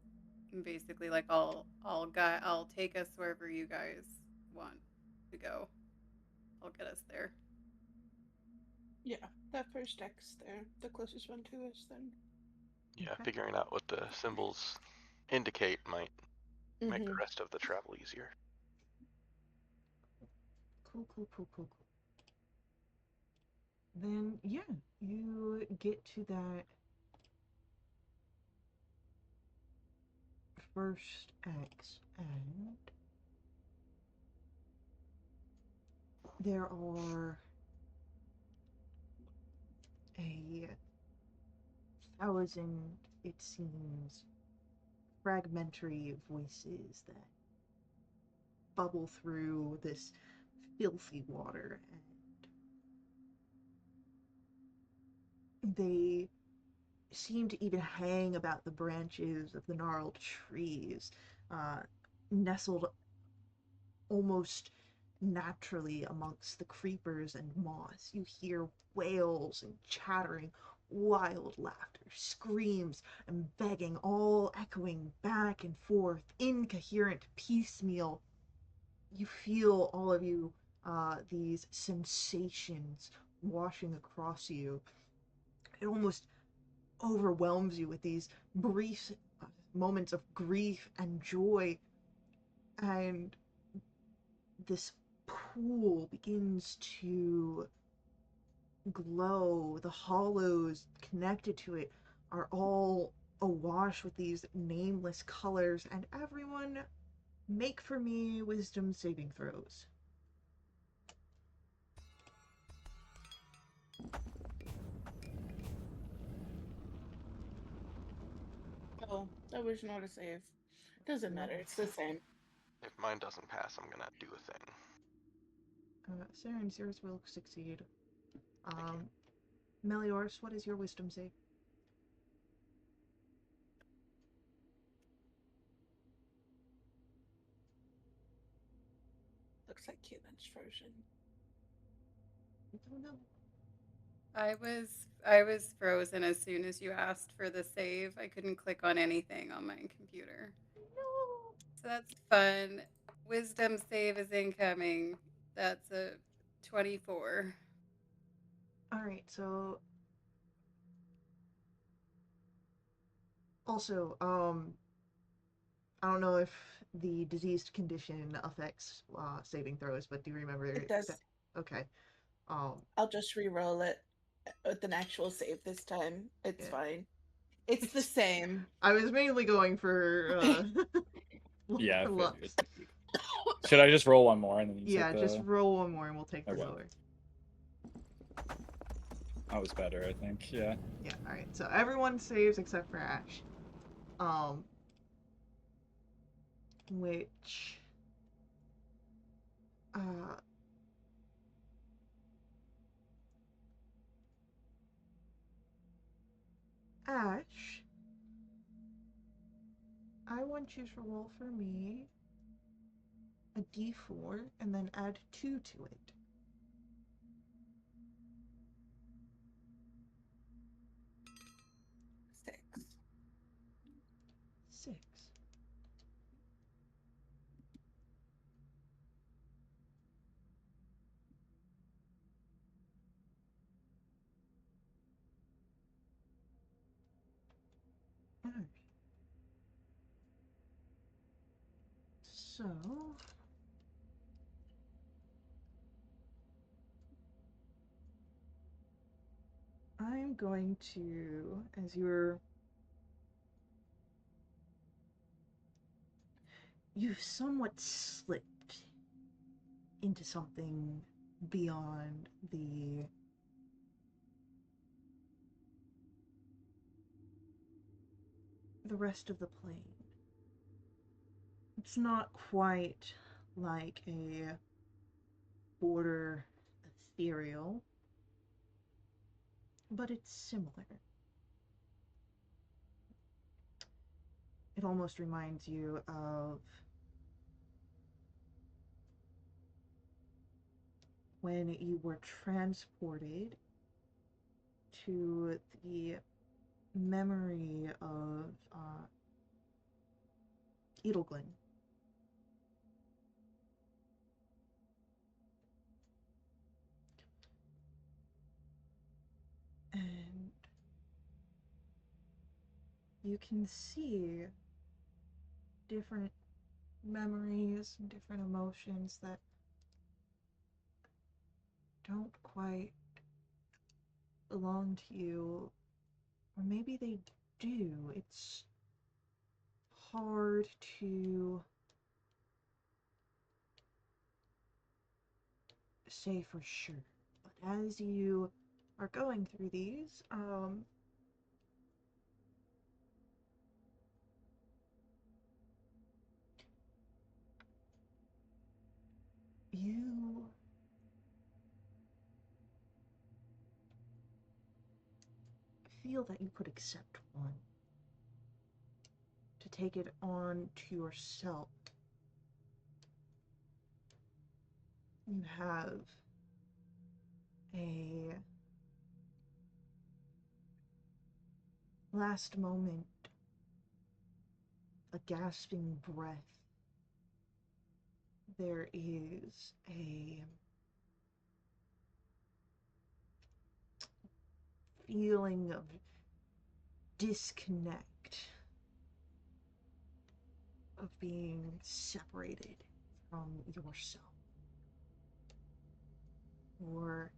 Basically, like I'll take us wherever you guys want to go. I'll get us there. Yeah, that first X there, the closest one to us then. Yeah, Okay. figuring out what the symbols indicate might make the Mhm. rest of the travel easier. Cool, cool, cool, cool, cool. Then, yeah, you get to that first X, and there are a thousand, it seems, fragmentary voices that bubble through this filthy water, and they seem to even hang about the branches of the gnarled trees, uh, nestled almost naturally amongst the creepers and moss. You hear wails and chattering, wild laughter, screams, and begging, all echoing back and forth, incoherent, piecemeal. You feel, all of you, these sensations washing across you. It almost overwhelms you with these brief moments of grief and joy, and this pool begins to glow. The hollows connected to it are all awash with these nameless colors, and everyone make for me wisdom saving throws. Oh, that was not a save. Doesn't matter. It's the same. If mine doesn't pass, I'm gonna do a thing. Sarah and Cirrus will succeed. Thank you. Meliors, what is your wisdom save? Looks like Caitlin's frozen. I don't know. I was frozen as soon as you asked for the save. I couldn't click on anything on my computer. No. So that's fun. Wisdom save is incoming. That's a 24. All right, so also, I don't know if the diseased condition affects saving throws, but do you remember It does. that? Okay. Um, I'll just re-roll it with an actual save this time. It's Yeah. fine. It's the same. I was mainly going for Yeah, I luck. figured. Should I just roll one more and then you Yeah, take just the... roll one more and we'll take the Okay. lower. That was better, I think. Yeah. Yeah. All right. So everyone saves except for Ash. Which uh Ash, I want you to roll for me a d4 and then add 2 to it. 6. 6. Alright. So I'm going to, as you've somewhat slipped into something beyond the rest of the plane. It's not quite like a border ethereal, but it's similar. It almost reminds you of when you were transported to the memory of Edelglin. And you can see different memories and different emotions that don't quite belong to you, or maybe they do. It's hard to say for sure. But as you are going through these, you feel that you could accept one, to take it on to yourself. You have a last moment, a gasping breath. There is a feeling of disconnect, of being separated from yourself. Or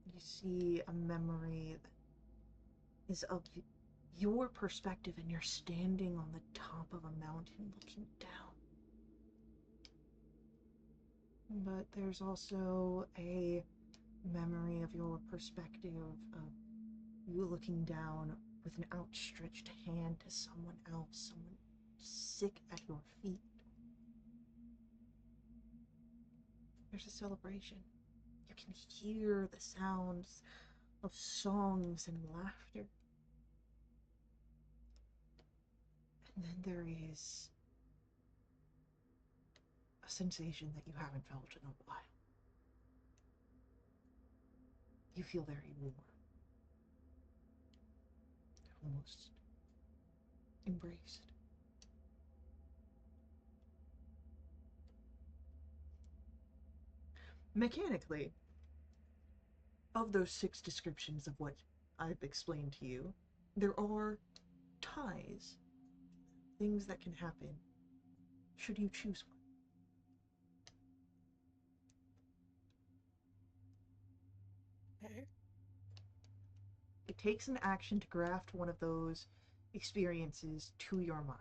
you see a memory that is of your perspective, and you're standing on the top of a mountain looking down. But there's also a memory of your perspective of you looking down with an outstretched hand to someone else, someone sick at your feet. There's a celebration. You can hear the sounds of songs and laughter. And then there is a sensation that you haven't felt in a while. You feel very warm. Almost embraced. Mechanically, of those 6 descriptions of what I've explained to you, there are ties, things that can happen should you choose one. Okay. It takes an action to graft one of those experiences to your mind.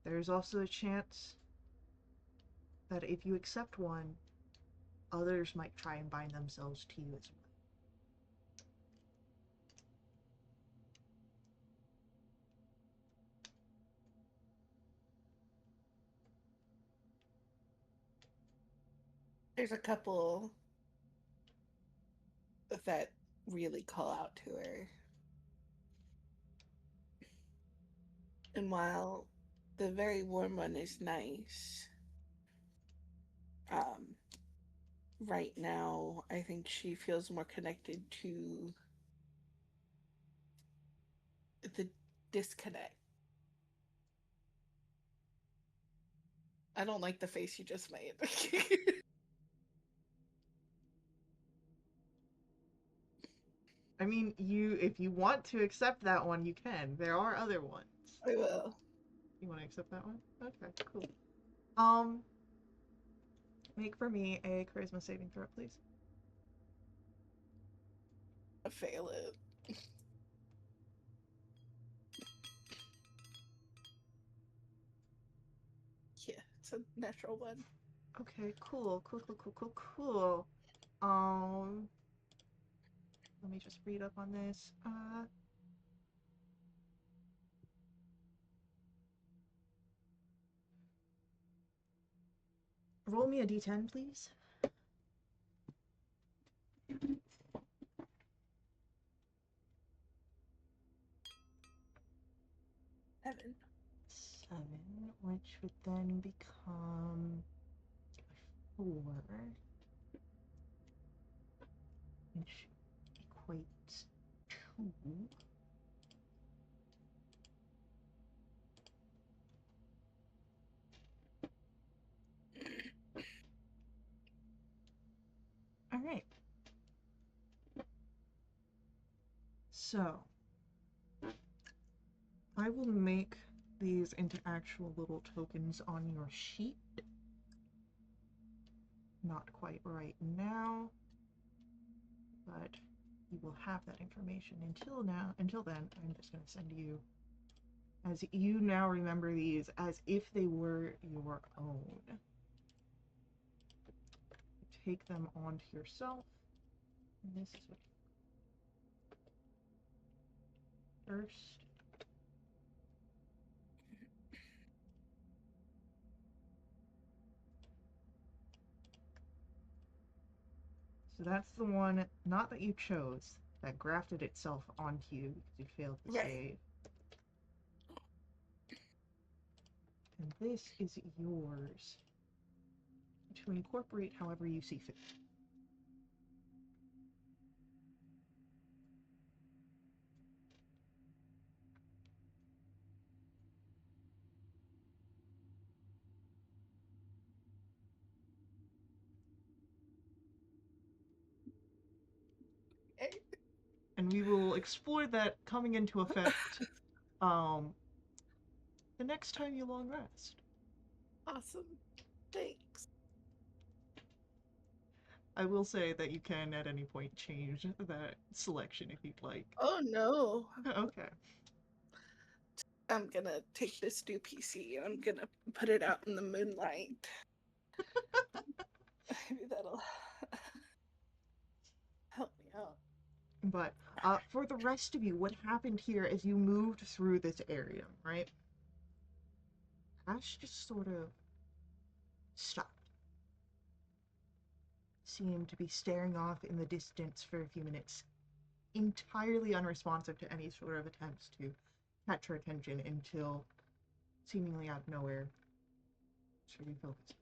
There's also a chance that if you accept one, others might try and bind themselves to you as well. There's a couple that really call out to her. And while the very warm one is nice, right now I think she feels more connected to the disconnect. I don't like the face you just made. I mean, if you want to accept that one, you can. There are other ones. I will. You want to accept that one? Okay, cool. Make for me a charisma saving throw, please. I fail it. Yeah, it's a natural one. Okay, cool. Let me just read up on this. Roll me a d10, please. 7. 7, which would then become 4, which equates to all right. So I will make these into actual little tokens on your sheet. Not quite right now, but you will have that information. Until then, I'm just going to send you, as you now remember these as if they were your own. Take them onto yourself. And this is what first. So that's the one, not that you chose, that grafted itself onto you because you failed the Right. save. And this is yours to incorporate however you see fit. and we will explore that coming into effect the next time you long rest. Awesome. Thanks. I will say that you can at any point change that selection if you'd like. Oh no. Okay. I'm gonna take this new PC and I'm gonna put it out in the moonlight. Maybe that'll help me out. But for the rest of you, what happened here as you moved through this area, right? Ash just sort of stopped. Seemed to be staring off in the distance for a few minutes, entirely unresponsive to any sort of attempts to catch her attention until, seemingly out of nowhere, she refocused.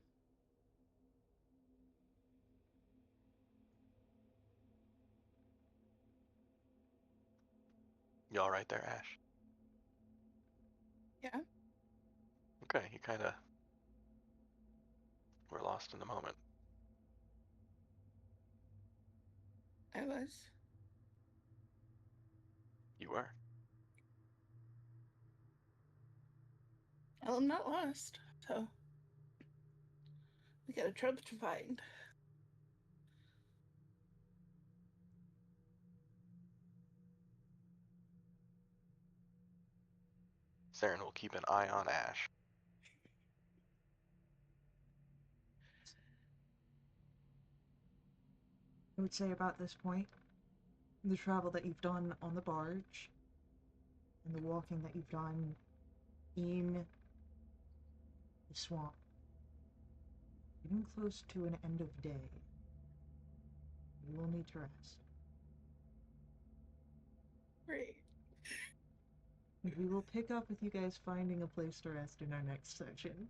You all right there, Ash? Yeah. Okay, you kind of were lost in the moment. I was. You were. Well, I'm not lost, so we got a trouble to find. Saren will keep an eye on Ash. I would say about this point, the travel that you've done on the barge and the walking that you've done in the swamp, getting close to an end of day, you will need to rest. Great. We will pick up with you guys finding a place to rest in our next session.